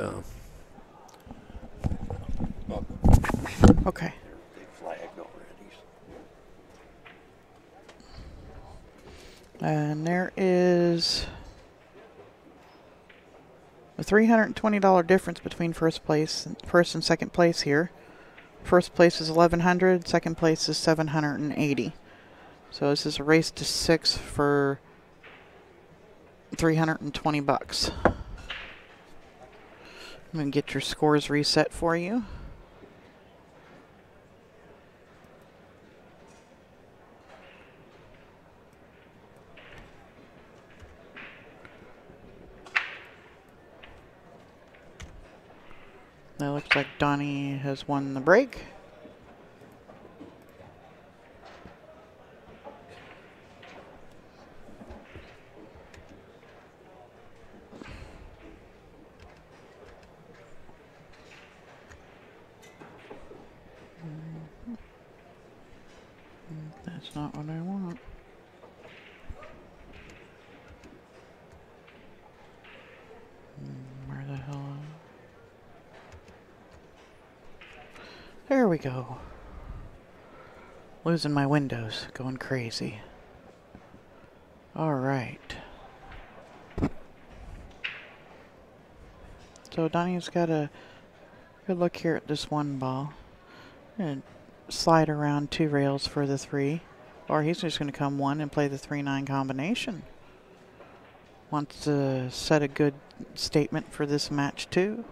Okay. And there is a $320 difference between first and second place here. First place is $1,100, second place is $780. So this is a race to 6 for $320. I'm going to get your scores reset for you. That looks like Donnie has won the break. That's not what I want. Where the hell? There we go. Losing my windows, going crazy. All right. So Donnie's got a good look here at this one ball. And slide around 2 rails for the 3. Or he's just going to come 1 and play the 3-9 combination. Wants to set a good statement for this match too.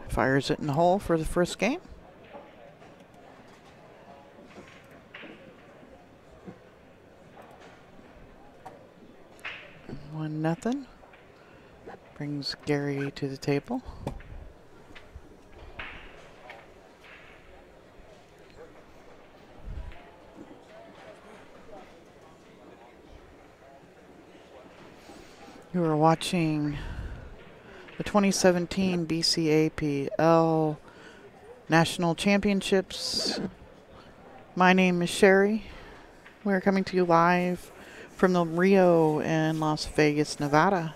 Fires it in the hole for the first game. 1-0. Brings Gary to the table. You are watching the 2017 BCAPLNationals Championships. My name is Sherry. We're coming to you live from the Rio in Las Vegas, Nevada.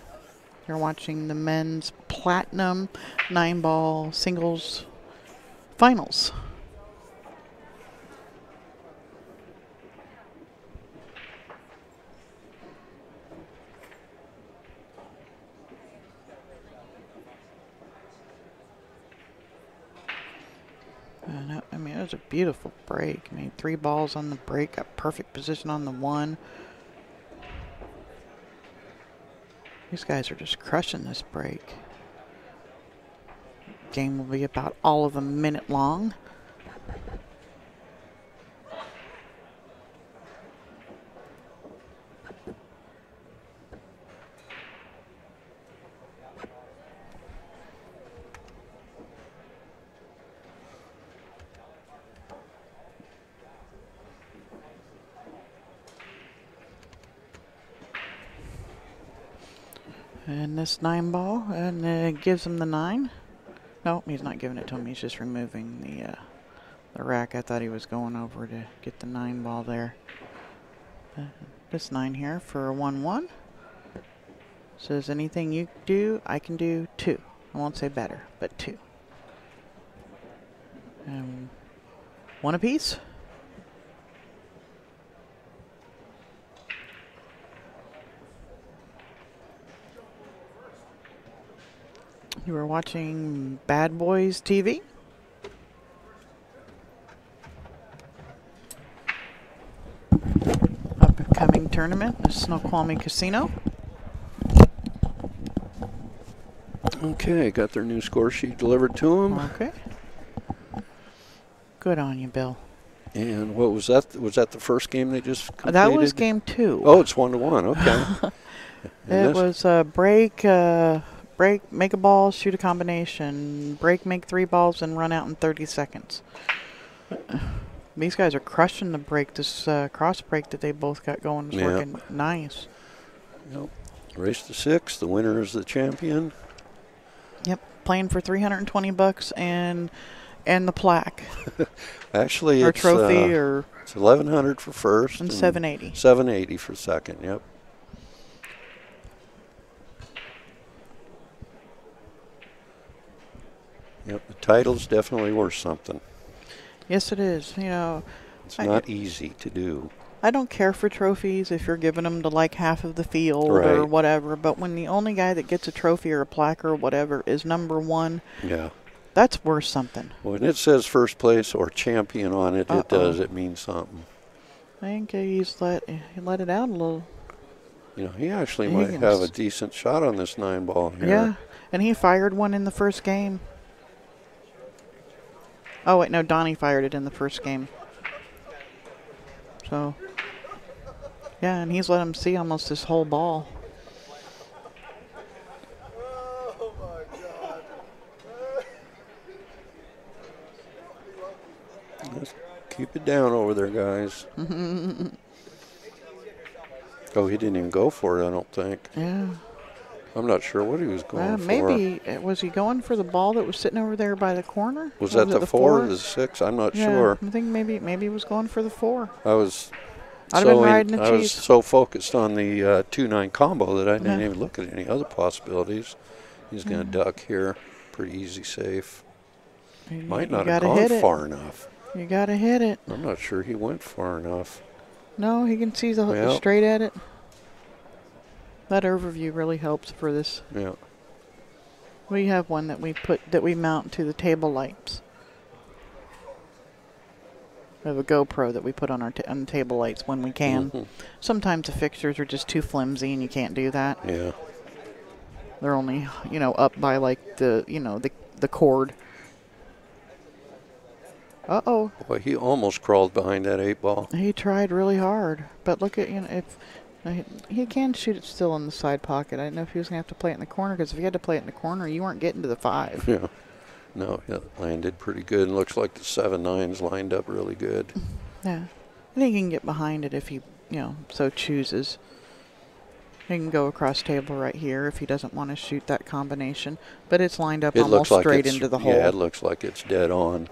You're watching the men's platinum 9-ball singles finals. I mean, it was a beautiful break. I mean, 3 balls on the break, got perfect position on the 1. These guys are just crushing this break. Game will be about all of a minute long. And this 9-ball, and it gives him the 9. No, he's not giving it to him. He's just removing the rack. I thought he was going over to get the 9-ball there. This 9 here for a 1-1. Says anything you do, I can do 2. I won't say better, but 2. And 1 apiece. You are watching BadBoys TV. Upcoming tournament, the Snoqualmie Casino. Okay, got their new score sheet delivered to them. Okay. Good on you, Bill. And what was that? Was that the first game they just completed? That was game 2. Oh, it's 1-1. Okay. It was a break, make a ball, shoot a combination, break, make 3 balls, and run out in 30 seconds. These guys are crushing the break. This cross break that they both got going is working nice. Yep. Race to 6. The winner is the champion. Yep. Playing for $320 and the plaque. Actually, or it's trophy, or it's $1,100 for first and $780. $780 for second. Yep. Yep. The title's definitely worth something. Yes, it is. You know, it's not easy to do. I don't care for trophies if you're giving them to like half of the field right. or whatever, but when the only guy that gets a trophy or a plaque or whatever is number 1, yeah, that's worth something. When it says first place or champion on it, it means something. I think he let it out a little. You know, he actually might have a decent shot on this 9-ball here. Yeah, and he fired one in the first game. Oh, wait, no, Donnie fired it in the first game. So, yeah, and he's let him see almost this whole ball. Oh, my God. Just keep it down over there, guys. Oh, he didn't even go for it, I don't think. Yeah. I'm not sure what he was going for. Maybe, was he going for the ball that was sitting over there by the corner? Was that the 4 or the 6? I'm not sure. I think maybe he was going for the 4. I was I'd have been riding the I was Chiefs. so focused on the 2-9 combo that I didn't even look at any other possibilities. He's going to duck here. Pretty easy safe. Might not have gone far enough. You got to hit it. I'm not sure he went far enough. No, he can see straight at it. That overview really helps for this. Yeah. We have one that we mount to the table lights. We have a GoPro that we put on on the table lights when we can. Sometimes the fixtures are just too flimsy and you can't do that. Yeah. They're only, up by like the cord. Uh-oh. Boy, he almost crawled behind that 8 ball. He tried really hard, but look at, if he can shoot it still in the side pocket. I didn't know if he was going to have to play it in the corner, because if he had to play it in the corner, you weren't getting to the 5. Yeah. No, it landed pretty good. And looks like the 7-9's lined up really good. Yeah. I think he can get behind it if he, so chooses. He can go across table right here if he doesn't want to shoot that combination. But it's lined up almost straight into the hole. Yeah, it looks like it's dead on.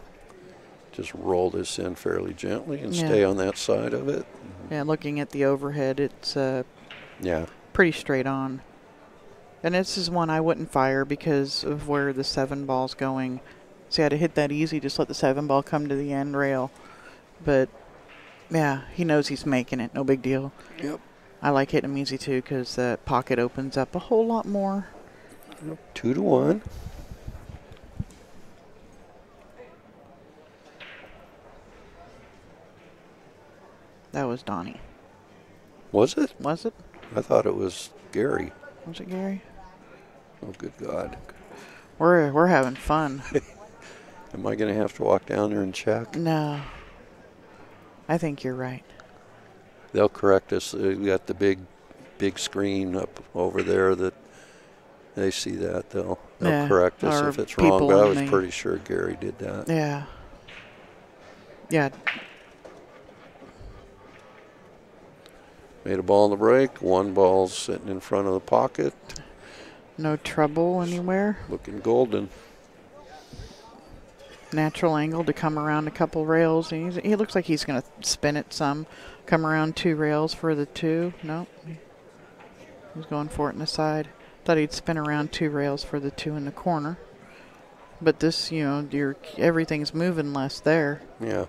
Just roll this in fairly gently and stay on that side of it. Yeah, looking at the overhead, it's pretty straight on. And this is one I wouldn't fire because of where the 7 ball's going. See how to hit that easy, just let the 7 ball come to the end rail. But, yeah, he knows he's making it. No big deal. Yep. I like hitting him easy, too, because the pocket opens up a whole lot more. 2-1. That was Donnie. Was it? Was it? I thought it was Gary. Was it Gary? Oh, good God. We're having fun. Am I going to have to walk down there and check? No. I think you're right. They'll correct us. We got the big screen up over there that they see that. They'll correct us if it's wrong, but I was pretty sure Gary did that. Yeah. Yeah. Made a ball in the break. 1 ball sitting in front of the pocket. No trouble anywhere. Looking golden. Natural angle to come around a couple rails. He looks like he's going to spin it some. Come around 2 rails for the 2. Nope. He's going for it in the side. Thought he'd spin around 2 rails for the 2 in the corner. But this, everything's moving less there. Yeah.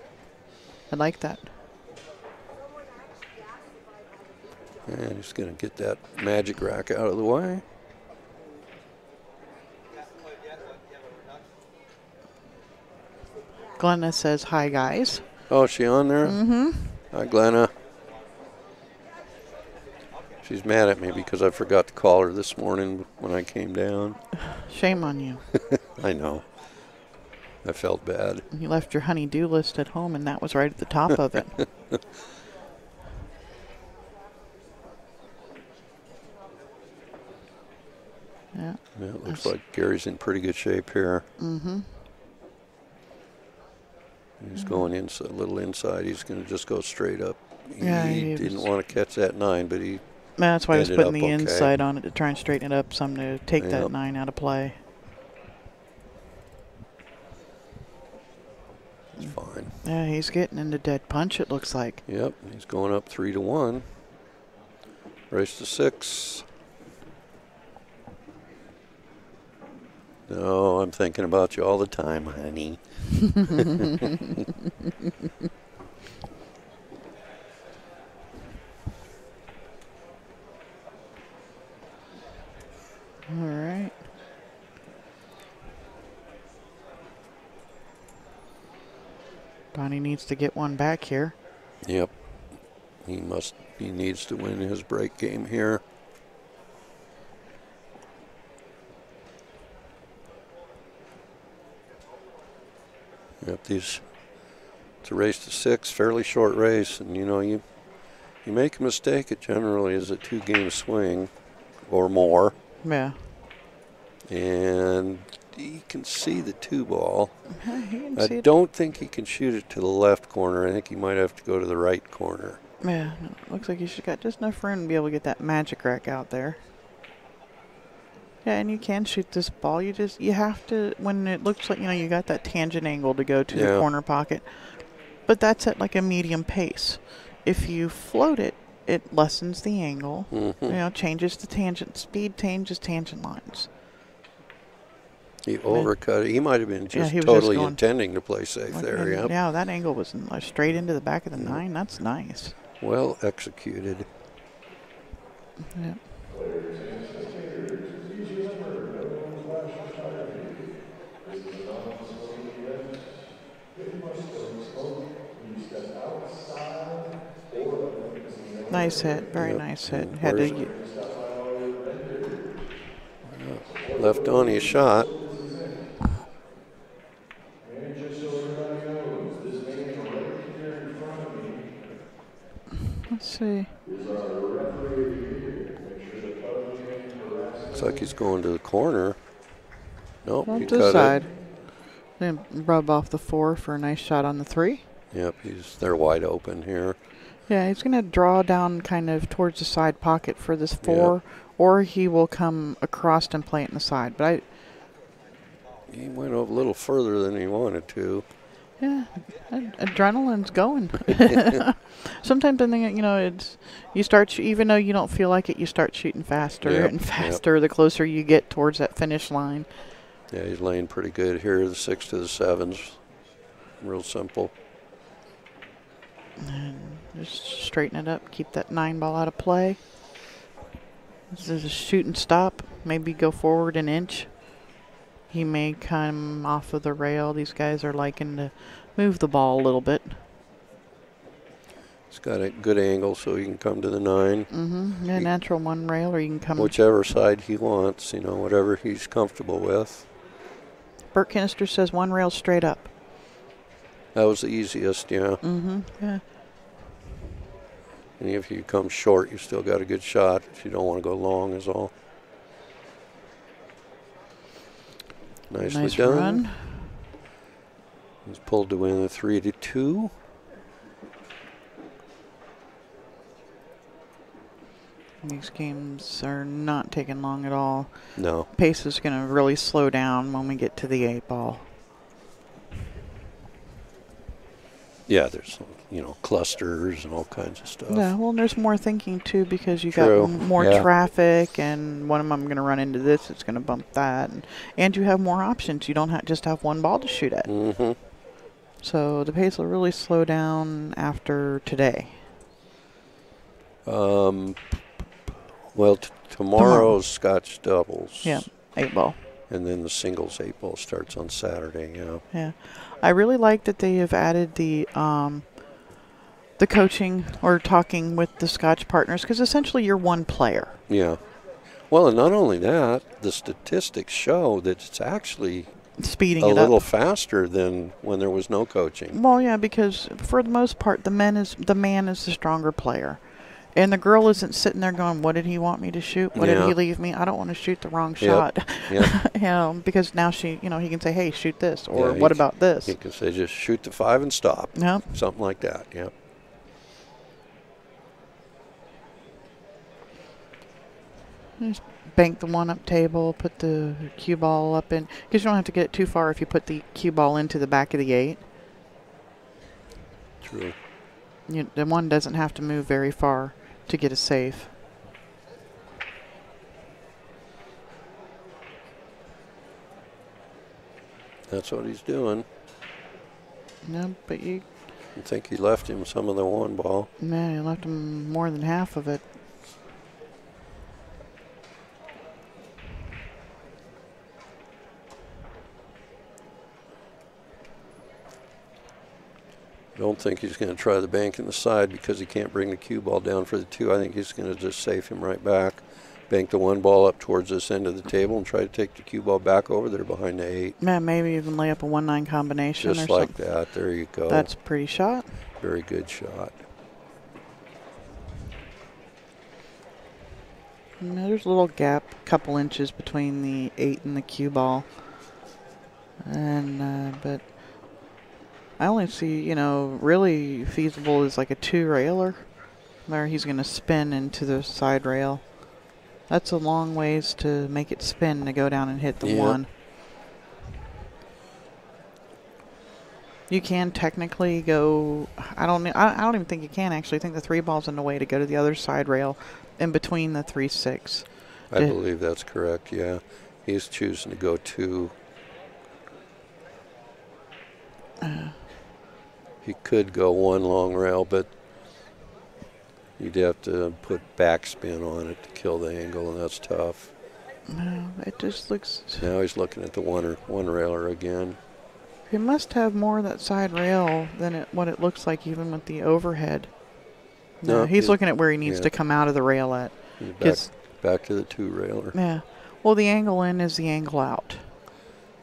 I like that. And he's going to get that magic rack out of the way. Glenna says, hi, guys. Oh, is she on there? Mm-hmm. Hi, Glenna. She's mad at me because I forgot to call her this morning when I came down. Shame on you. I know. I felt bad. You left your honey-do list at home, and that was right at the top of it. Yeah. It looks like Gary's in pretty good shape here. Mm-hmm. He's going a little inside. He's going to just go straight up. He didn't want to catch that 9, but he that's why I was putting the inside on it to try and straighten it up some to take that 9 out of play. It's fine. Yeah, he's getting into dead punch, it looks like. Yep, he's going up 3-1. Race to 6. No, I'm thinking about you all the time, honey. All right. Donnie needs to get one back here. Yep. He needs to win his break game here. Yep, it's a race to 6, fairly short race, and you make a mistake, it generally is a 2-game swing or more. Yeah. And he can see the 2 ball. I don't think he can shoot it to the left corner. I think he might have to go to the right corner. Yeah, looks like he's got just enough room to be able to get that magic rack out there. Yeah, and you can shoot this ball. You have to, when it looks like, you got that tangent angle to go to the corner pocket. But that's at like a medium pace. If you float it, it lessens the angle. Changes the tangent speed, changes tangent lines. He overcut it. He might have been just totally intending to play safe there. Yeah, that angle was straight into the back of the 9. That's nice. Well executed. Yeah. Nice hit. Very nice hit. Had to left on his shot. Let's see. Looks like he's going to the corner. Nope, Well, he to the cut side. it. Then rub off the 4 for a nice shot on the 3. Yep, they're wide open here. Yeah, he's going to draw down kind of towards the side pocket for this 4, or he will come across and play it in the side. But he went a little further than he wanted to. Yeah, adrenaline's going. Sometimes I think, it's you start, even though you don't feel like it, you start shooting faster and faster the closer you get towards that finish line. Yeah, he's laying pretty good here, the 6 to the 7s. Real simple. And just straighten it up, keep that 9 ball out of play. This is a shoot and stop, maybe go forward an inch. He may come off of the rail. These guys are liking to move the ball a little bit. He's got a good angle so he can come to the 9. Yeah, natural 1 rail, or you can come whichever side he wants, whatever he's comfortable with. Bert Kinnister says 1 rail straight up. That was the easiest, yeah. Yeah. And if you come short, you still got a good shot. If you don't want to go long is all. Nicely nice done. Run. He's pulled to win the 3 to 2. These games are not taking long at all. No. Pace is going to really slow down when we get to the 8 ball. Yeah, there's clusters and all kinds of stuff. Yeah, well, there's more thinking too, because you got more traffic, and one of them going to run into this, it's going to bump that, and you have more options. You don't just have 1 ball to shoot at. So the pace will really slow down after today. Well, tomorrow's Scotch doubles. Yeah, 8 ball. And then the singles 8 ball starts on Saturday. Yeah, I really like that they have added the coaching or talking with the Scotch partners, because essentially you're 1 player. Yeah. Well, and not only that, the statistics show that it's actually speeding a it little up faster than when there was no coaching. Well, yeah, because for the most part, the man is the stronger player. And the girl isn't sitting there going, what did he want me to shoot? What did he leave me? I don't want to shoot the wrong shot. Because now he can say, hey, shoot this. Or what about this? He can say, just shoot the 5 and stop. Yep. Something like that, Just bank the 1-up table, put the cue ball up in. Because you don't have to get it too far if you put the cue ball into the back of the 8. True. The 1 doesn't have to move very far to get a safe. That's what he's doing. No, but I think he left him some of the 1 ball. Man, he left him more than half of it. I don't think he's going to try the bank in the side because he can't bring the cue ball down for the 2. I think he's going to just safe him right back, bank the 1 ball up towards this end of the table, and try to take the cue ball back over there behind the 8. Man, maybe even lay up a 1-9 combination just or like something. that. There you go. That's a pretty shot. Very good shot. There's a little gap, couple inches between the 8 and the cue ball. And but I only see, really feasible is like a 2 railer where he's going to spin into the side rail. That's a long ways to make it spin to go down and hit the Yeah. one. You can technically go. I don't even think you can actually. I think the 3 ball's in the way to go to the other side rail, in between the 3-6. I believe that's correct. Yeah, he's choosing to go 2. He could go 1 long rail, but you'd have to put backspin on it to kill the angle, and that's tough. No, it just looks. Now he's looking at the one railer again. He must have more of that side rail than what it looks like, even with the overhead. No, he's looking at where he needs to come out of the rail at. He's back to the 2 railer. Yeah. Well, the angle in is the angle out.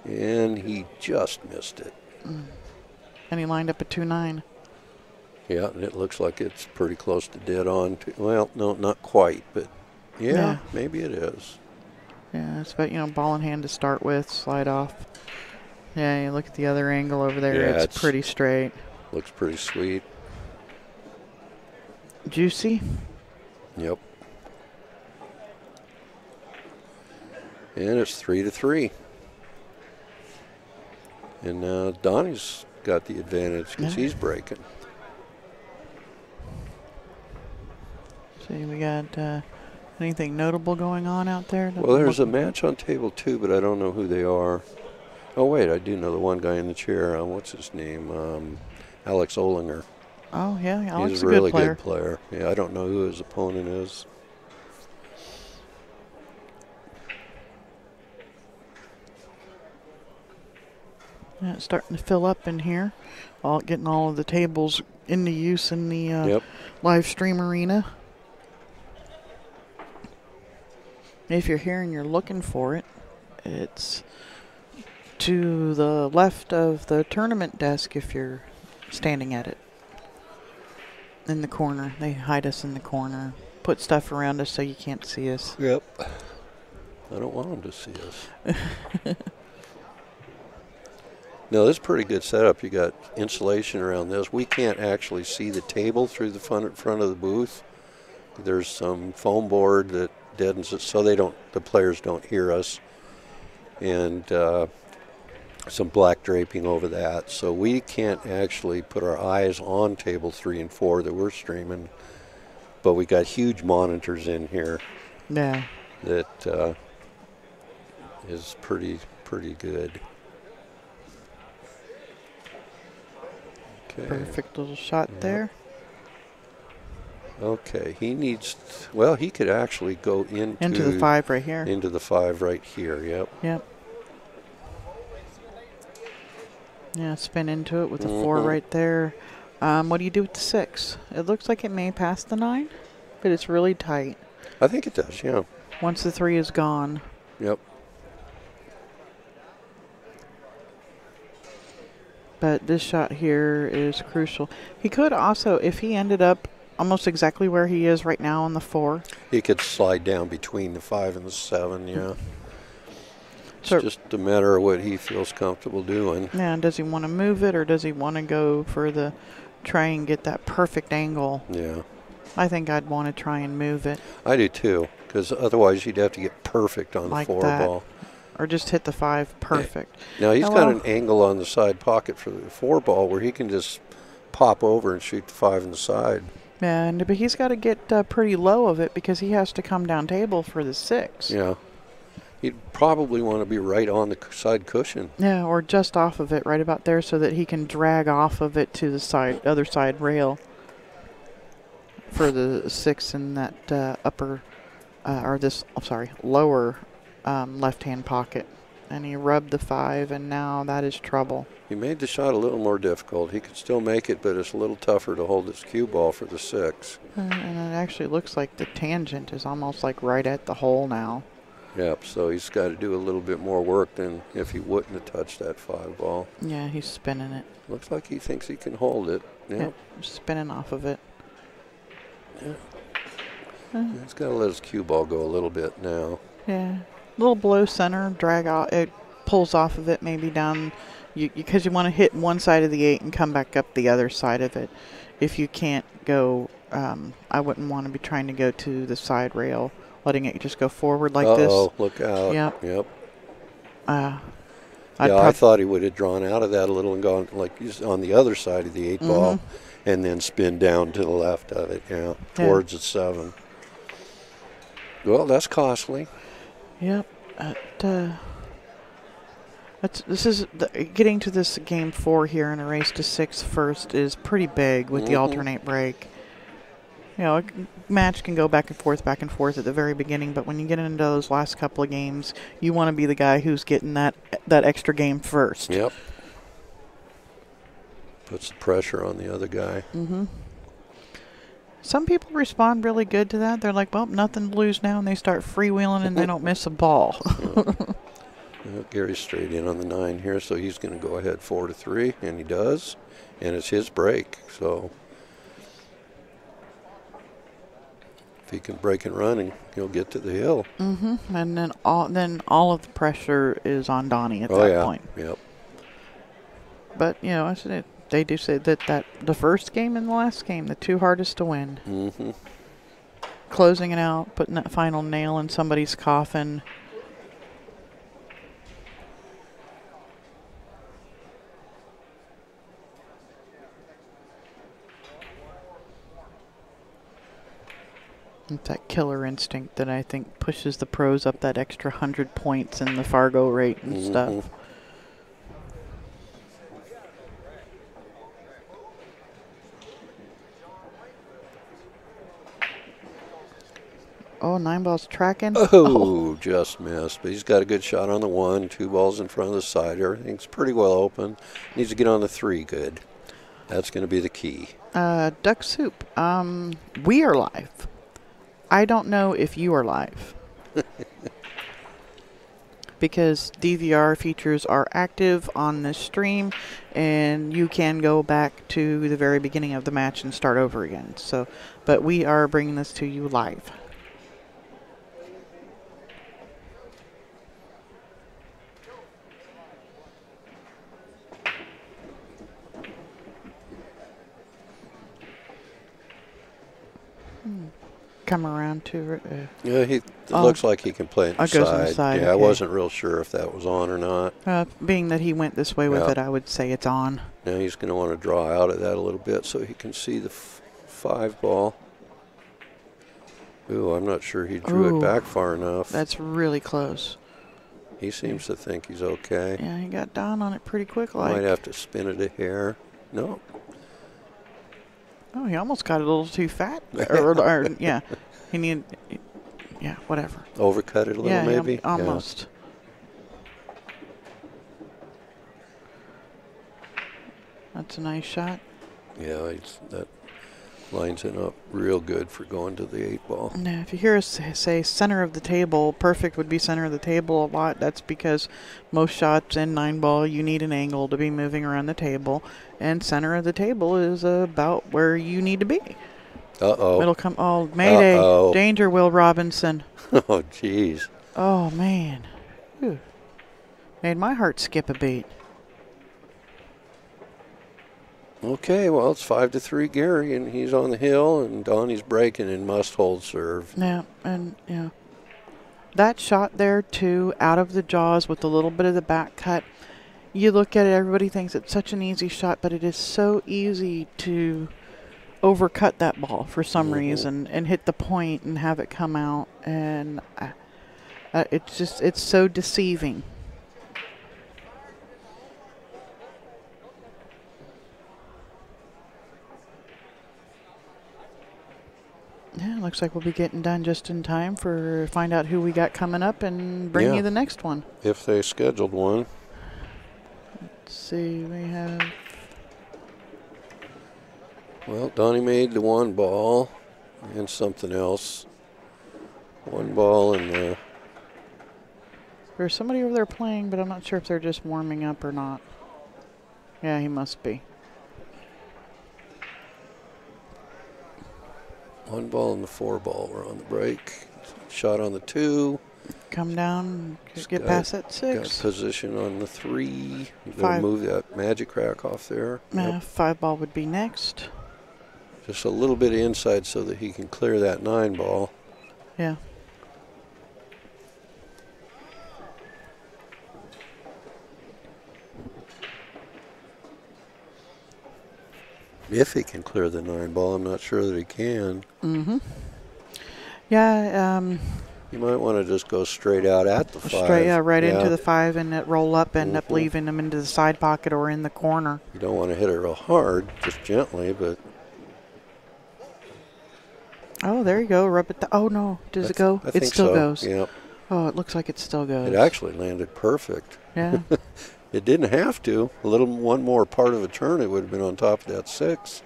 And he just missed it. And he lined up a 2-9. Yeah, and it looks like it's pretty close to dead on. Well, no, not quite, but yeah, maybe it is. Yeah, it's about, ball in hand to start with, slide off. Yeah, you look at the other angle over there. Yeah, it's pretty straight. Looks pretty sweet. Juicy. Yep. And it's 3-3. And now Donnie's got the advantage because he's breaking. See, we got anything notable going on out there? Well, there's a match on table 2, but I don't know who they are. Oh, wait, I do know the one guy in the chair. What's his name? Alex Olinger. Oh, yeah, Alex He's is a really good player. Yeah, I don't know who his opponent is. Yeah, it's starting to fill up in here. Getting all of the tables into use in the live stream arena. If you're here and you're looking for it, it's to the left of the tournament desk if you're standing at it. In the corner. They hide us in the corner. Put stuff around us so you can't see us. Yep. I don't want them to see us. No, this is a pretty good setup. You got insulation around this. We can't actually see the table through the front of the booth. There's some foam board that deadens it so the players don't hear us. And some black draping over that. So we can't actually put our eyes on table 3 and 4 that we're streaming. But we got huge monitors in here. Yeah. That is pretty good. Okay. Perfect little shot there. Okay, he needs, well, he could actually go into the 5 right here. Into the 5 right here, yep. Yep. Yeah, spin into it with the 4 right there. What do you do with the 6? It looks like it may pass the 9, but it's really tight. I think it does, yeah. Once the 3 is gone. Yep. But this shot here is crucial. He could also, if he ended up almost exactly where he is right now on the 4. He could slide down between the 5 and the 7, yeah. It's just a matter of what he feels comfortable doing. Yeah, does he want to move it or does he want to go for the try and get that perfect angle? Yeah. I think I'd want to try and move it. I do too, because otherwise you'd have to get perfect on the 4 ball. Or just hit the 5 perfect. Now he's got an angle on the side pocket for the 4 ball where he can just pop over and shoot the 5 in the side. Yeah, but he's got to get pretty low of it because he has to come down table for the 6. Yeah. He'd probably want to be right on the side cushion. Yeah, or just off of it, right about there, so that he can drag off of it to the other side rail for the 6 in that lower left-hand pocket. And he rubbed the 5, and now that is trouble. He made the shot a little more difficult. He could still make it, but it's a little tougher to hold this cue ball for the 6. And it actually looks like the tangent is almost like right at the hole now. Yep, so he's got to do a little bit more work than if he wouldn't have touched that 5 ball. Yeah, he's spinning it. Looks like he thinks he can hold it. Yep. Spinning off of it. Yeah. He's got to let his cue ball go a little bit now. Yeah. A little below center, drag out. It pulls off of it maybe down, because you want to hit one side of the 8 and come back up the other side of it. If you can't go, I wouldn't want to be trying to go to the side rail letting it just go forward like Uh-oh, this. look out. Yep. Yep. I thought he would have drawn out of that a little and gone like he's on the other side of the 8 ball and then spin down to the left of it, towards the 7. Well, that's costly. Yep. Getting to this game 4 here in a race to 6 first is pretty big with the alternate break. You know, a match can go back and forth at the very beginning, but when you get into those last couple of games, you want to be the guy who's getting that extra game first. Yep. Puts the pressure on the other guy. Some people respond really good to that. They're like, well, nothing to lose now, and they start freewheeling and they don't miss a ball. Well, Gary's straight in on the 9 here, so he's going to go ahead 4-3, and he does, and it's his break, so if he can break and run, and he'll get to the hill. And then all of the pressure is on Donnie at that point. Yep. But you know, they do say that the first game and the last game, the 2 hardest to win. Closing it out, putting that final nail in somebody's coffin. It's that killer instinct that I think pushes the pros up that extra 100 points in the Fargo rate and stuff. Oh, 9 balls tracking. Oh, just missed. But he's got a good shot on the 1, 2 balls in front of the side. Everything's pretty well open. Needs to get on the 3 good. That's going to be the key. Duck Soup. We are live. I don't know if you are live. Because DVR features are active on this stream, and you can go back to the very beginning of the match and start over again. So, but we are bringing this to you live. Come around to Yeah, it looks like he can play it goes on the side. Yeah, I Okay. wasn't real sure if that was on or not. being that he went this way with it, I would say it's on. Now he's going to want to draw out of that a little bit so he can see the 5 ball. Ooh, I'm not sure he drew it back far enough. That's really close. He seems to think he's okay. Yeah, he got down on it pretty quick. Might have to spin it a hair. No. Oh, he almost got it a little too fat. Yeah, he needed. Yeah, whatever. Overcut it a little, maybe. Almost. That's a nice shot. Yeah, that lines it up real good for going to the 8 ball. Now, if you hear us say center of the table, perfect would be center of the table a lot. That's because most shots in 9 ball, you need an angle to be moving around the table. And center of the table is about where you need to be. Uh-oh. It'll come. Oh, mayday. Danger, Will Robinson. Oh, jeez. Oh, man. Whew. Made my heart skip a beat. Okay, well, it's 5-3 Gary, and he's on the hill, and Donnie's breaking and must hold serve. Yeah, and yeah. That shot there, too, out of the jaws with a little bit of the back cut. You look at it, everybody thinks it's such an easy shot, but it is so easy to overcut that ball for some reason and hit the point and have it come out. And it's so deceiving. Yeah, looks like we'll be getting done just in time for find out who we got coming up and bring you the next one. If they scheduled one. Let's see, we have... Well, Donnie made the 1 ball and something else. 1 ball and the... There's somebody over there playing, but I'm not sure if they're just warming up or not. Yeah, he must be. 1 ball and the 4 ball were on the break. Shot on the 2. Come down, get past that 6. Got position on the 3. You 5. better move that magic rack off there. Yeah, 5 ball would be next. Just a little bit of inside so that he can clear that 9 ball. Yeah. If he can clear the 9-ball, I'm not sure that he can. Mm-hmm. Yeah. You might want to just go straight out at the 5. Straight, right into the 5 and it roll up, end up leaving him into the side pocket or in the corner. You don't want to hit it real hard, just gently, but. Oh, there you go. Rub it. Oh, no. Does it go? It still so. goes. Yep. Oh, it looks like it still goes. It actually landed perfect. Yeah. It didn't have to. One more part of a turn, it would have been on top of that 6.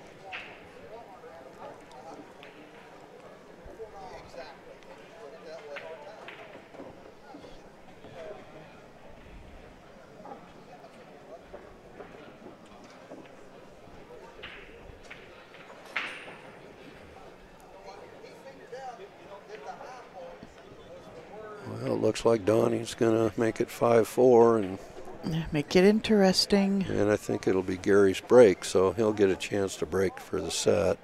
Well, it looks like Donnie's going to make it 5-4 and make it interesting. And I think it'll be Gary's break, so he'll get a chance to break for the set.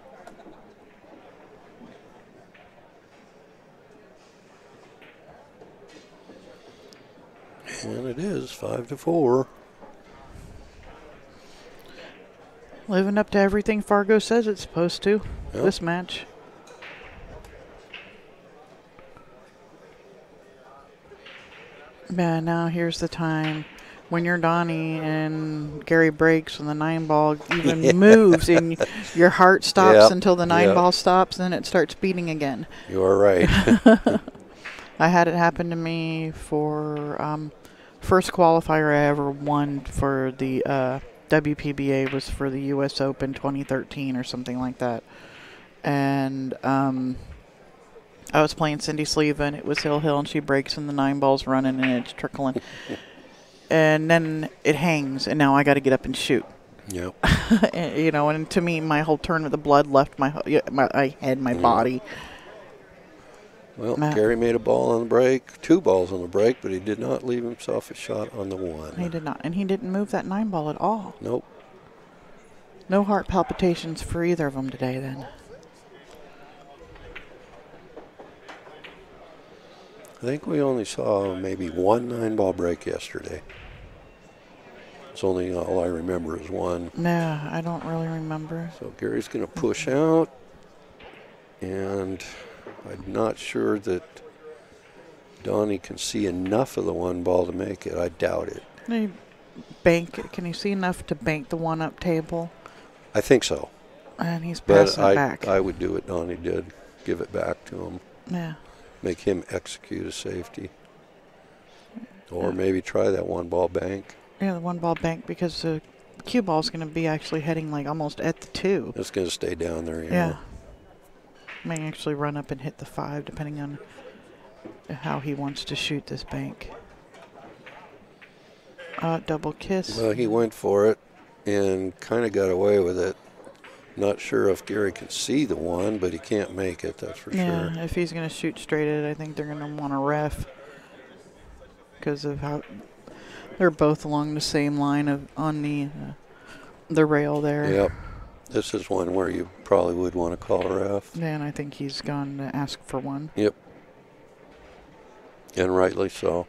And it is 5-4. Living up to everything Fargo says it's supposed to. Yep. This match. Yeah, now here's the time when you're Donnie and Gary breaks and the 9-ball even moves and your heart stops until the 9-ball stops, then it starts beating again. You are right. I had it happen to me for first qualifier I ever won for the WPBA was for the U.S. Open 2013 or something like that. And I was playing Cindy Sleva, and it was Hill, and she breaks, and the 9-ball's running, and it's trickling. And then it hangs, and now I got to get up and shoot. Yep. And, you know, and to me, my whole turn with the blood left my head, my body. Well, Gary made a ball on the break, 2 balls on the break, but he did not leave himself a shot on the 1. He did not, and he didn't move that 9-ball at all. Nope. No heart palpitations for either of them today, then. I think we only saw maybe 1 9-ball break yesterday. It's only all I remember is 1. Yeah, I don't really remember. So Gary's going to push out, and I'm not sure that Donnie can see enough of the 1 ball to make it. I doubt it. Can you see enough to bank the 1-up table? I think so. And he's passing it back. I would do what Donnie did, give it back to him. Yeah. Make him execute a safety. Or maybe try that 1-ball bank. Yeah, the 1-ball bank, because the cue ball's going to be actually heading like almost at the 2. It's going to stay down there, yeah. May actually run up and hit the 5, depending on how he wants to shoot this bank. Double kiss. Well, he went for it and kind of got away with it. Not sure if Gary can see the 1, but he can't make it, that's for sure. Yeah, if he's going to shoot straight at it, I think they're going to want a ref because of how they're both along the same line on the rail there. Yep. This is one where you probably would want to call a ref. Yeah, and I think he's gone to ask for one. Yep. And rightly so.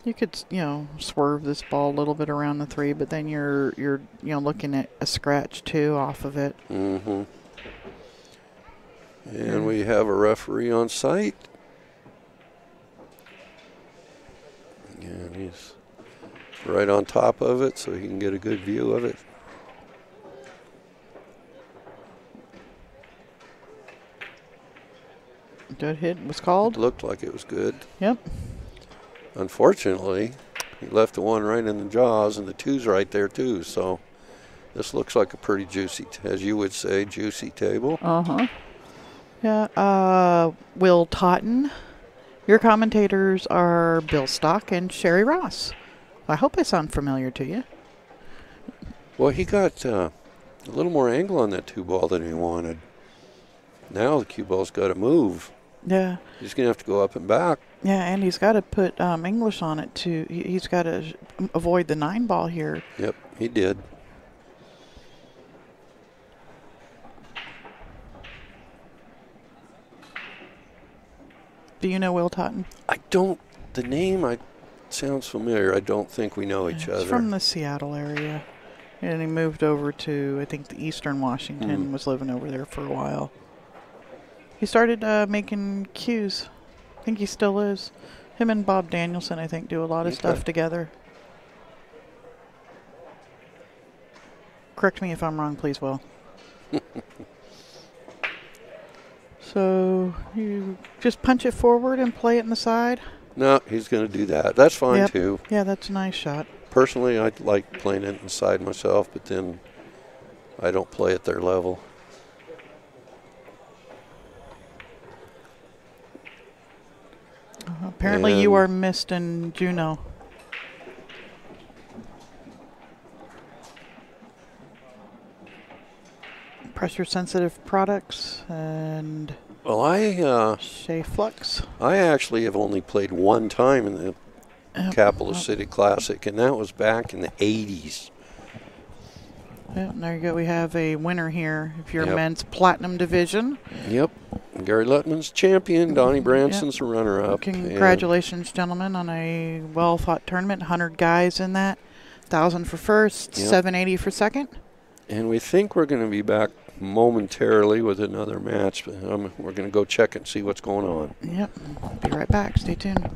You could, swerve this ball a little bit around the 3, but then you're looking at a scratch too off of it. Mm-hmm. And we have a referee on site. And he's right on top of it so he can get a good view of it. Good hit was called. It looked like it was good. Yep. Unfortunately, he left the 1 right in the jaws, and the 2's right there too. So this looks like a pretty juicy, as you would say, juicy table. Uh-huh. Yeah. Will Totten. Your commentators are Bill Stock and Sherry Ross. I hope I sound familiar to you. Well, he got a little more angle on that 2 ball than he wanted. Now the cue ball's got to move. Yeah. He's going to have to go up and back. Yeah, and he's got to put English on it, too. He's got to avoid the 9 ball here. Yep, he did. Do you know Will Totten? I don't. The name, sounds familiar. I don't think we know each other. He's from the Seattle area. And he moved over to, I think, the Eastern Washington, was living over there for a while. He started making cues. I think he still is. Him and Bob Danielson, I think, do a lot of stuff together. Correct me if I'm wrong, please, Will. So you just punch it forward and play it in the side? No, he's going to do that. That's fine, too. Yeah, that's a nice shot. Personally, I like playing it inside myself, but then I don't play at their level. Apparently you are missed in Juneau. Pressure sensitive products and Shea Flux. I actually have only played one time in the Capital City Classic, and that was back in the 80s. Yep, there you go. We have a winner here of your men's platinum division. Yep. Gary Lutman's champion. Donnie Branson's runner-up. Congratulations, gentlemen, on a well-fought tournament. 100 guys in that. 1,000 for first, 780 for second. And we think we're going to be back momentarily with another match. We're going to go check and see what's going on. Yep. Be right back. Stay tuned.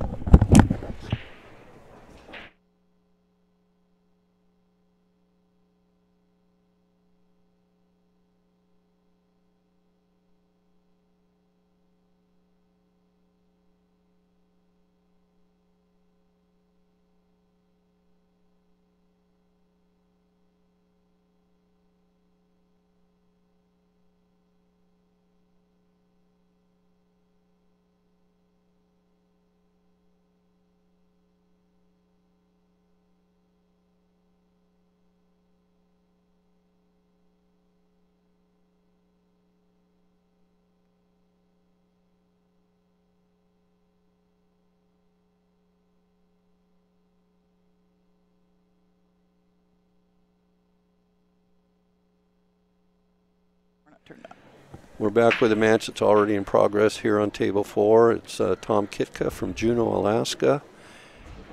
We're back with a match that's already in progress here on table 4. It's Tom Kitka from Juneau, Alaska,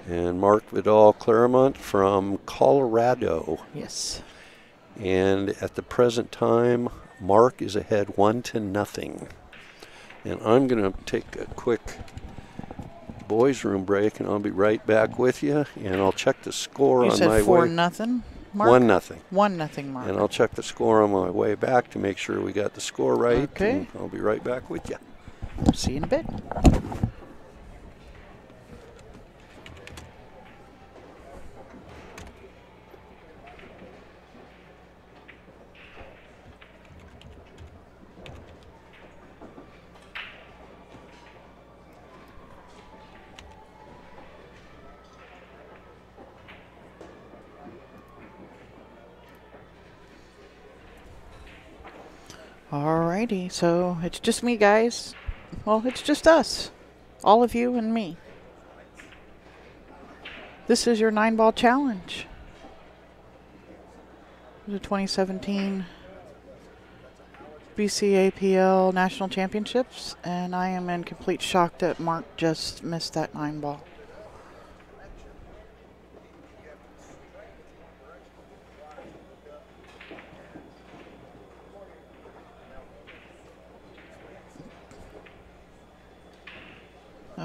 and Mark Vidal Claremont from Colorado. Yes. And at the present time, Mark is ahead 1-0. And I'm going to take a quick boys' room break, and I'll be right back with you. And I'll check the score on my way. You said 4-0, Mark? 1-0. 1-0, Mark. And I'll check the score on my way back to make sure we got the score right. Okay. And I'll be right back with you. See you in a bit. Alrighty, so it's just me, guys. Well, it's just us. All of you and me. This is your 9-ball challenge. The 2017 BCAPL National Championships, and I am in complete shock that Mark just missed that 9-ball.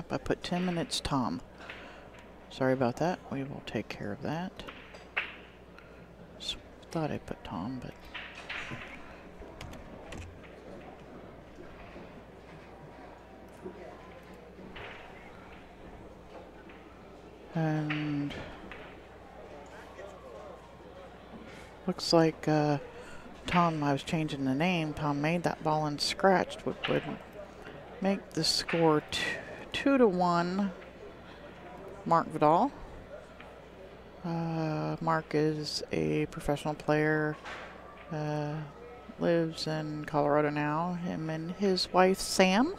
I put 10 minutes, Tom. Sorry about that. We will take care of that. Thought I put Tom, but... And... looks like Tom, I was changing the name. Tom made that ball and scratched, which would make the score 2-1, Mark Vidal. Mark is a professional player, lives in Colorado now. Him and his wife, Sam,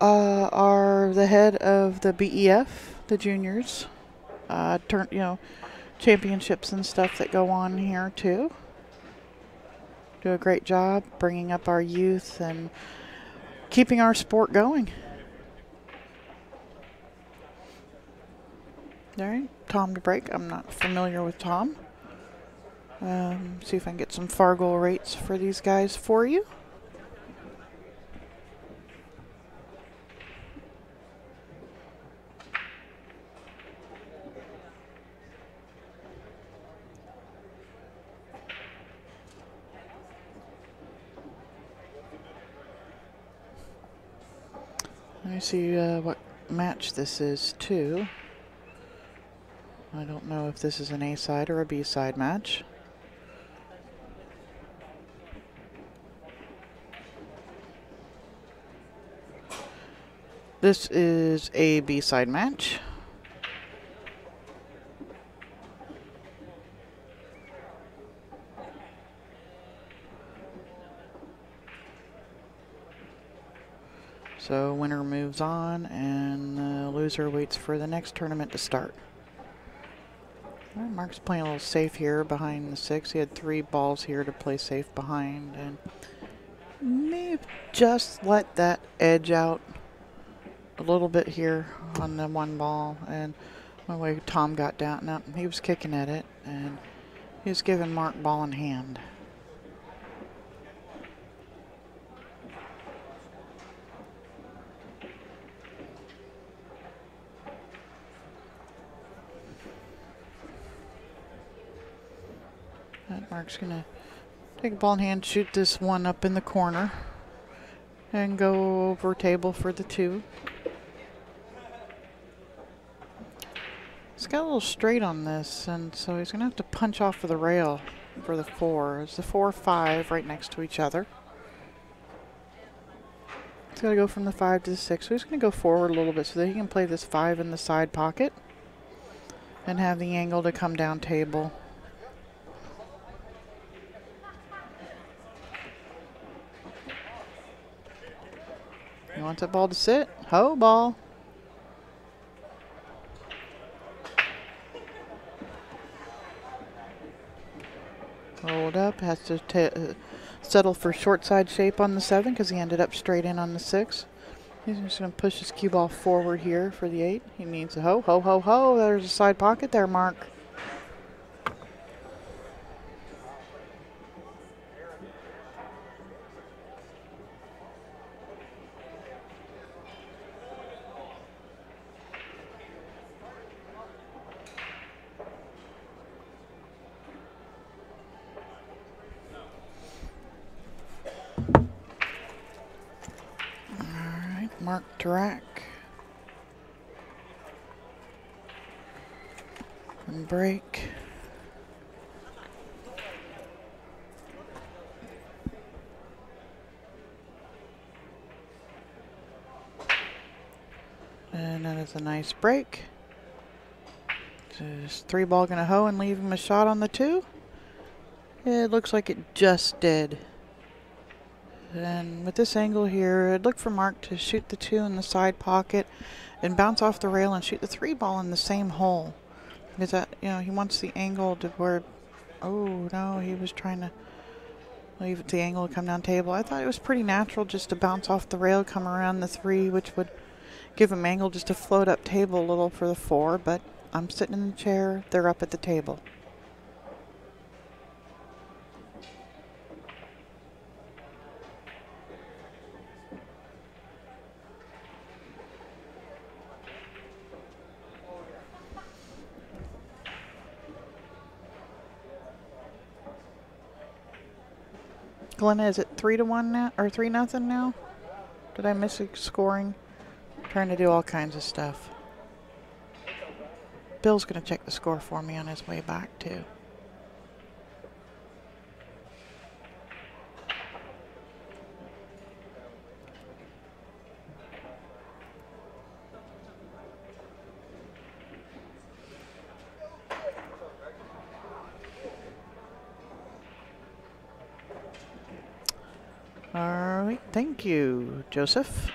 are the head of the BEF, the juniors, championships and stuff that go on here too. Do a great job bringing up our youth and keeping our sport going. All right, Tom to break. I'm not familiar with Tom. See if I can get some Fargo rates for these guys for you. Let me see what match this is too. I don't know if this is an A-side or a B-side match. This is a B-side match. So winner moves on and the loser waits for the next tournament to start. Well, Mark's playing a little safe here behind the 6. He had 3 balls here to play safe behind and may have just let that edge out a little bit here on the 1 ball, and the way Tom got down, now he was kicking at it and he was giving Mark ball in hand. Mark's gonna take a ball in hand, shoot this one up in the corner, and go over table for the 2. He's got a little straight on this, and so he's gonna have to punch off of the rail for the 4. It's the 4-5 right next to each other. He's got to go from the 5 to the 6, so he's gonna go forward a little bit so that he can play this 5 in the side pocket and have the angle to come down table. He wants that ball to sit. Ho ball. Hold up. Has to settle for short side shape on the 7 because he ended up straight in on the 6. He's just going to push his cue ball forward here for the 8. He needs a ho, ho, ho, ho. There's a side pocket there, Mark. Mark Dirac. And break. And that is a nice break. Just 3 ball gonna hoe and leave him a shot on the 2. It looks like it just did. And with this angle here, I'd look for Mark to shoot the 2 in the side pocket and bounce off the rail and shoot the 3 ball in the same hole. Because that, you know, he wants the angle to where, oh no, he was trying to leave the angle to come down table. I thought it was pretty natural just to bounce off the rail, come around the 3, which would give him angle just to float up table a little for the 4, but I'm sitting in the chair, they're up at the table. Glenna, is it 3-1 now, or 3-0 now? Did I miss a scoring? I'm trying to do all kinds of stuff. Bill's going to check the score for me on his way back, too. All right, thank you, Joseph.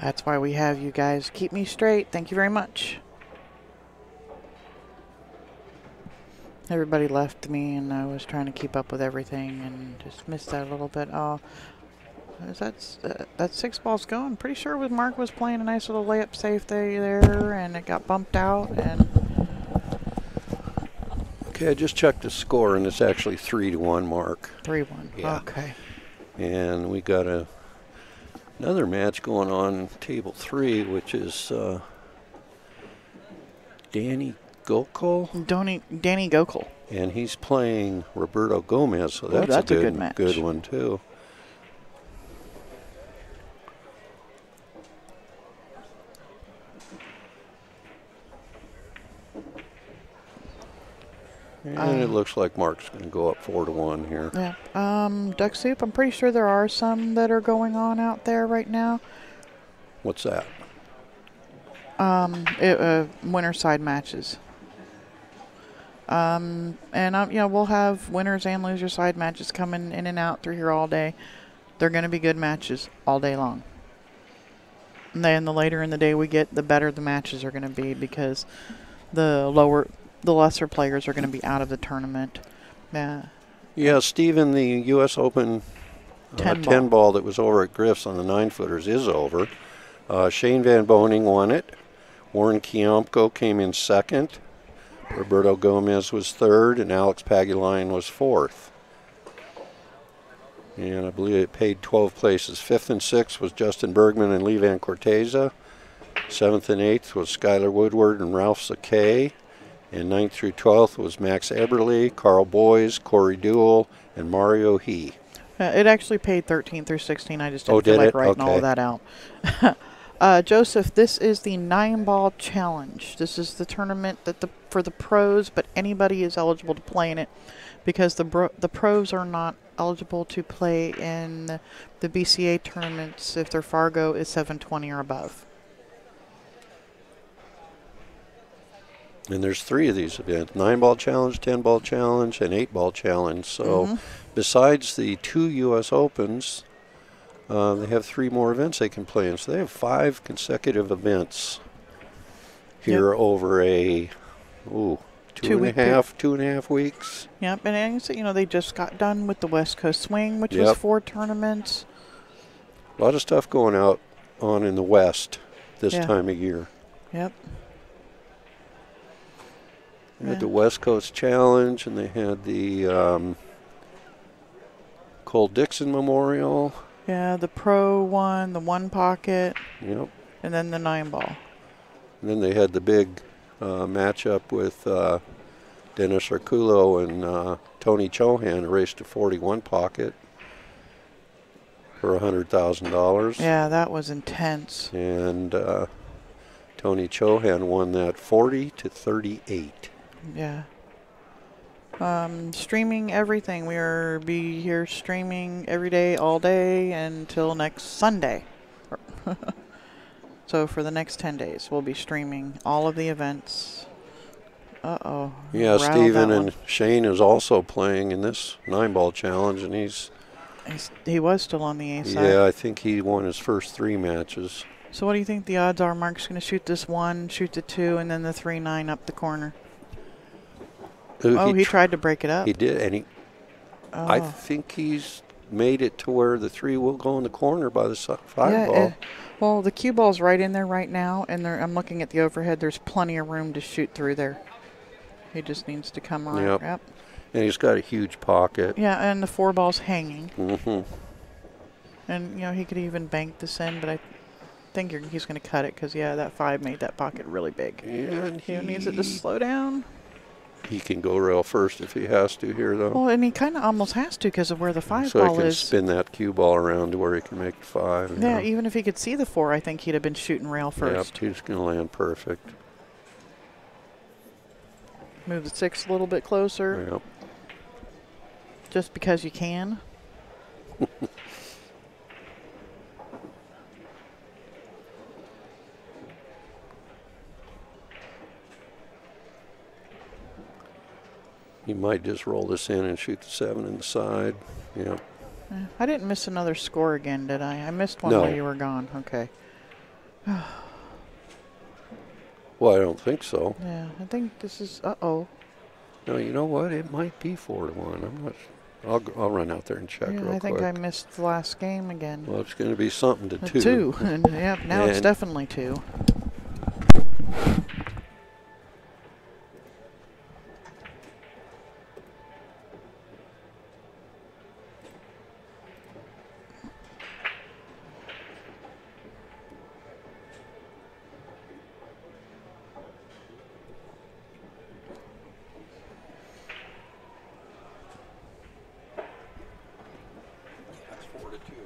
That's why we have you guys. Keep me straight. Thank you very much. Everybody left me, and I was trying to keep up with everything and just missed that a little bit. Oh, that 6 ball's going. Pretty sure Mark was playing a nice little layup safe there, and it got bumped out. And Okay, I just checked the score, and it's actually 3-1, Mark. 3-1. Yeah. Okay. And we got another match going on table 3, which is Danny Gokul, and he's playing Roberto Gomez, so that's, a good match. Good one too. And it looks like Mark's going to go up 4-1 here. Yeah. Duck Soup, I'm pretty sure there are some that are going on out there right now. What's that? Winner side matches. And we'll have winners and loser side matches coming in and out through here all day. They're going to be good matches all day long. And then the later in the day we get, the better the matches are going to be, because the lesser players are going to be out of the tournament. Yeah, Steven, the U.S. Open 10 ball that was over at Griff's on the 9-footers is over. Shane Van Boning won it. Warren Kiamko came in second. Roberto Gomez was third, and Alex Pagulayan was fourth. And I believe it paid 12 places. Fifth and sixth was Justin Bergman and Lee Van Corteza. Seventh and eighth was Skylar Woodward and Ralph Sakay. And 9th through 12th was Max Eberle, Carl Boys, Corey Duell, and Mario He. It actually paid 13 through 16. I just didn't feel like writing all of that out. Joseph, this is the 9-ball challenge. This is the tournament for the pros, but anybody is eligible to play in it, because the pros are not eligible to play in the BCA tournaments if their Fargo is 720 or above. And there's 3 of these events: 9-ball challenge, 10-ball challenge, and 8-ball challenge. So besides the 2 U.S. Opens, they have 3 more events they can play in. So they have 5 consecutive events here over a two and a half weeks. Yep, and they just got done with the West Coast Swing, which was 4 tournaments. A lot of stuff going on in the West this time of year. Yep. They had the West Coast Challenge, and they had the Cole Dixon Memorial. Yeah, the Pro one, the 1 pocket. Yep. And then the 9-ball. And then they had the big matchup with Dennis Arculo and Tony Chohan, a race to 41 pocket for $100,000. Yeah, that was intense. And Tony Chohan won that 40-38. Yeah. Streaming everything. We be here streaming every day, all day, until next Sunday. So for the next 10 days, we'll be streaming all of the events. Uh-oh. Yeah, Steven and Shane is also playing in this 9-ball challenge, and he was still on the A side. Yeah, I think he won his first 3 matches. So what do you think the odds are? Mark's going to shoot this 1, shoot the 2, and then the 3-9 up the corner. He tried to break it up. He did, and I think he's made it to where the 3 will go in the corner by the 5 ball. Well, the cue ball's right in there right now, and I'm looking at the overhead. There's plenty of room to shoot through there. He just needs to come on. Yep. And he's got a huge pocket. Yeah, and the 4 ball's hanging. Mm-hmm. And, he could even bank this in, but I think he's going to cut it because, that 5 made that pocket really big. And he needs it to slow down. He can go rail first if he has to here, though. Well, and he kind of almost has to because of where the 5 ball is. So he can spin that cue ball around to where he can make the 5. Yeah, even if he could see the 4, I think he'd have been shooting rail first. Yep, he's going to land perfect. Move the 6 a little bit closer. Yep. Just because you can. He might just roll this in and shoot the 7 in the side. Yep. I didn't miss another score again, did I? I missed one while you were gone. Okay. Well, I don't think so. Yeah, I think this is, uh-oh. No, you know what? It might be 4-1. I'm not. I'll run out there and check Yeah, real I think quick. I missed the last game again. Well, it's going to be something to 2. 2. And yeah, now it's And- definitely 2.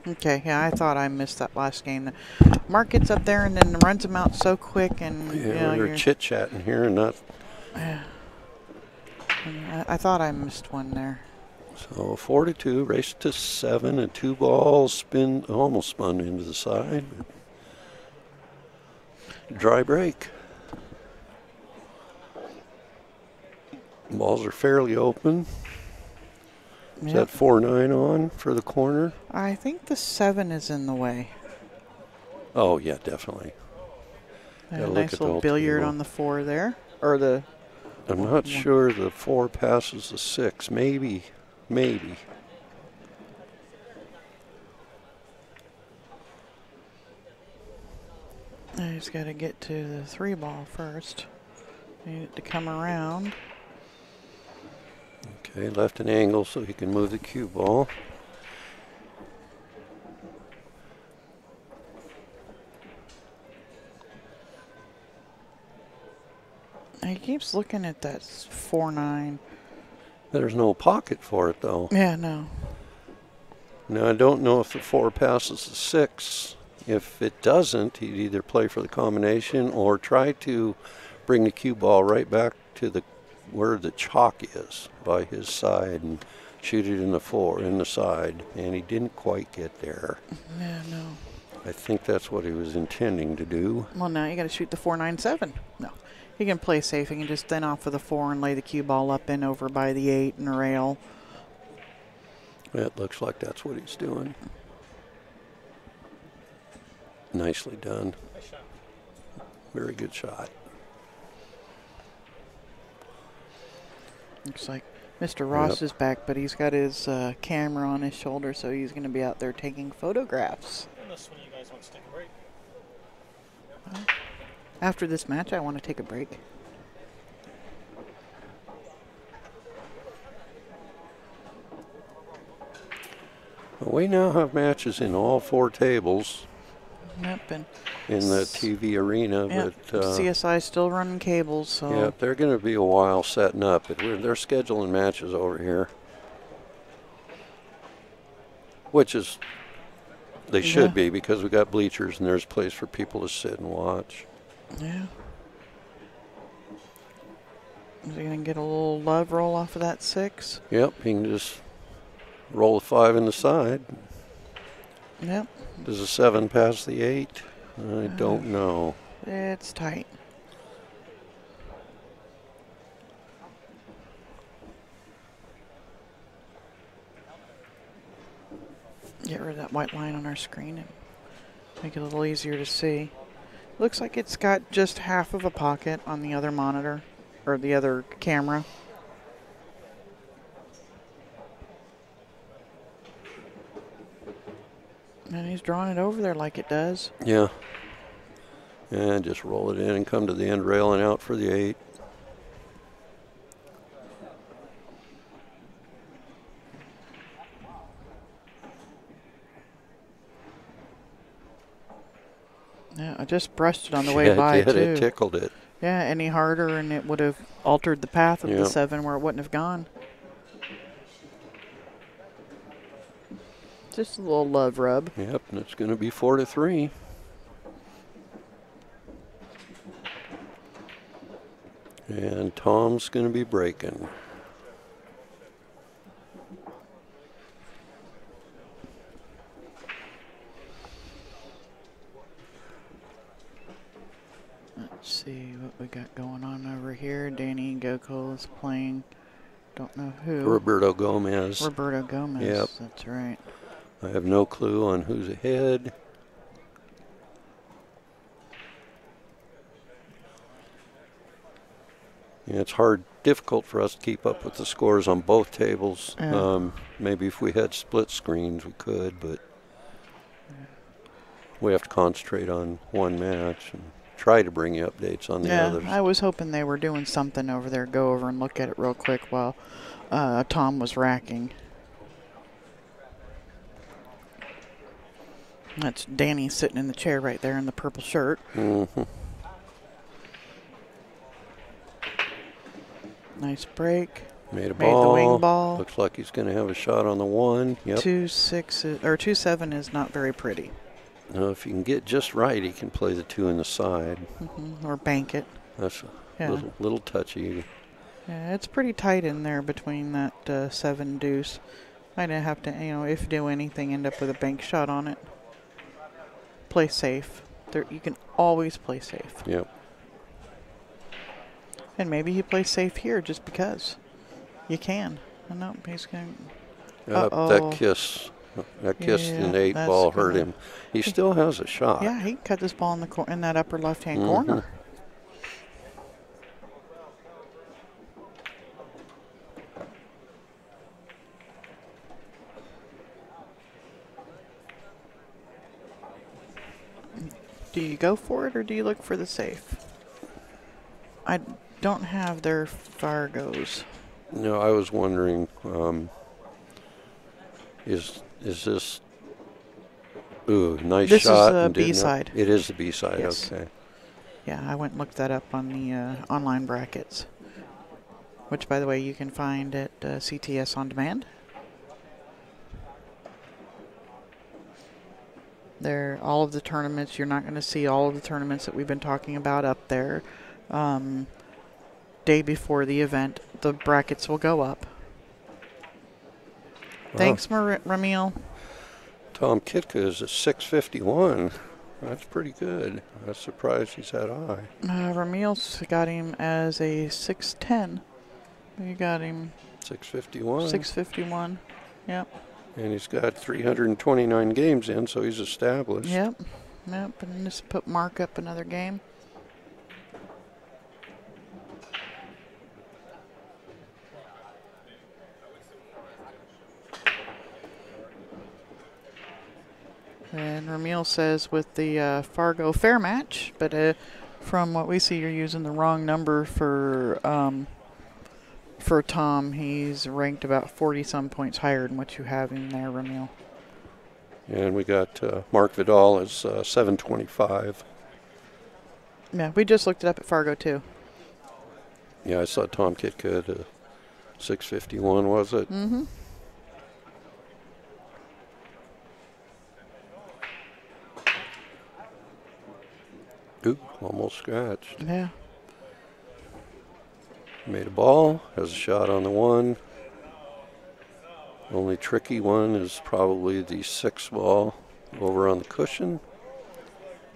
Okay, yeah, I thought I missed that last game. Mark gets up there and then runs him out so quick, and you know, we're chit-chatting here and not. I thought I missed one there. So 4-2, race to 7, and 2 balls almost spun into the side. Dry break. Balls are fairly open. Is Yep. that 4-9 on for the corner? I think the 7 is in the way. Oh yeah, definitely. A Gotta look nice at the little whole billiard table. on the 4 there, or the. I'm not sure the 4 passes the 6. Maybe. He's got to get to the 3 ball first. Need it to come around. Okay, left an angle so he can move the cue ball. He keeps looking at that 4-9. There's no pocket for it though. Yeah, no. Now I don't know if the 4 passes the 6. If it doesn't, he'd either play for the combination or try to bring the cue ball right back to where the chalk is by his side and shoot it in the side, and he didn't quite get there. Yeah, no. I think that's what he was intending to do. Well, now you got to shoot the 4-9-7. No. He can play safe. He can just thin off of the 4 and lay the cue ball up and over by the 8 and rail. It looks like that's what he's doing. Nicely done. Nice shot. Very good shot. Looks like Mr. Ross is back, but he's got his camera on his shoulder, so he's going to be out there taking photographs. Unless one of you guys wants to take a break. After this match, I want to take a break. Well, we now have matches in all 4 tables Yep, and in the TV arena, yep, but CSI is still running cables, so yeah, they're going to be a while setting up. But they're scheduling matches over here, which is they should be because we got bleachers and there's a place for people to sit and watch. yeah. Is he going to get a little love roll off of that 6? Yep, he can just roll a 5 in the side. Yep, Does a 7 pass the 8? I don't know. it's tight. Get rid of that white line on our screen and make it a little easier to see. Looks like it's got just half of a pocket on the other monitor, or the other camera. And he's drawing it over there like it does. Yeah. And just roll it in and come to the end rail and out for the 8. Yeah, I just brushed it on the way by, it did. too. It tickled it. Yeah, any harder and it would have altered the path of the Yep. 7 where it wouldn't have gone. Just a little love rub. Yep, and it's going to be 4-3. And Tom's going to be breaking. Let's see what we got going on over here. Danny Goko is playing, don't know who. Roberto Gomez. Roberto Gomez. Yep. That's right. I have no clue on who's ahead. It's difficult for us to keep up with the scores on both tables. Yeah. Maybe if we had split screens, we could, but we have to concentrate on one match and try to bring you updates on the others. I was hoping they were doing something over there. Go over and look at it real quick while Tom was racking. That's Danny sitting in the chair right there in the purple shirt. Mm-hmm. Nice break. Made a Made ball. the wing ball. Looks like he's going to have a shot on the 1. Yep. 2-7 is not very pretty. Now, if you can get just right, he can play the 2 in the side. Or bank it. That's a little touchy. Yeah, it's pretty tight in there between that 7 deuce. Might have to, if you do anything, end up with a bank shot on it. Play safe. You can always play safe. Yep. And maybe he plays safe here just because. You can. I know he's going to... That kiss in the 8 ball hurt him. He still has a shot. Yeah, he can cut this ball in that upper left-hand corner. Do you go for it or do you look for the safe? I don't have their Fargos. No, I was wondering, is this... Ooh, nice this shot. This is the B-side. It is the B-side, yes. Okay. Yeah, I went and looked that up on the online brackets, which, by the way, you can find at CTS On Demand. There, all of the tournaments, you're not going to see all of the tournaments that we've been talking about up there. Day before the event, the brackets will go up. Wow. Thanks, Ramil. Tom Kitka is a 651. That's pretty good. I was surprised he's that high. Ramil's got him as a 610. You got him 651. 651. Yep. And he's got 329 games in, so he's established. Yep. And just put Mark up another game. And Ramil says with the Fargo fair match, but from what we see, you're using the wrong number for Tom. He's ranked about 40-some points higher than what you have in there, Ramil. And we got Mark Vidal as 725. Yeah, we just looked it up at Fargo, too. Yeah, I saw Tom Kitka at 651, was it? Mm-hmm. Ooh, almost scratched. Yeah. Made a ball, has a shot on the 1. Only tricky one is probably the 6 ball over on the cushion.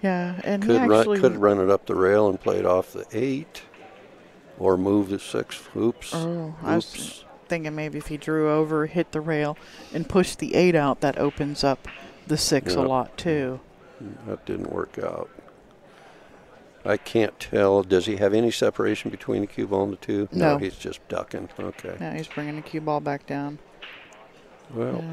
Yeah, and could run it up the rail and play it off the 8, or move the 6. Oops. Oh, I was thinking maybe if he drew over, hit the rail, and pushed the 8 out, that opens up the 6 a lot too. That didn't work out. I can't tell. Does he have any separation between the cue ball and the 2? No. He's just ducking. Okay. Yeah, he's bringing the cue ball back down. Well,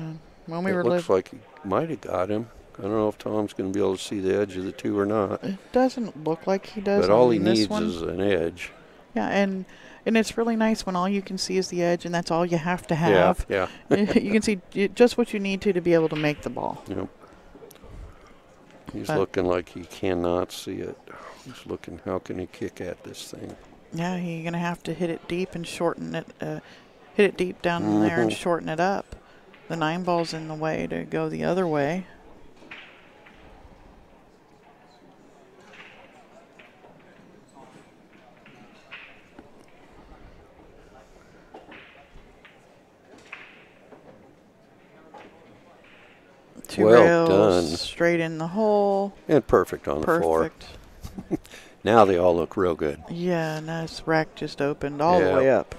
when we it looks like he might have got him. I don't know if Tom's going to be able to see the edge of the 2 or not. It doesn't look like he does. But all he needs is an edge. Yeah, and it's really nice when all you can see is the edge, and that's all you have to have. Yeah. You can see just what you need to be able to make the ball. Yep. He's looking like he cannot see it. He's looking, how can he kick at this thing? Yeah, you're going to have to hit it deep and shorten it. Hit it deep down in there and shorten it up. The 9 ball's in the way to go the other way. Two well rails, done. Straight in the hole. And perfect on the floor. Perfect. Now they all look real good. Yeah, and this rack just opened all the way up.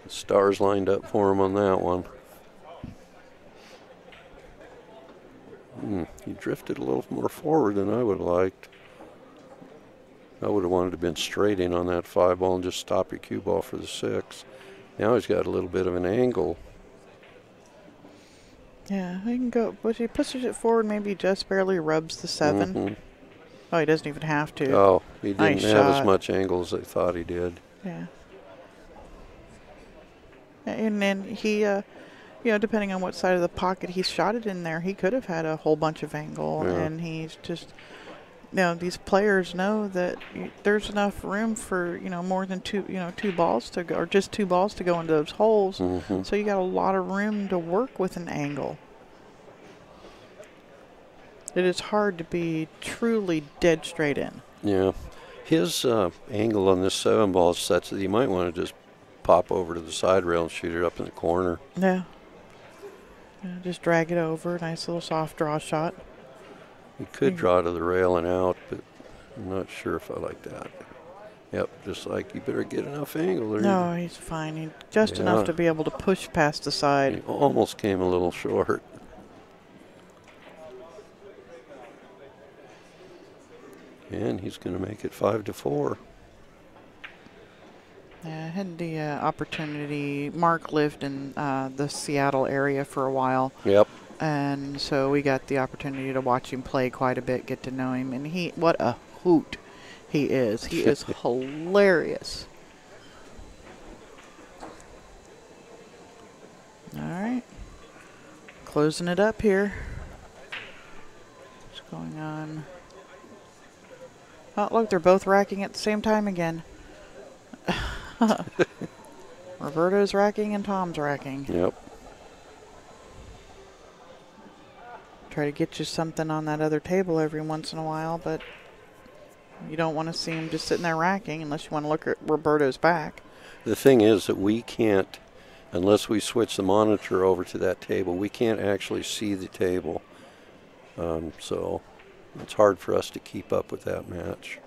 The stars lined up for him on that one. He drifted a little more forward than I would have liked. I would have wanted to have been straight in on that 5 ball and just stop your cue ball for the 6. Now he's got a little bit of an angle. Yeah, he can go, but he pushes it forward, maybe just barely rubs the 7. Mm-hmm. Oh, he doesn't even have to. Oh, he didn't Nice have shot. as much angle as they thought he did. Yeah. And then he, you know, depending on what side of the pocket he shot it in there, he could have had a whole bunch of angle. Yeah. And he's just, you know, these players know that there's enough room for, you know, more than 2 balls to go, or just 2 balls to go into those holes. Mm-hmm. So you got a lot of room to work with an angle. It is hard to be truly dead straight in. Yeah. His angle on this 7 ball is such that you might want to just pop over to the side rail and shoot it up in the corner. Yeah. Just drag it over. Nice little soft draw shot. You could draw to the rail and out, but I'm not sure if I like that. Yep, just like you better get enough angle there. No, he's fine. Just enough to be able to push past the side. He almost came a little short. And he's going to make it 5-4. Yeah, I had the opportunity. Mark lived in the Seattle area for a while. Yep. And so we got the opportunity to watch him play quite a bit, get to know him. And what a hoot he is. He is hilarious. All right. Closing it up here. What's going on? Oh, look, they're both racking at the same time again. Roberto's racking and Tom's racking. Yep. Try to get you something on that other table every once in a while, but you don't want to see him just sitting there racking unless you want to look at Roberto's back. The thing is that we can't, unless we switch the monitor over to that table, we can't actually see the table. So it's hard for us to keep up with that match.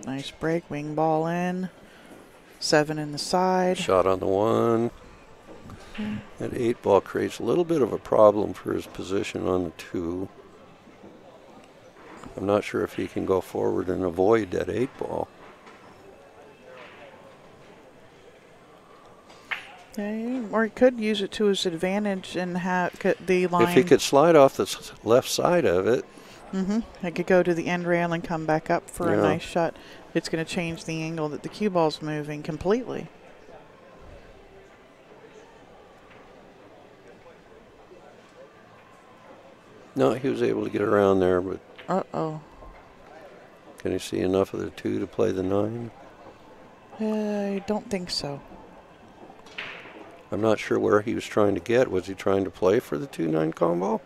Nice break, wing ball in. 7 in the side. Shot on the 1. That 8 ball creates a little bit of a problem for his position on the 2. I'm not sure if he can go forward and avoid that 8 ball. Yeah, or he could use it to his advantage and have the line. If he could slide off the left side of it. I could go to the end rail and come back up for a Yeah. nice shot. It's going to change the angle that the cue ball's moving completely. No, he was able to get around there, but Uh-oh. can he see enough of the 2 to play the 9? I don't think so. I'm not sure where he was trying to get. Was he trying to play for the 2-9 combo?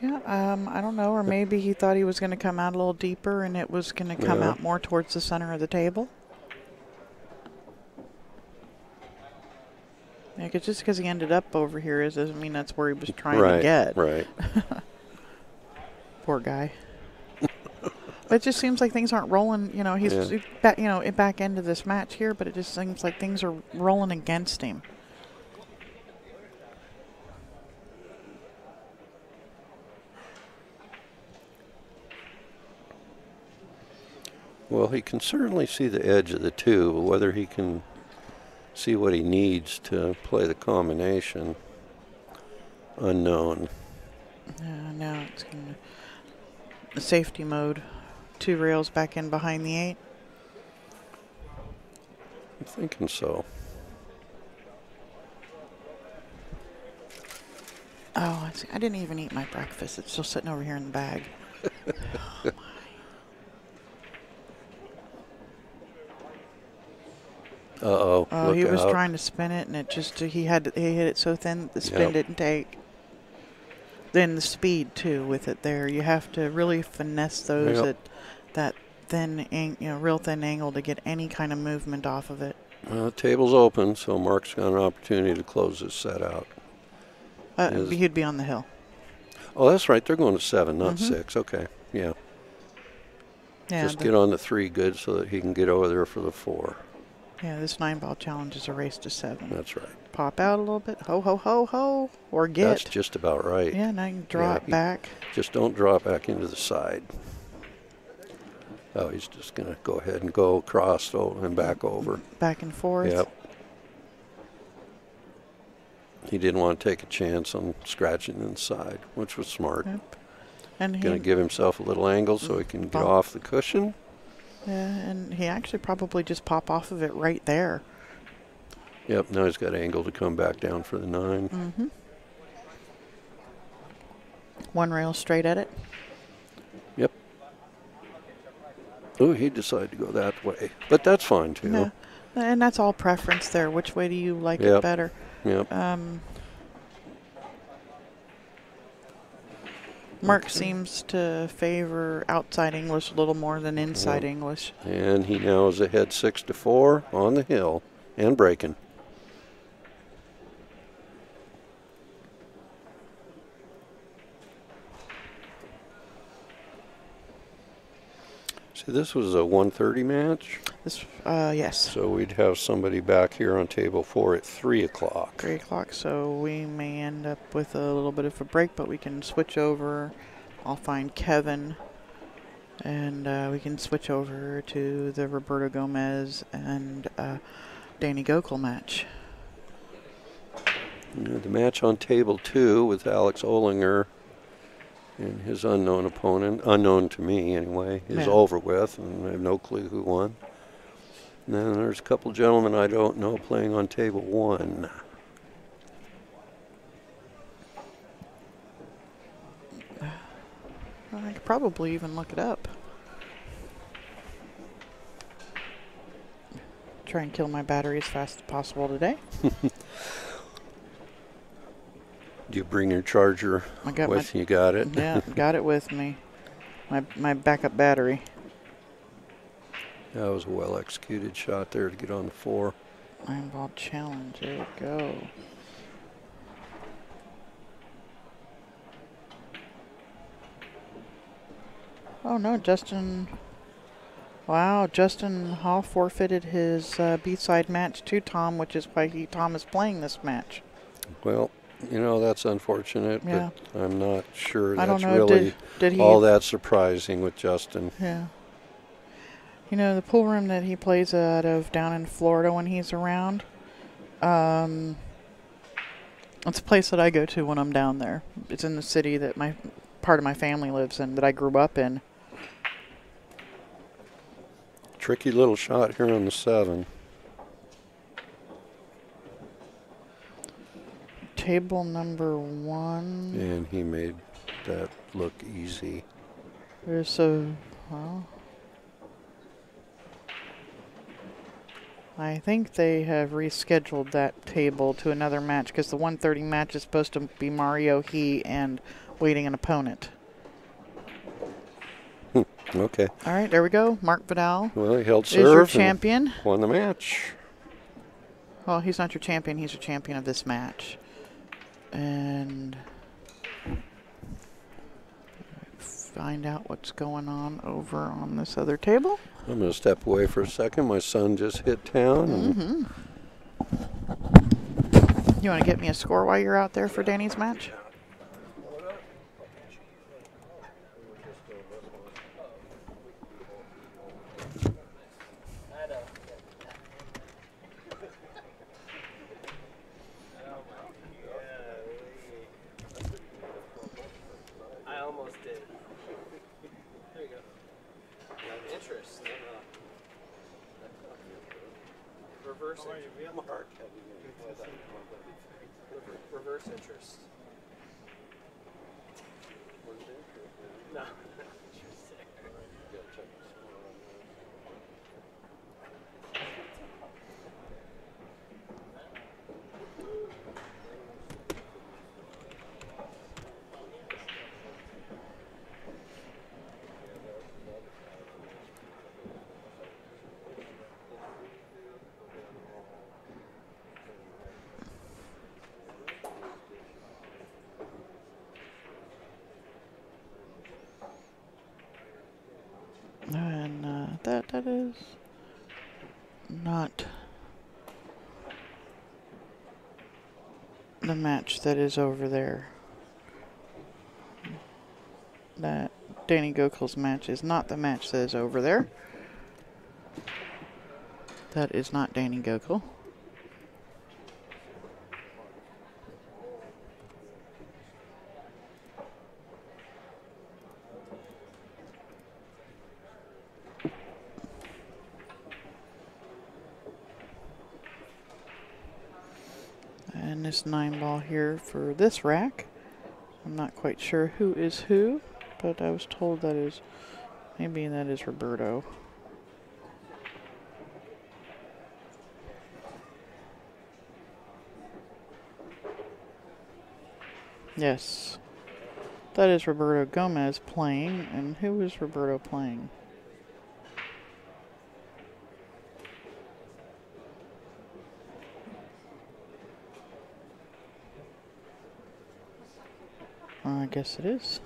Yeah, I don't know. Or maybe he thought he was going to come out a little deeper and it was going to come Yeah. out more towards the center of the table. Yeah, just because he ended up over here doesn't mean that's where he was trying to get. Right. Poor guy. But it just seems like things aren't rolling. You know, he's Yeah. back, back into this match here, but it just seems like things are rolling against him. Well, he can certainly see the edge of the 2, but whether he can see what he needs to play the combination, unknown. Now it's going to safety mode. 2 rails back in behind the 8. I'm thinking so. Oh, I didn't even eat my breakfast. It's still sitting over here in the bag. Oh, Uh-oh. oh, look he was out. trying to spin it, and he hit it so thin the spin Yep. didn't take. Then the speed too with it there. You have to really finesse those Yep. at that thin, real thin angle to get any kind of movement off of it. Well, the table's open, so Mark's got an opportunity to close this set out. He'd be on the hill. Oh, that's right. They're going to 7, not 6. Okay. Yeah. Yeah, Just get on the 3 good so that he can get over there for the 4. yeah. This 9-ball challenge is a race to 7. That's right. Pop out a little bit, ho ho ho ho, or get. That's just about right. Yeah, now you can draw Yeah, it back. Just don't draw it back into the side. Oh, he's just going to go ahead and go across and back over. Back and forth. Yep. He didn't want to take a chance on scratching inside, which was smart. Yep. And Going to give himself a little angle so he can get off the cushion. Yeah, and he actually probably just pop off of it right there. Yep, now he's got angle to come back down for the 9. Mm-hmm. One rail straight at it. Yep. Oh, he decided to go that way, but that's fine too. Yeah. And that's all preference there. Which way do you like Yep. it better? Yep. Mark seems to favor outside English a little more than inside English. And he now is ahead 6-4 on the hill and breaking. See, this was a 1:30 match. This, yes. So we'd have somebody back here on table 4 at 3 o'clock. 3 o'clock, so we may end up with a little bit of a break, but we can switch over. I'll find Kevin, and we can switch over to the Roberto Gomez and Danny Gokel match. The match on table 2 with Alex Olinger and his unknown opponent, unknown to me anyway, is over with, and I have no clue who won. And then there's a couple gentlemen I don't know playing on table 1. I could probably even look it up. Try and kill my battery as fast as possible today. Do you bring your charger with you? You got it? Yeah, got it with me. My backup battery. That was a well-executed shot there to get on the 4. Iron ball challenge. There we go. Oh no, Justin. Wow, Justin Hall forfeited his B-side match to Tom, which is why Tom is playing this match. Well, you know, that's unfortunate, yeah. But I'm not sure I that's don't know, really did he, all that surprising with Justin. Yeah. You know, the pool room that he plays out of down in Florida when he's around, it's a place that I go to when I'm down there. It's in the city that part of my family lives in, that I grew up in. Tricky little shot here on the 7. Table number 1. And he made that look easy. There's a, well, I think they have rescheduled that table to another match because the 1:30 match is supposed to be Mario, he, and waiting an opponent. Okay. All right, there we go. Mark Vidal. Well, he held serve. Is your champion. Won the match. Well, he's not your champion. He's your champion of this match. And find out what's going on over on this other table. I'm going to step away for a second. My son just hit town. You want to get me a score while you're out there for Danny's match? Reverse interest. No. And that is not the match that is over there. That Danny Gokul's match is not the match that is over there. That is not Danny Gokul. And this 9-ball here for this rack. I'm not quite sure who is who, but I was told that is, maybe that is Roberto. Yes, that is Roberto Gomez playing, and who is Roberto playing? I guess it is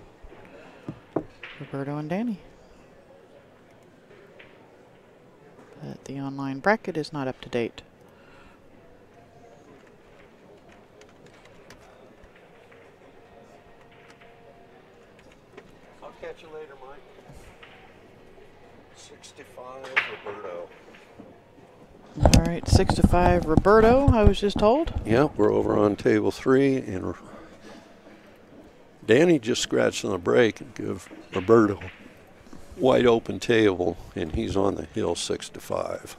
Roberto and Danny. But the online bracket is not up to date. I'll catch you later, Mike. 65, Roberto. All right, 6-5 Roberto, I was just told. Yep, we're over on table 3, and Danny just scratched on the break and give Roberto wide open table, and he's on the hill 6-5.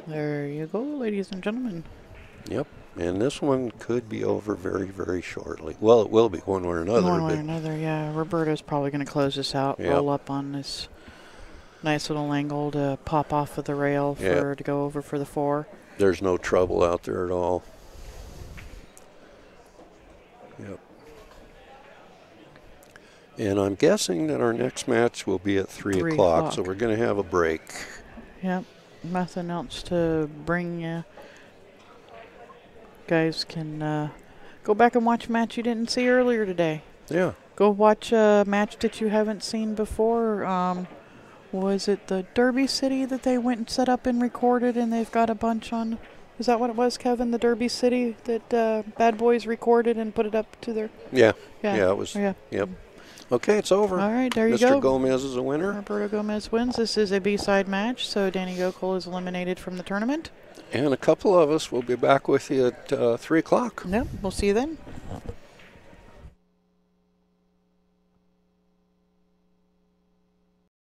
There you go, ladies and gentlemen. Yep, and this one could be over very, very shortly. Well, it will be one way or another. One way or another, yeah. Roberto's probably going to close this out, Yep. roll up on this nice little angle to pop off of the rail for to go over for the 4. There's no trouble out there at all. Yep. And I'm guessing that our next match will be at 3 o'clock, so we're going to have a break. Yep. Nothing else to bring you. Guys can go back and watch a match you didn't see earlier today. Yeah. Go watch a match that you haven't seen before. Was it the Derby City that they went and set up and recorded, and they've got a bunch on? Is that what it was, Kevin? The Derby City that BadBoys recorded and put it up to their... Yeah. Yeah, Yeah, it was. Yeah. Yep. Okay, it's over. All right, there you Mr. go. Gomez is a winner. Roberto Gomez wins. This is a B-side match, so Danny Gokul is eliminated from the tournament. And a couple of us will be back with you at 3 o'clock. Yep, we'll see you then.